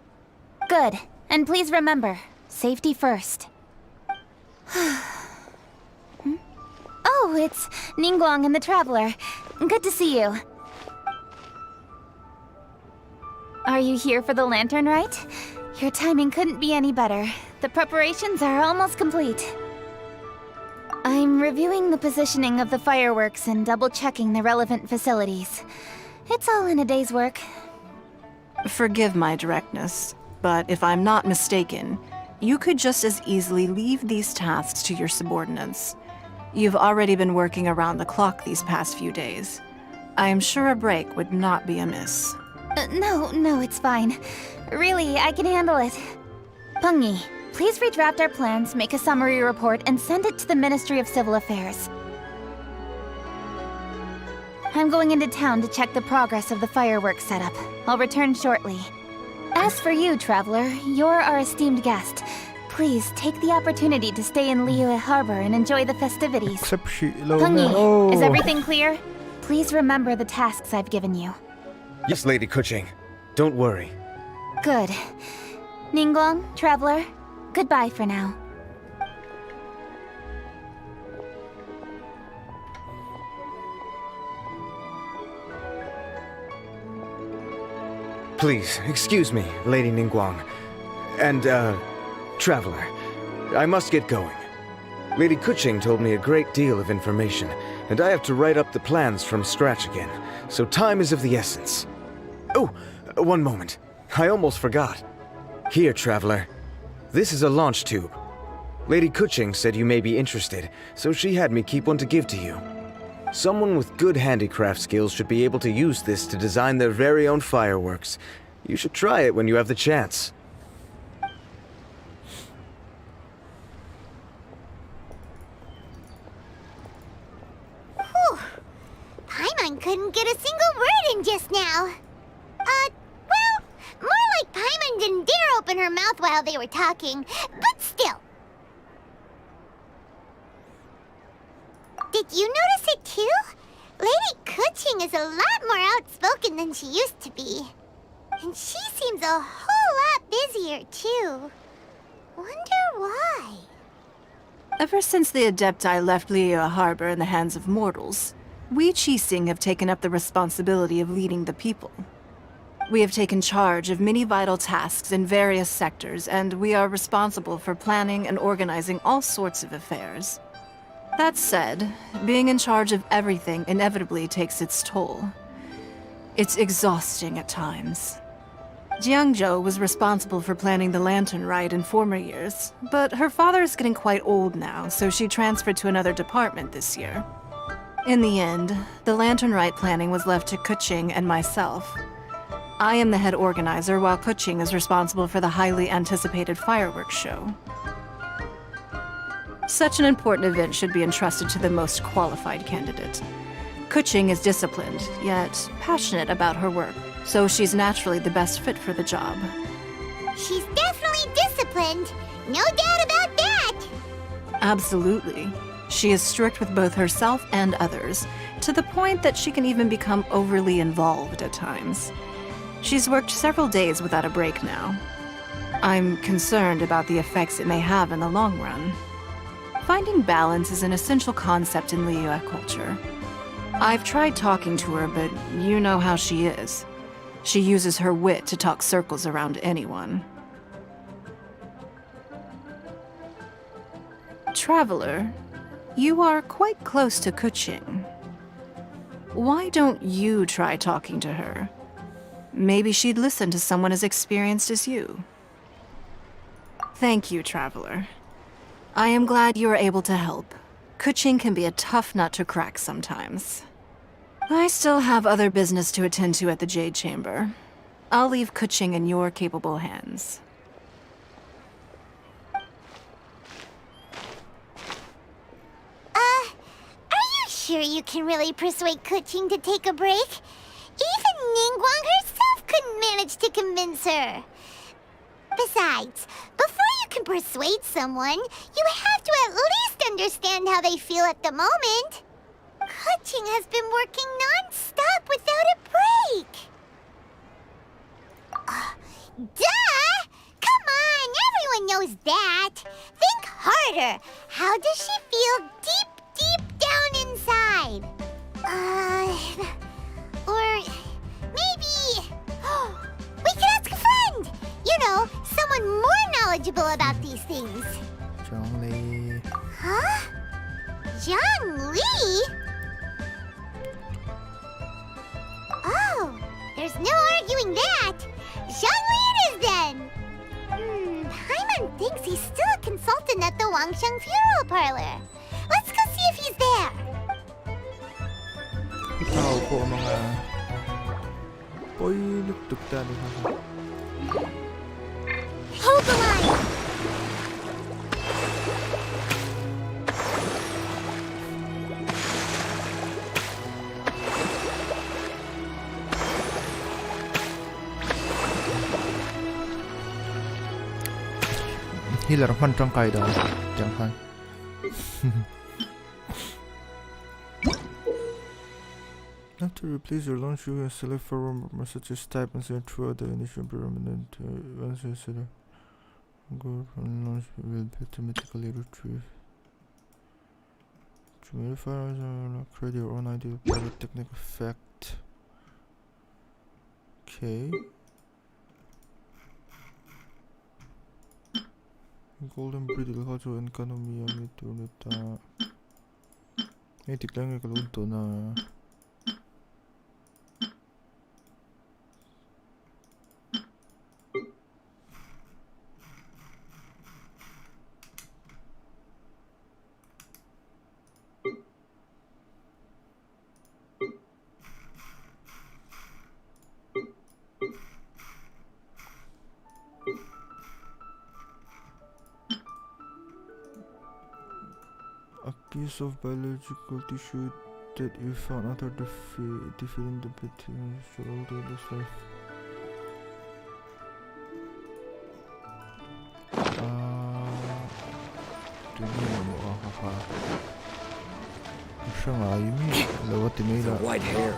Good. And please remember, safety first. Oh, it's Ningguang and the Traveler. Good to see you. Are you here for the Lantern Rite? Your timing couldn't be any better. The preparations are almost complete. I'm reviewing the positioning of the fireworks and double-checking the relevant facilities. It's all in a day's work. Forgive my directness, but if I'm not mistaken, you could just as easily leave these tasks to your subordinates. You've already been working around the clock these past few days. I am sure a break would not be amiss. No, it's fine. Really, I can handle it. Pengyi, please redraft our plans, make a summary report, and send it to the Ministry of Civil Affairs. I'm going into town to check the progress of the fireworks setup. I'll return shortly. As for you, Traveler, you're our esteemed guest. Please take the opportunity to stay in Liyue Harbor and enjoy the festivities. Pengyi, is everything clear? Please remember the tasks I've given you. Yes, Lady Kuching. Don't worry. Good. Ningguang, Traveler, goodbye for now. Please, excuse me, Lady Ningguang. And, Traveler. I must get going. Lady Kuching told me a great deal of information, and I have to write up the plans from scratch again, so time is of the essence. Oh, one moment. I almost forgot. Here, Traveler. This is a launch tube. Lady Kuching said you may be interested, so she had me keep one to give to you. Someone with good handicraft skills should be able to use this to design their very own fireworks. You should try it when you have the chance. Whew. Paimon couldn't get a single word in just now. Well, more like Paimon didn't dare open her mouth while they were talking, but still. Did you notice it too? Lady Kuching is a lot more outspoken than she used to be. And she seems a whole lot busier too. Wonder why? Ever since the Adepti left Liyue Harbor in the hands of mortals, we Qixing have taken up the responsibility of leading the people. We have taken charge of many vital tasks in various sectors, and we are responsible for planning and organizing all sorts of affairs. That said, being in charge of everything inevitably takes its toll. It's exhausting at times. Jiangzhou was responsible for planning the Lantern Rite in former years, but her father is getting quite old now, so she transferred to another department this year. In the end, the Lantern Rite planning was left to Kuching and myself. I am the head organizer, while Kuching is responsible for the highly anticipated fireworks show. Such an important event should be entrusted to the most qualified candidate. Kuching is disciplined, yet passionate about her work, so she's naturally the best fit for the job. She's definitely disciplined. No doubt about that. Absolutely. She is strict with both herself and others, to the point that she can even become overly involved at times. She's worked several days without a break now. I'm concerned about the effects it may have in the long run. Finding balance is an essential concept in Liyue culture. I've tried talking to her, but you know how she is. She uses her wit to talk circles around anyone. Traveler, you are quite close to Kuching. Why don't you try talking to her? Maybe she'd listen to someone as experienced as you. Thank you, Traveler. I am glad you are able to help. Kuching can be a tough nut to crack sometimes. I still have other business to attend to at the Jade Chamber. I'll leave Kuching in your capable hands. Sure you can really persuade Kuching to take a break? Even Ningguang herself couldn't manage to convince her. Besides, before you can persuade someone, you have to at least understand how they feel at the moment. Kuching has been working non-stop without a break. Duh! Come on, everyone knows that. Think harder. How does she feel deep down inside? Or maybe we can ask a friend. You know, someone more knowledgeable about these things. Zhongli. Huh? Zhongli? Oh, there's no arguing that. Zhongli it is then. Paimon thinks he's still a consultant at the Wangsheng Funeral Parlor. Let's go see if he's there. Tao po ang mga poilugtog tali. Hold the line. Healer Huan Zhang Kai da. Jiang Han. After replace your launch, you can select forward messages, type and send through the initial pyramid once you select. Go from launch will be automatically retrieved. To verify, create your own ideal private technical effect. Okay. Golden Bridle 가져 엔카노미야미 돌렸다. 이 뒷땅에 걸어도나. A piece of biological tissue that you found after defeating the bacteria should alter this life. The white hair.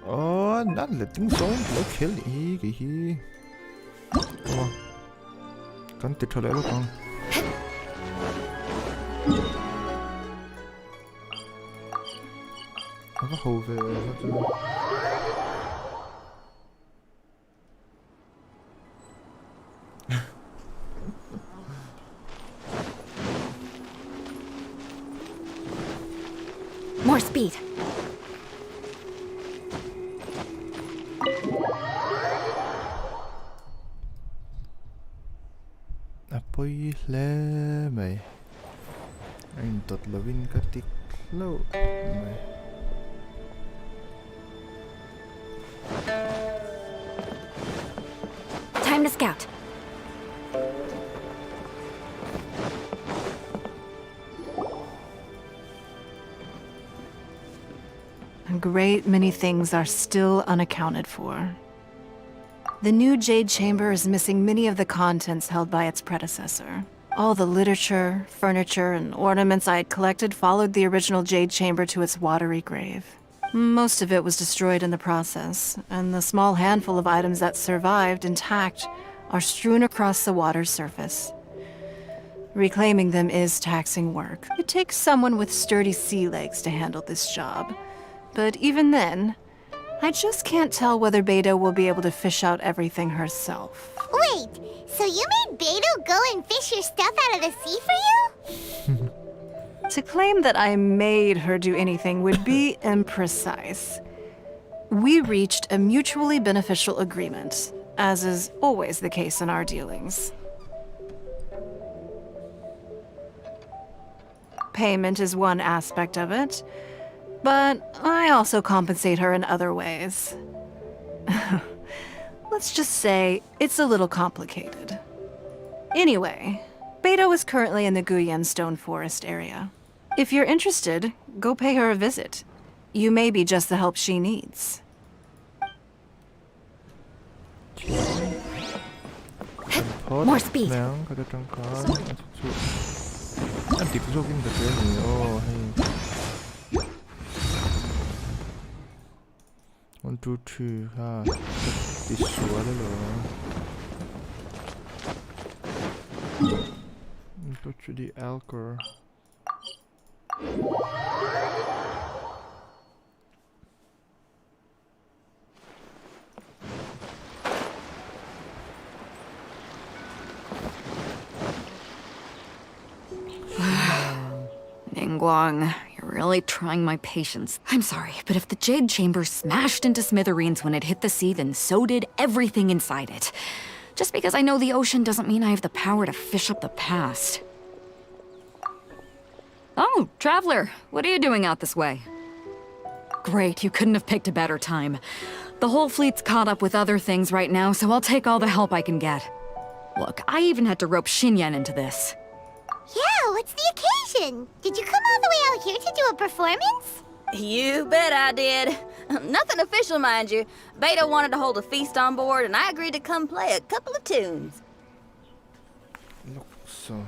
Oh, not letting someone block kill he. Come on. Can't they tell everything? Have a hove. More speed. tot lawin ka tiklo. Này. Time to scout. A great many things are still unaccounted for. The new Jade Chamber is missing many of the contents held by its predecessor. All the literature, furniture, and ornaments I had collected followed the original Jade Chamber to its watery grave. Most of it was destroyed in the process, and the small handful of items that survived intact are strewn across the water's surface. Reclaiming them is taxing work. It takes someone with sturdy sea legs to handle this job. But even then, I just can't tell whether Beto will be able to fish out everything herself. Wait, so you made Beto go and fish your stuff out of the sea for you? To claim that I made her do anything would be imprecise. We reached a mutually beneficial agreement, as is always the case in our dealings. Payment is one aspect of it, but I also compensate her in other ways. Let's just say it's a little complicated. Anyway, Beto is currently in the Guyan Stone Forest area. If you're interested, go pay her a visit. You may be just the help she needs. More speed. Anti 부속인데 괜히요. 1, 2, 3 ค่ะติดสัวเลยเหรอตัวจุดดีแอลกอร์ Ningguang, you're really trying my patience. I'm sorry, but if the Jade Chamber smashed into smithereens when it hit the sea, then so did everything inside it. Just because I know the ocean doesn't mean I have the power to fish up the past. Oh, Traveler, what are you doing out this way? Great, you couldn't have picked a better time. The whole fleet's caught up with other things right now, so I'll take all the help I can get. Look, I even had to rope Xinyan into this. Yeah, what's the occasion? Did you come all the way out here to do a performance? You bet I did. Nothing official, mind you. Beto wanted to hold a feast on board, and I agreed to come play a couple of tunes. Look, so...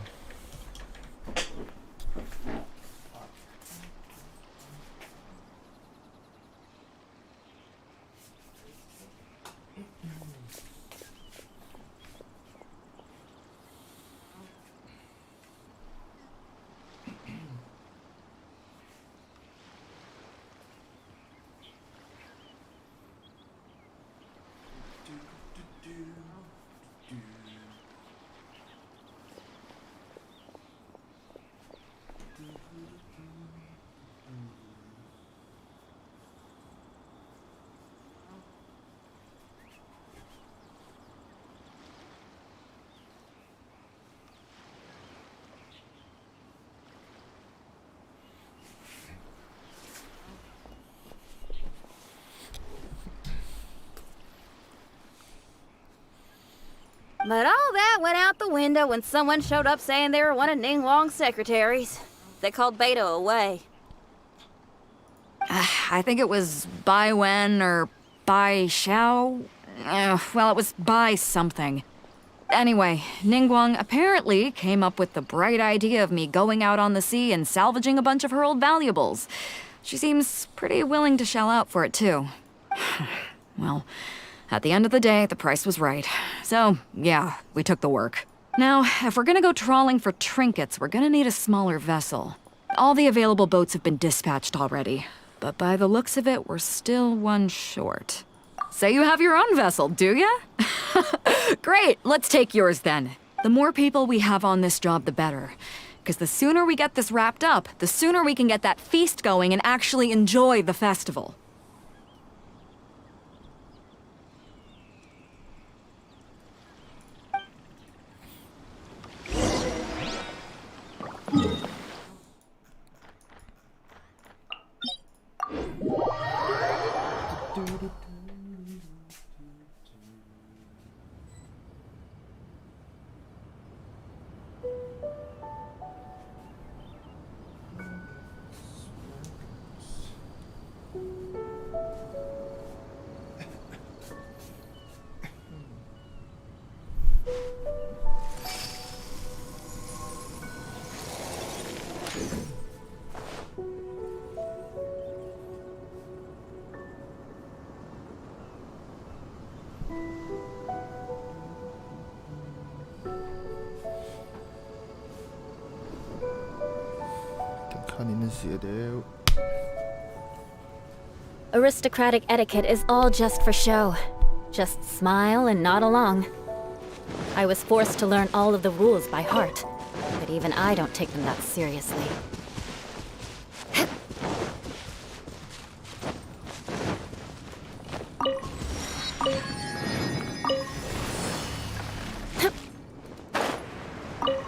But all that went out the window when someone showed up saying they were one of Ningguang's secretaries. They called Beto away. I think it was Bai Wen or Bai Xiao. Well, it was Bai something. Anyway, Ningguang apparently came up with the bright idea of me going out on the sea and salvaging a bunch of her old valuables. She seems pretty willing to shell out for it, too. Well, at the end of the day, the price was right. So, yeah, we took the work. Now, if we're gonna go trawling for trinkets, we're gonna need a smaller vessel. All the available boats have been dispatched already, but by the looks of it, we're still one short. Say you have your own vessel, do ya? Great, let's take yours then. The more people we have on this job, the better. Because the sooner we get this wrapped up, the sooner we can get that feast going and actually enjoy the festival. 카니는 쓰여대요. Aristocratic etiquette is all just for show. Just smile and nod along. I was forced to learn all of the rules by heart, but even I don't take them that seriously.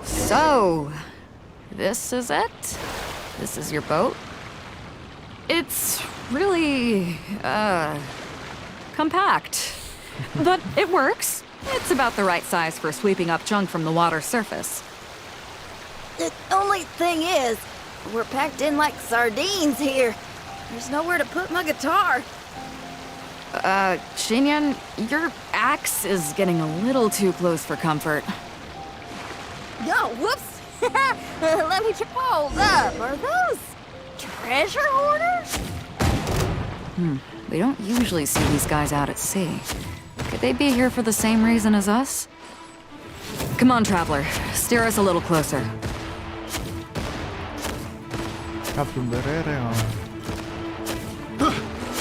So, this is it? This is your boat? It's really, compact. But it works. It's about the right size for sweeping up junk from the water's surface. The only thing is, we're packed in like sardines here. There's nowhere to put my guitar. Xinyan, your axe is getting a little too close for comfort. Oh, whoops! Let me hold up. Are those treasure hoarders? We don't usually see these guys out at sea. Could they be here for the same reason as us? Come on, Traveler. Steer us a little closer. Captain Barrera.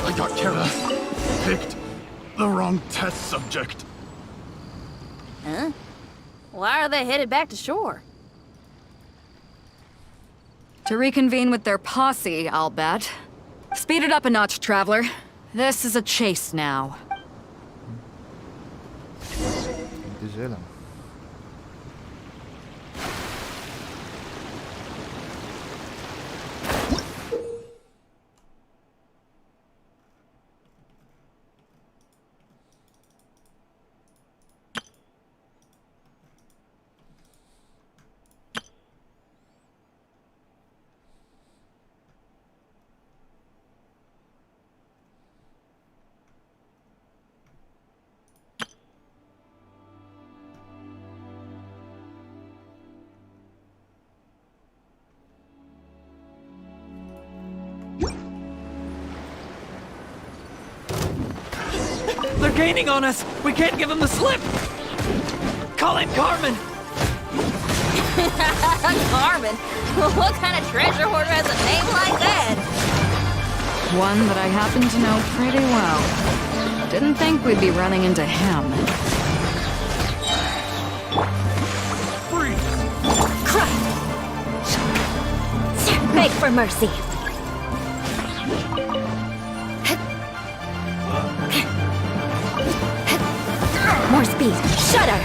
I got careless. Picked the wrong test subject. Huh? Why are they headed back to shore? To reconvene with their posse, I'll bet. Speed it up a notch, Traveler. This is a chase now. Hindi siya lang. They're gaining on us! We can't give them the slip! Call in Carmen! Carmen? What kind of treasure hoarder has a name like that? One that I happen to know pretty well. Didn't think we'd be running into him. Beg for mercy. More speed. Shudder!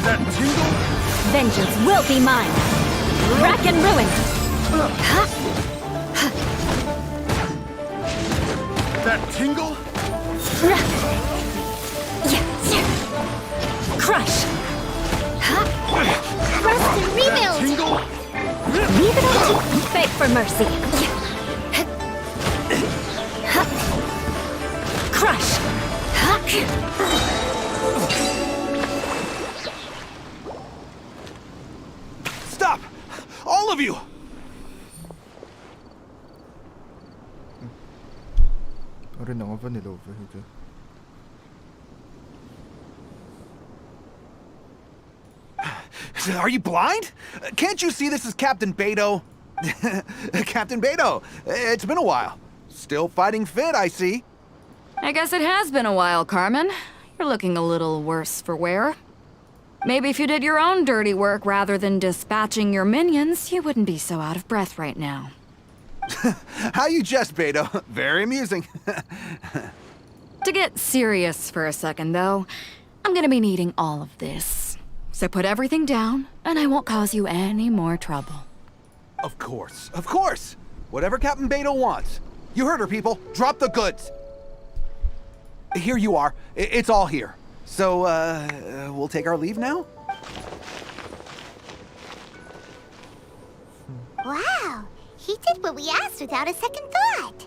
That tingle? Vengeance will be mine. Rack and ruin. That tingle? Crush. Rest and rebuild! Tingle? Leave it up to beg for mercy. Crush. Stop! All of you! 어린 영화반 nila over here. Are you blind? Can't you see this is Captain Beto? Captain Beto, it's been a while. Still fighting fit, I see. I guess it has been a while, Carmen. You're looking a little worse for wear. Maybe if you did your own dirty work rather than dispatching your minions, you wouldn't be so out of breath right now. How you jest, Beto. Very amusing. To get serious for a second, though, I'm gonna be needing all of this. So put everything down, and I won't cause you any more trouble. Of course, of course. Whatever Captain Beto wants. You heard her, people. Drop the goods. Here you are. It's all here. So, we'll take our leave now? Wow, he did what we asked without a second thought.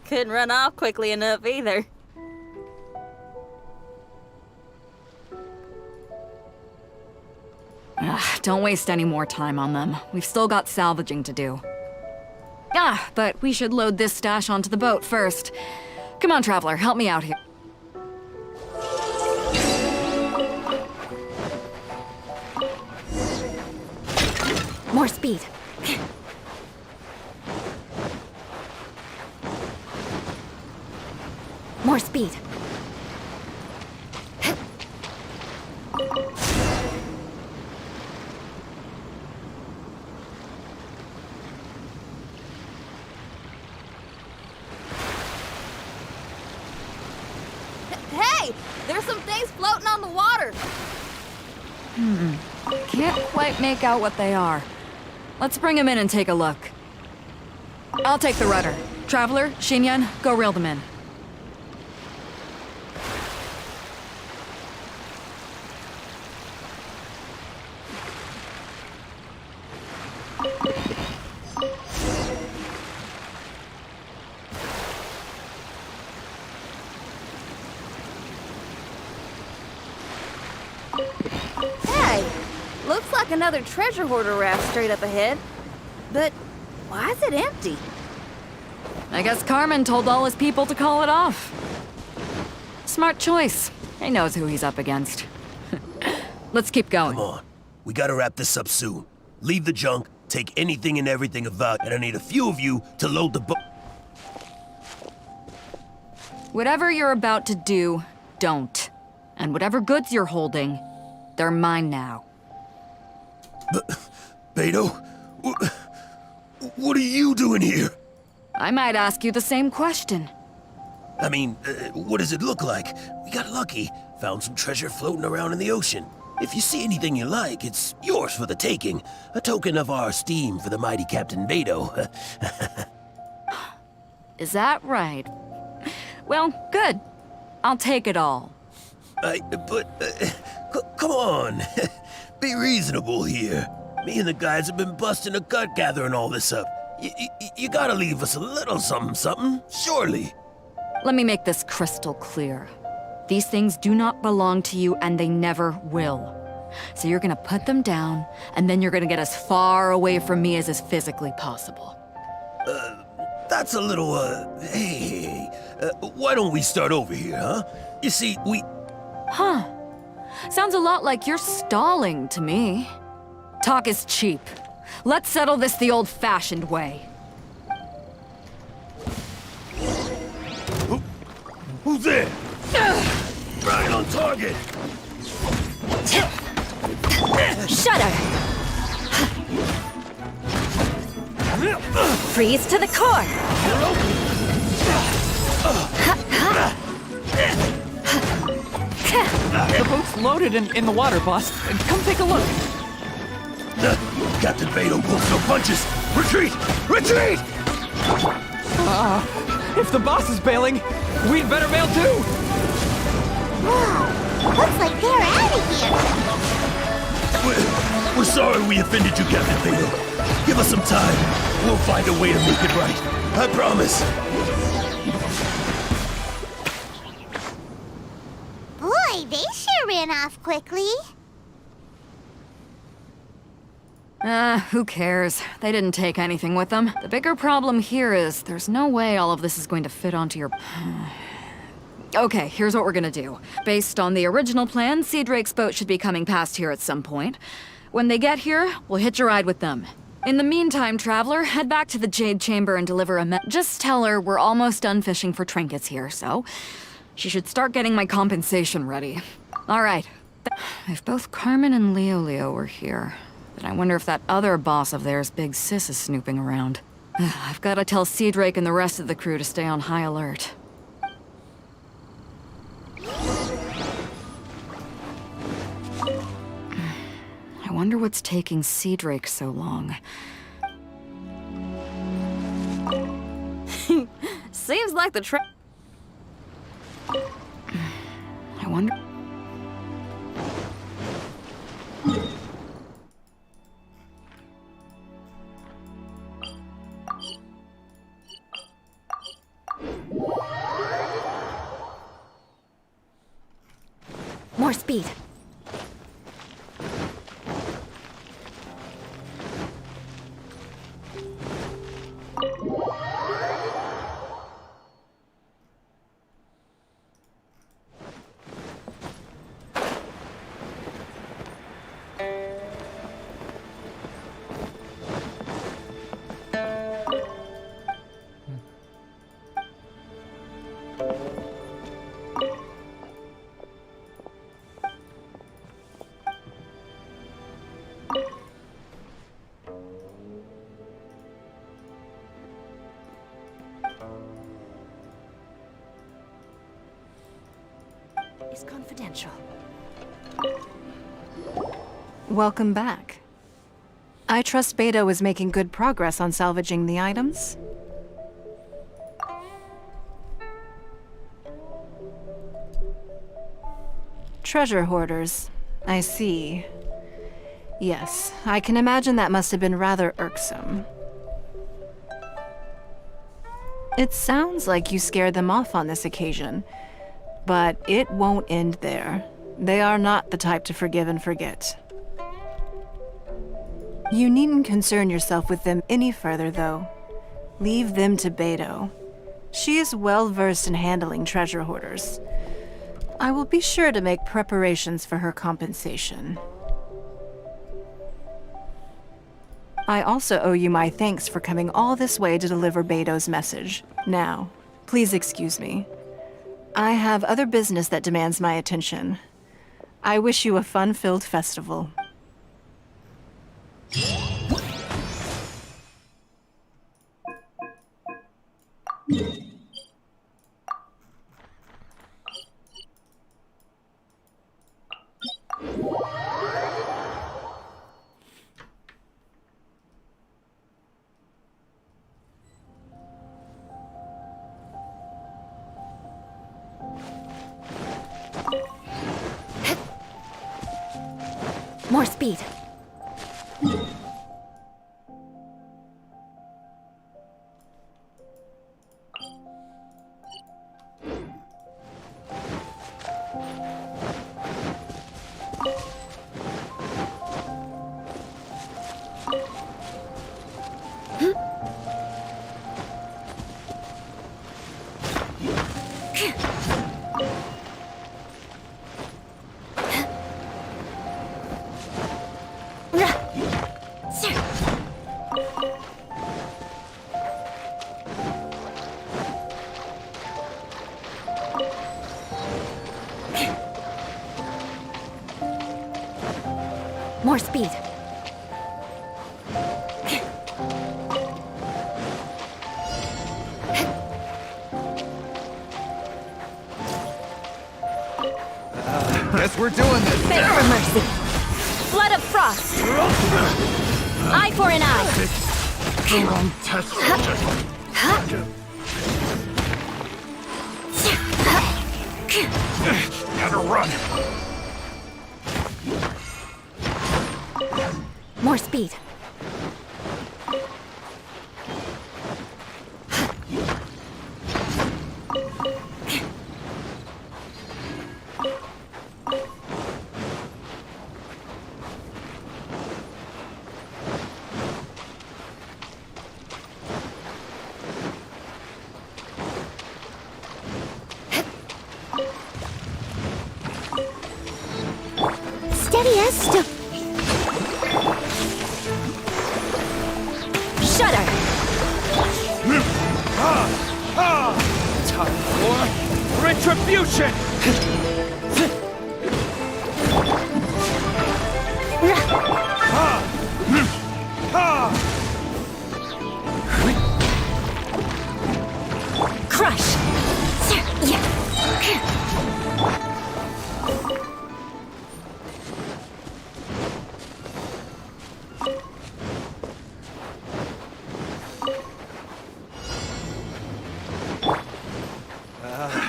Couldn't run off quickly enough either. Don't waste any more time on them. We've still got salvaging to do. But we should load this stash onto the boat first. Come on, Traveler, help me out here. More speed. More speed. Hey! There's some things floating on the water! Can't quite make out what they are. Let's bring them in and take a look. I'll take the rudder. Traveler, Xinyan, go reel them in. Hey! Looks like another treasure hoarder raft straight up ahead. But why is it empty? I guess Carmen told all his people to call it off. Smart choice. He knows who he's up against. Let's keep going. Come on. We gotta wrap this up soon. Leave the junk, take anything and everything of value, and I need a few of you to load the boat. Whatever you're about to do, don't. And whatever goods you're holding, they're mine now. Beto? What are you doing here? I might ask you the same question. I mean, what does it look like? We got lucky. Found some treasure floating around in the ocean. If you see anything you like, it's yours for the taking. A token of our esteem for the mighty Captain Beto. Is that right? Well, good. I'll take it all. Come on. Be reasonable here. Me and the guys have been busting a gut gathering all this up. You gotta leave us a little something, surely. Let me make this crystal clear. These things do not belong to you, and they never will. So you're gonna put them down, and then you're gonna get as far away from me as is physically possible. That's a little, hey, why don't we start over here, huh? You see, Huh. Sounds a lot like you're stalling to me. Talk is cheap. Let's settle this the old-fashioned way. Who's there? Right on target! Shut her! Freeze to the core! The boat's loaded in the water, boss. Come take a look. Captain Beto pulls no punches! Retreat! Retreat! If the boss is bailing, we'd better bail too! Whoa! Looks like they're out of here! We're sorry we offended you, Captain Beto. Give us some time. We'll find a way to make it right. I promise. Boy, they sure ran off quickly. Who cares? They didn't take anything with them. The bigger problem here is there's no way all of this is going to fit onto your... Okay, here's what we're gonna do. Based on the original plan, Sea Drake's boat should be coming past here at some point. When they get here, we'll hitch a ride with them. In the meantime, Traveler, head back to the Jade Chamber and deliver a Just tell her we're almost done fishing for trinkets here, so... she should start getting my compensation ready. Alright. If both Carmen and Leo were here, then I wonder if that other boss of theirs, Big Sis, is snooping around. I've gotta tell Sea Drake and the rest of the crew to stay on high alert. I wonder what's taking Sea Drake so long. Seems like the I wonder... More speed. confidential. Welcome back. I trust Beto is making good progress on salvaging the items. Treasure hoarders. I see. Yes, I can imagine that must have been rather irksome. It sounds like you scared them off on this occasion, but it won't end there. They are not the type to forgive and forget. You needn't concern yourself with them any further, though. Leave them to Beto. She is well versed in handling treasure hoarders. I will be sure to make preparations for her compensation. I also owe you my thanks for coming all this way to deliver Beto's message. Now, please excuse me. I have other business that demands my attention. I wish you a fun-filled festival. More speed. More speed. Guess we're doing this. Beg for mercy. Blood of frost. Eye for an eye. The wrong test subject. Gotta run. More speed. Steady as stone. Shudder! Time for retribution! Crush!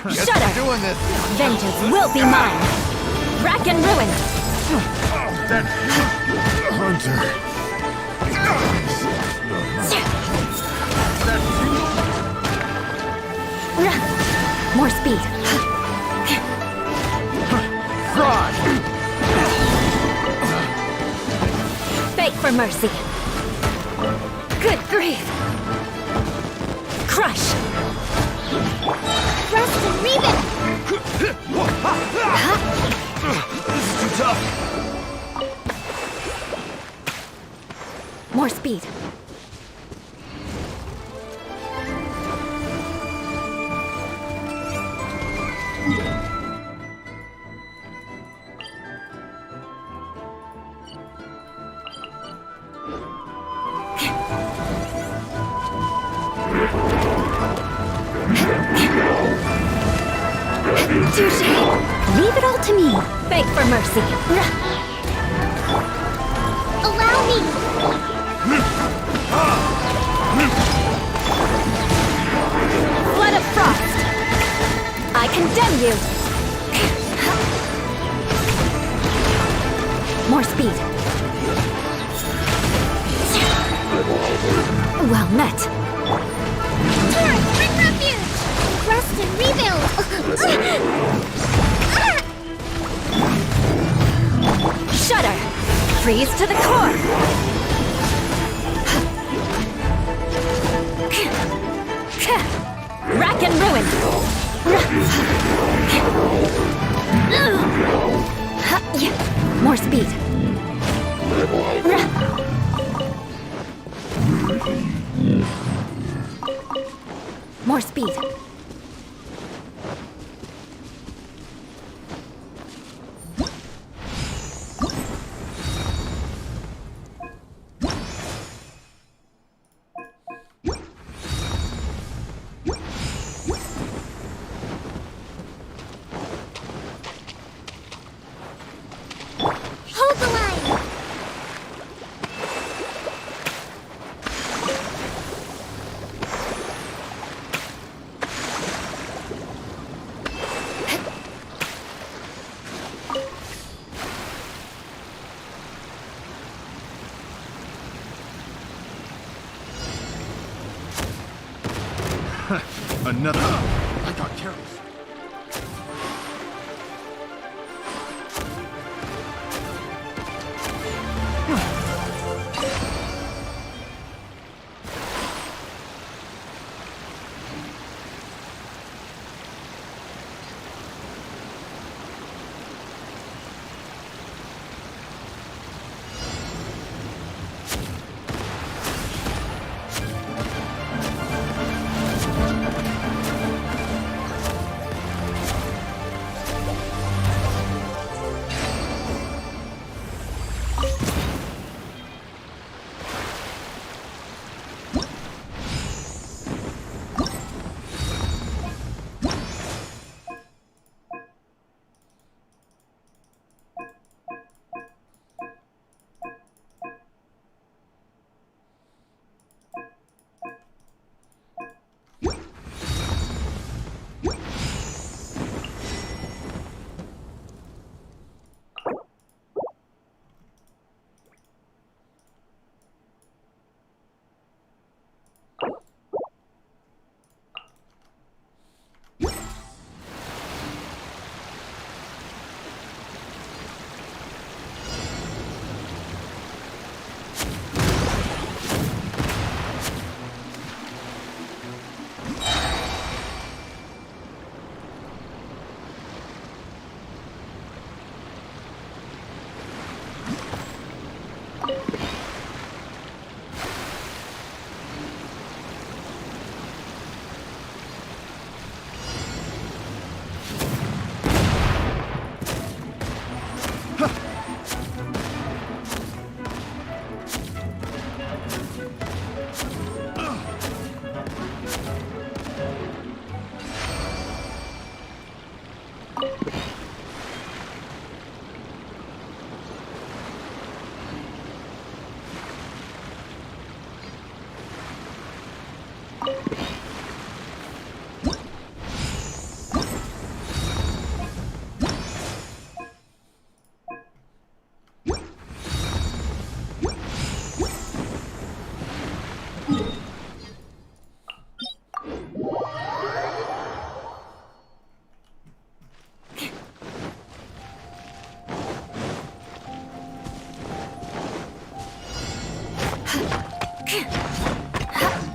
Shudder! Doing this. Vengeance will be mine. Rack and ruin. Hunter. More speed. Beg for mercy. Good grief. Crush. Rust and Reven. This is too tough. More speed. Touché! Leave it all to me. Beg for mercy. Allow me! Flood of frost. I condemn you. More speed. Well met. Torrent, bring refuge! Rest and rebuild! Shudder. Freeze to the core. Rack and ruin. More speed. More speed. Hold the line! Another. I got careless.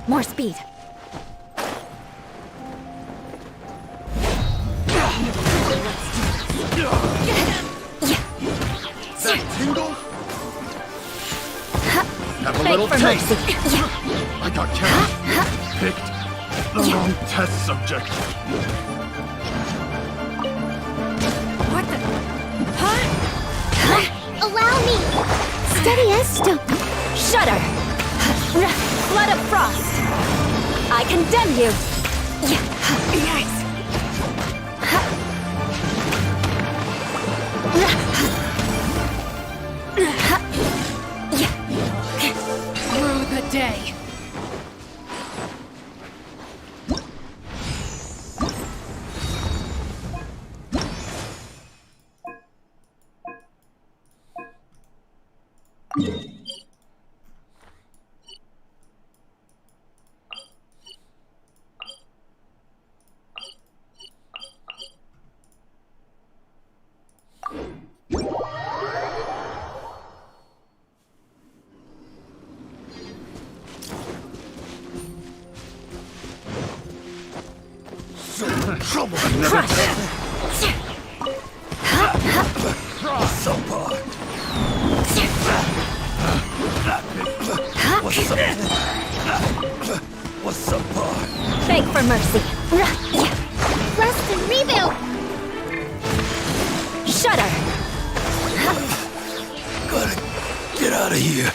More speed. That tingle? Have a Beg little for taste. mercy. I got careless. Picked the wrong test subject. What the? Allow me! Steady as stone. Shudder. Flood of frost. I condemn you. Yes. Through the day. Trouble. Crush. So far. What's up, bar? Beg for mercy. Rest and rebuild. Shudder. Gotta get out of here.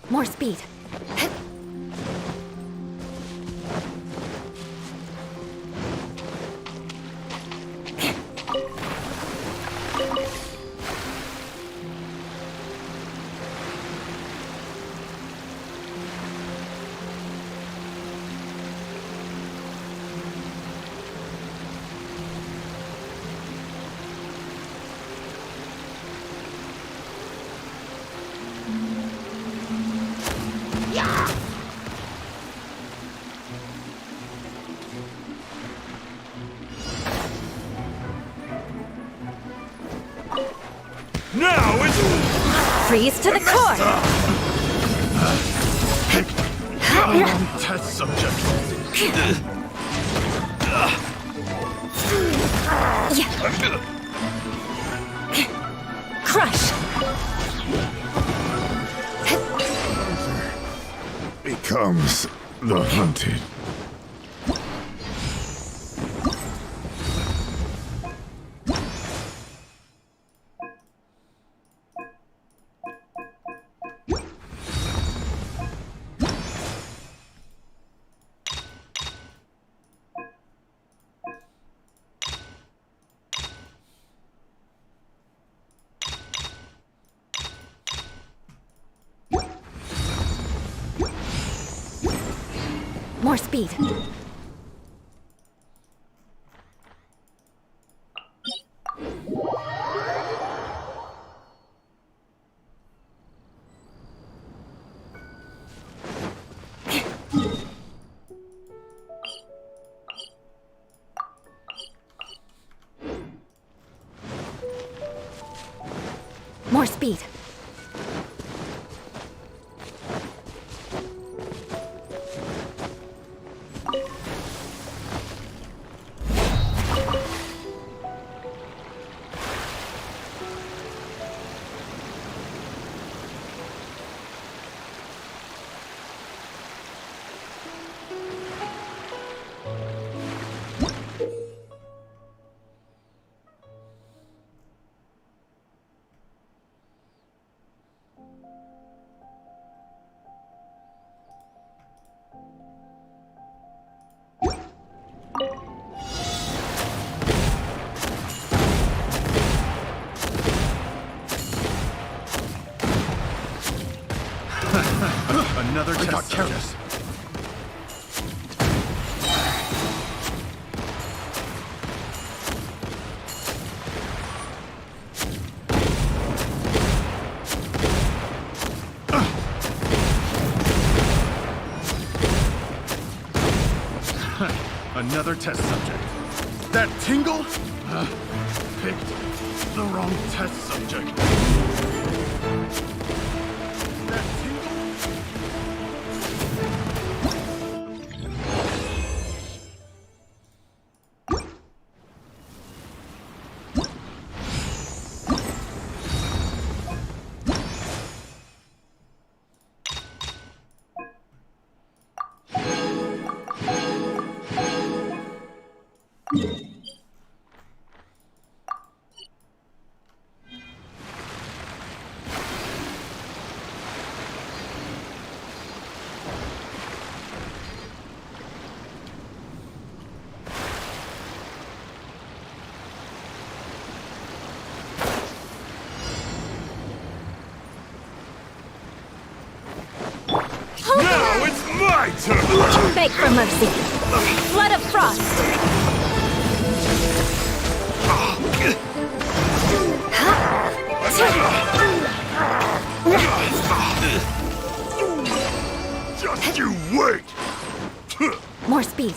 More speed. Now it's freeze to the core. wrong test subject. Crush! Becomes the hunted. More speed. More speed. Another test got careless. Another test subject. That tingle? Picked the wrong test subject. That tingle? Now it's my turn! Beg for mercy. Flood of frost. Just you wait! More speed.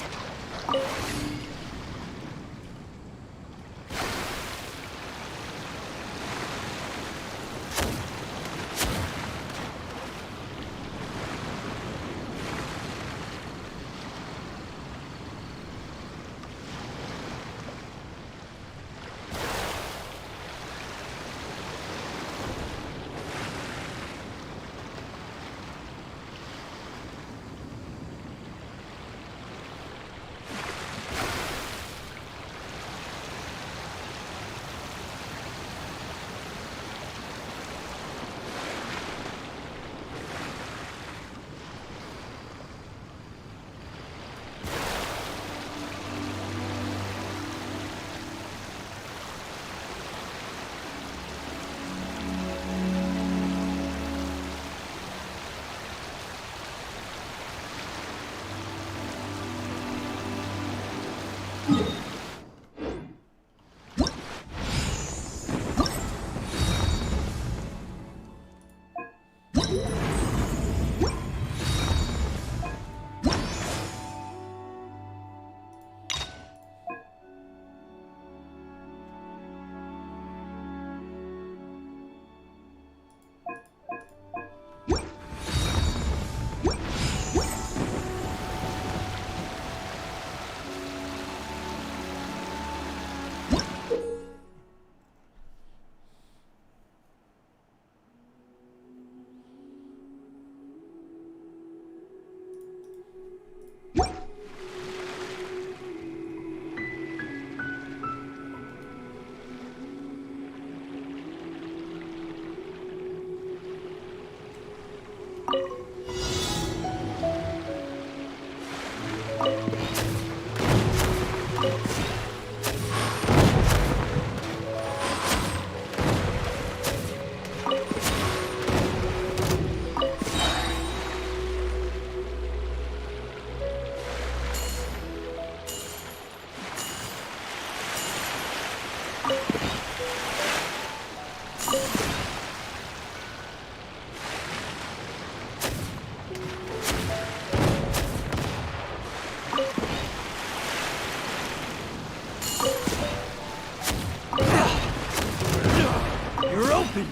You're open!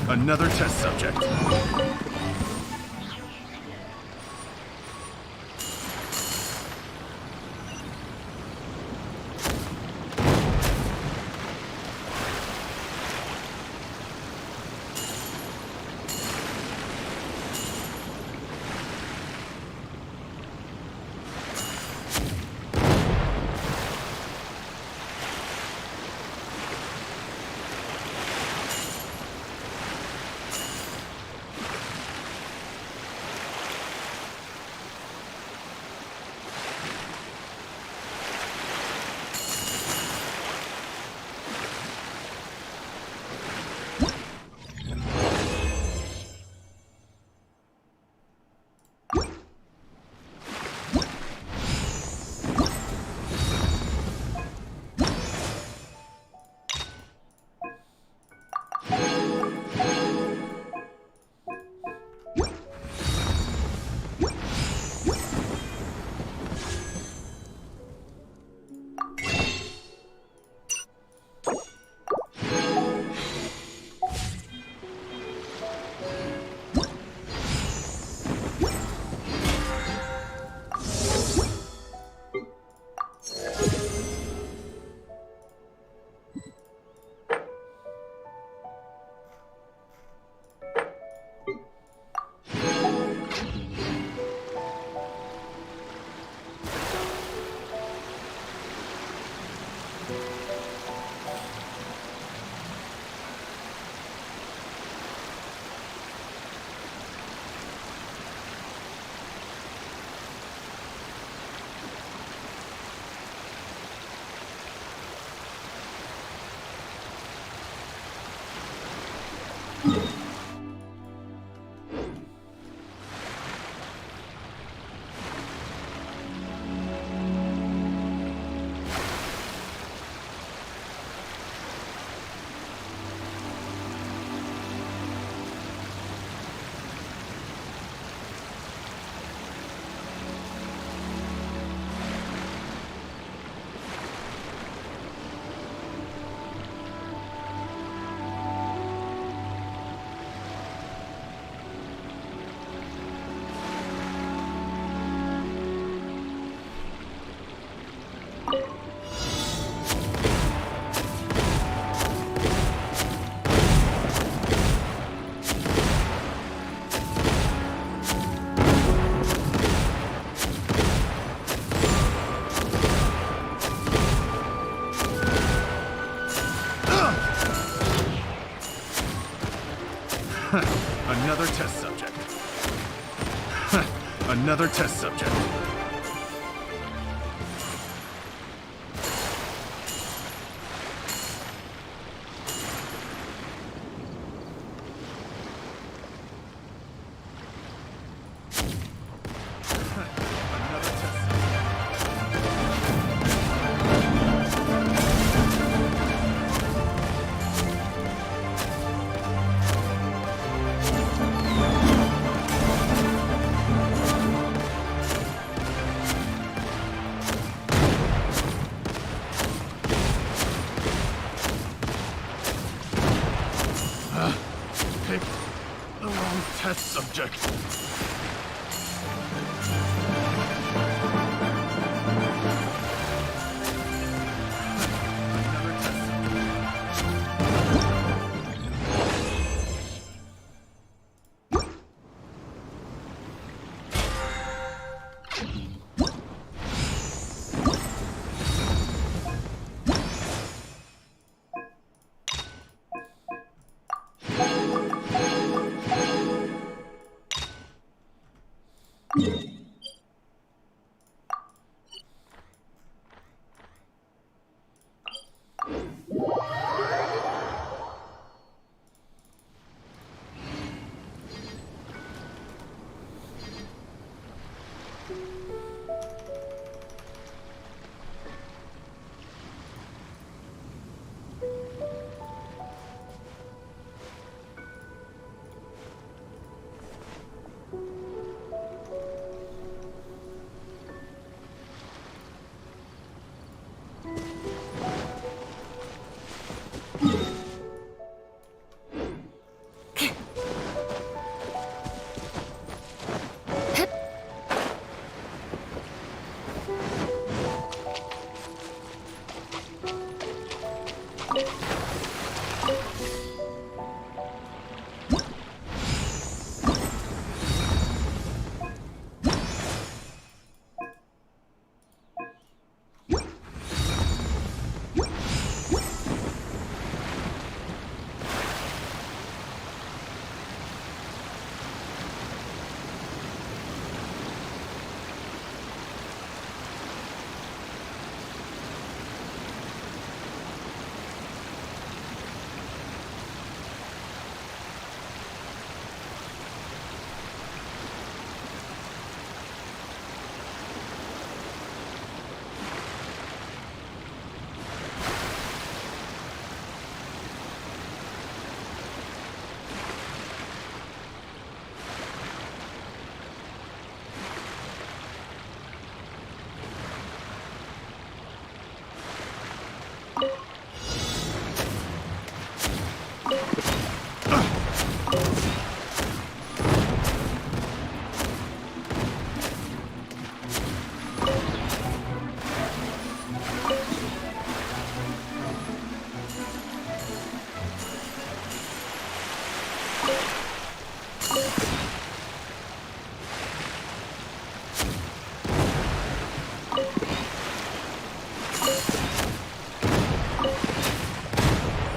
Another test subject. Another test subject. Another test subject. Subject.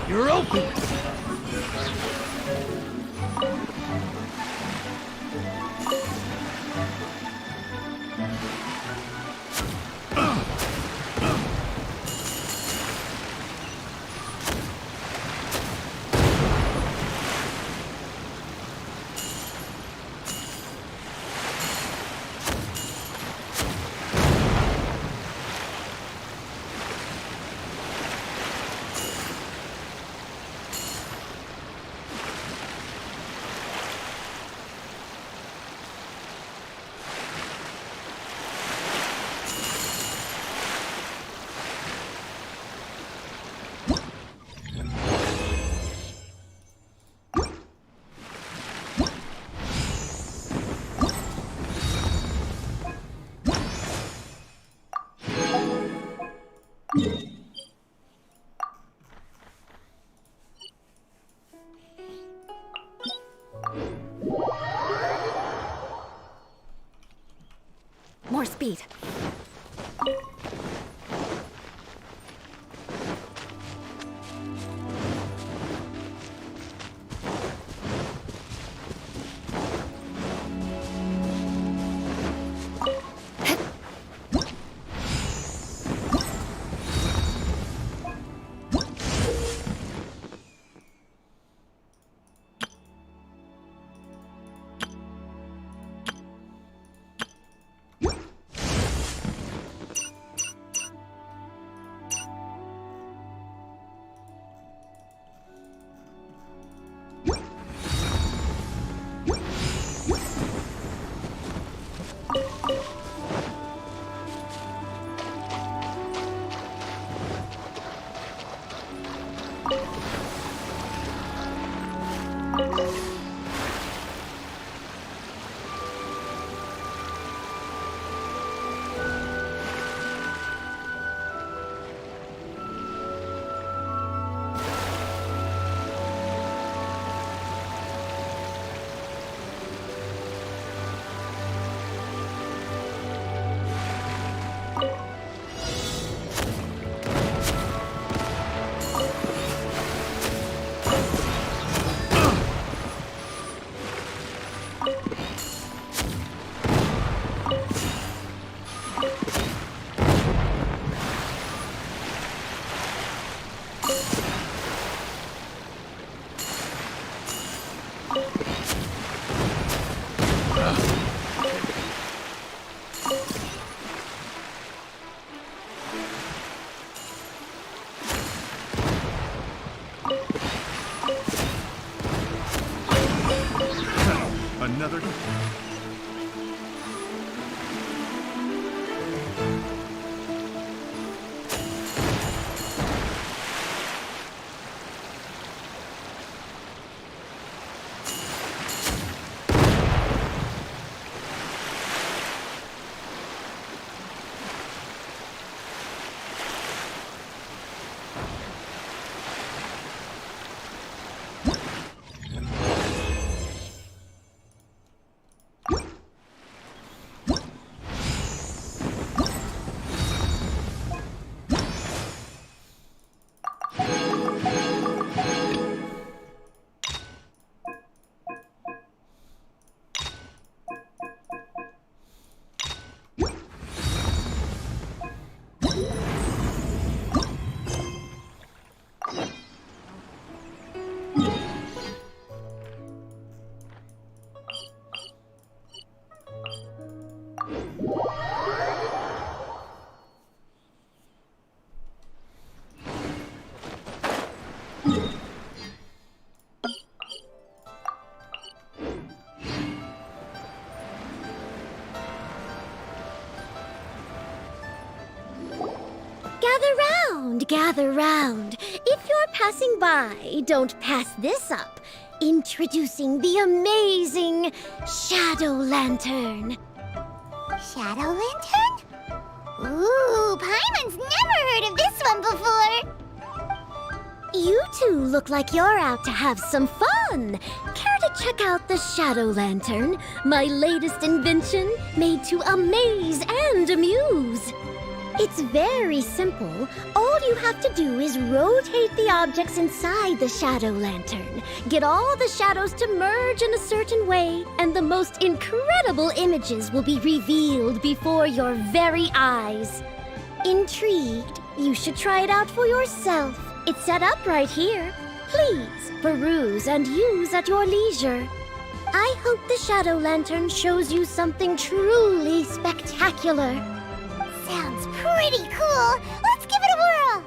You're open! More speed. Gather round. If you're passing by, don't pass this up. Introducing the amazing Shadow Lantern. Shadow Lantern? Ooh, Paimon's never heard of this one before. You two look like you're out to have some fun. Care to check out the Shadow Lantern, my latest invention, made to amaze and amuse? It's very simple. All you have to do is rotate the objects inside the Shadow Lantern, get all the shadows to merge in a certain way, and the most incredible images will be revealed before your very eyes. Intrigued? You should try it out for yourself. It's set up right here. Please, peruse and use at your leisure. I hope the Shadow Lantern shows you something truly spectacular. Sounds pretty cool. Let's give it a whirl.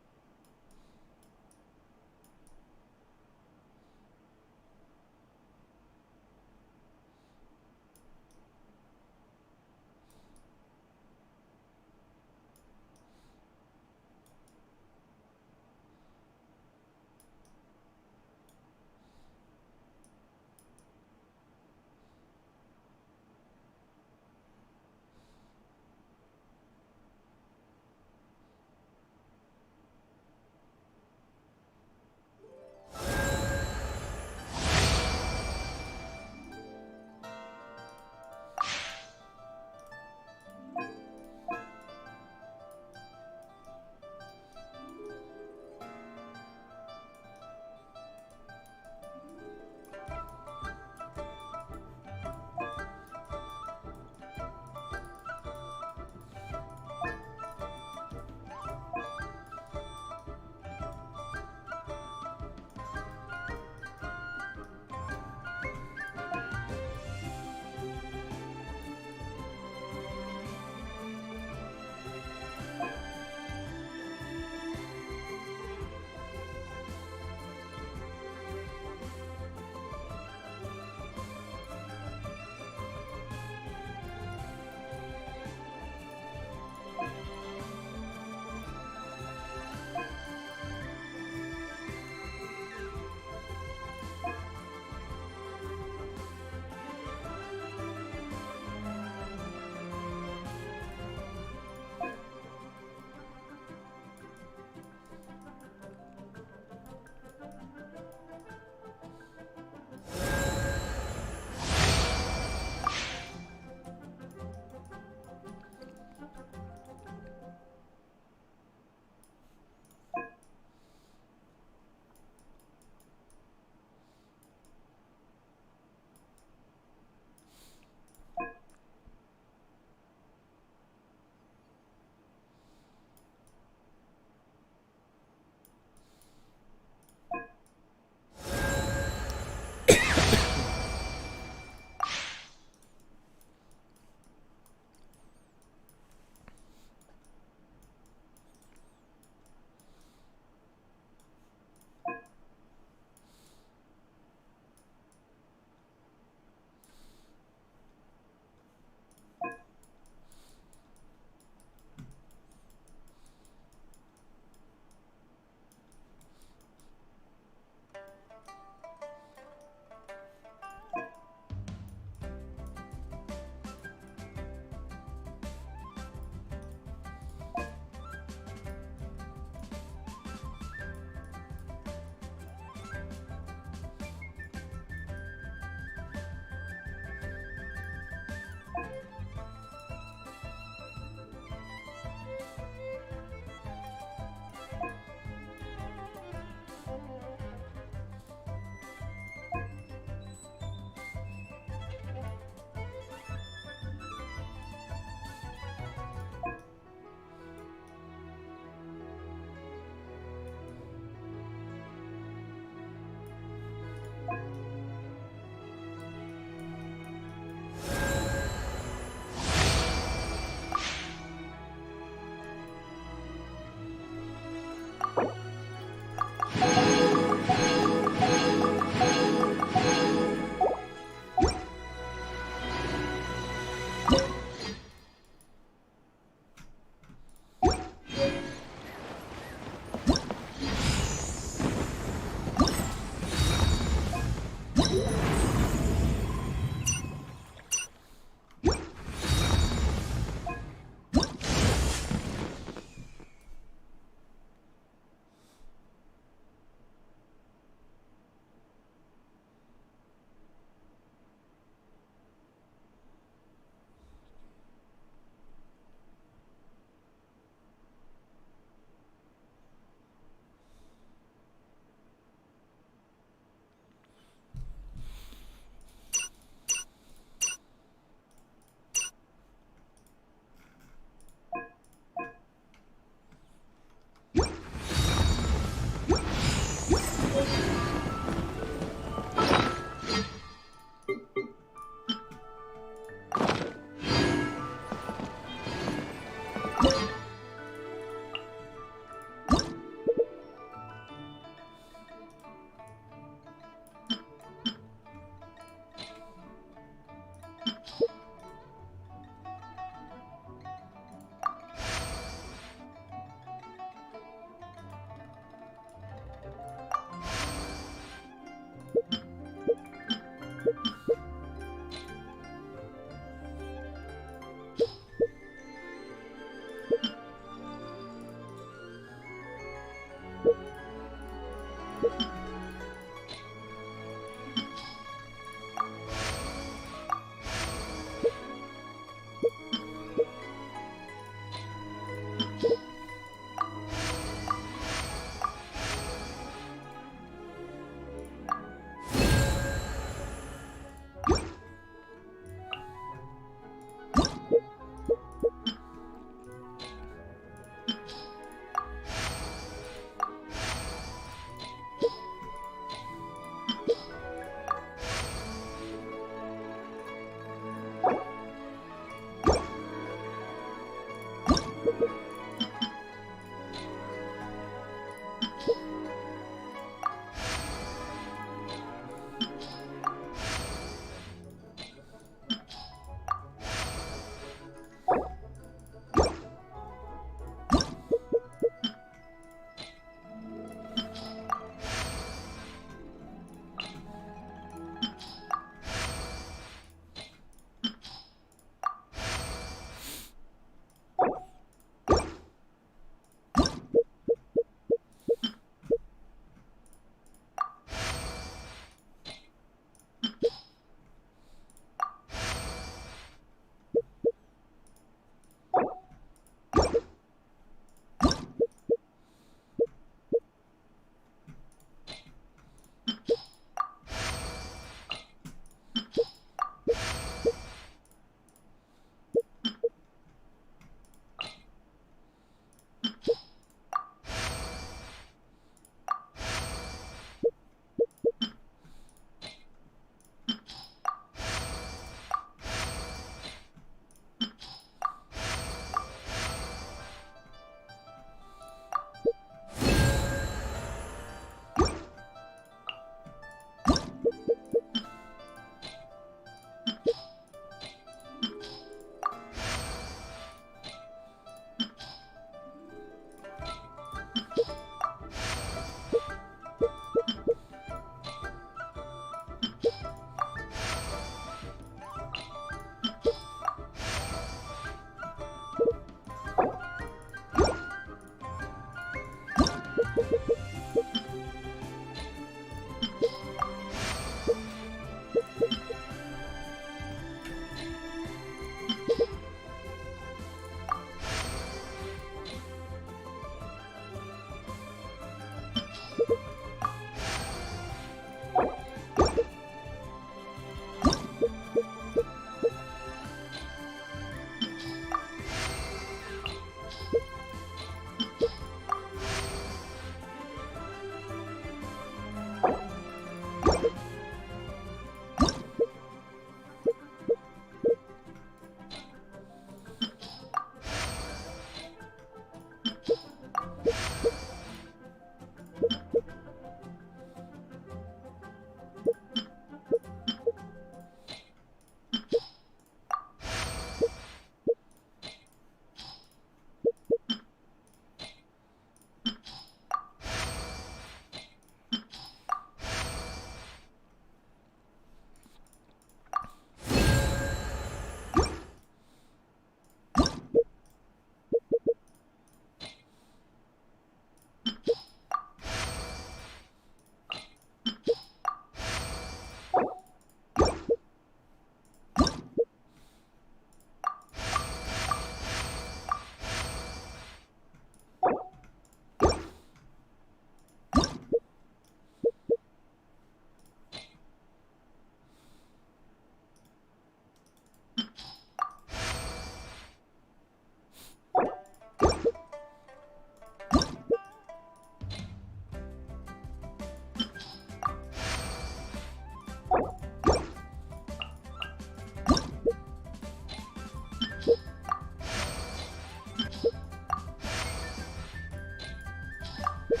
Try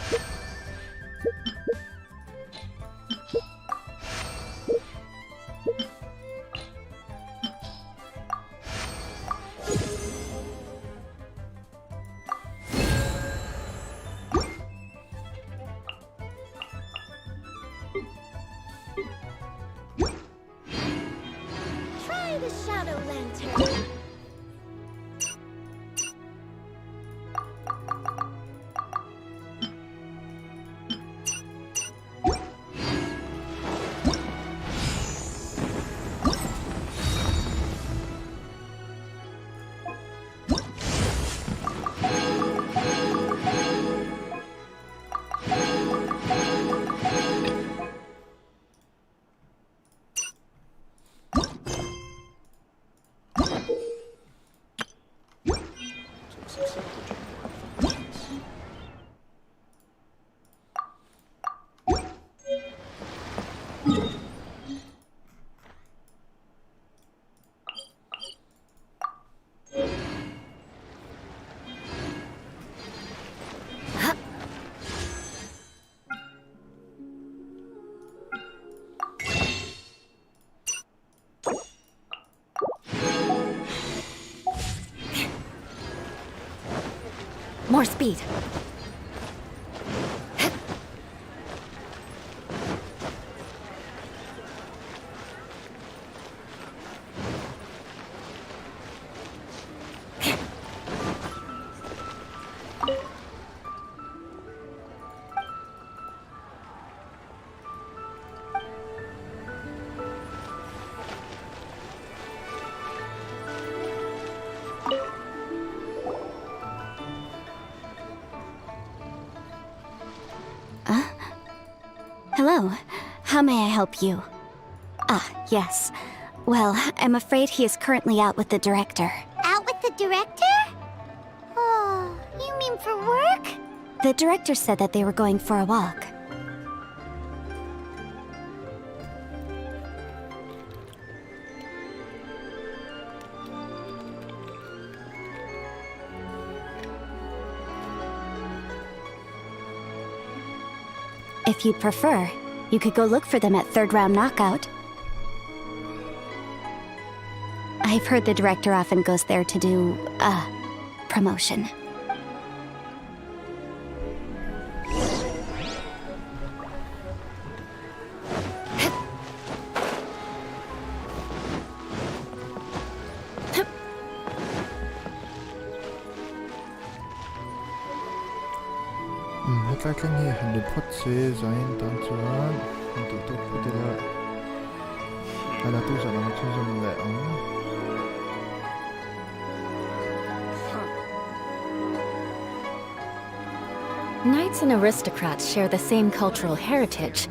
the shadow lantern. More speed. Hello. How may I help you? Ah, yes. Well, I'm afraid he is currently out with the director. Out with the director? Oh, you mean for work? The director said that they were going for a walk. If you'd prefer, you could go look for them at third round knockout. I've heard the director often goes there to do, promotion. 깔끔히 한입 퍼츠 자인 단추한 또 푸드가 하나 또 사람 천선래 Knights and aristocrats share the same cultural heritage,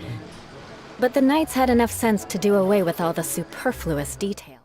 but the knights had enough sense to do away with all the superfluous details.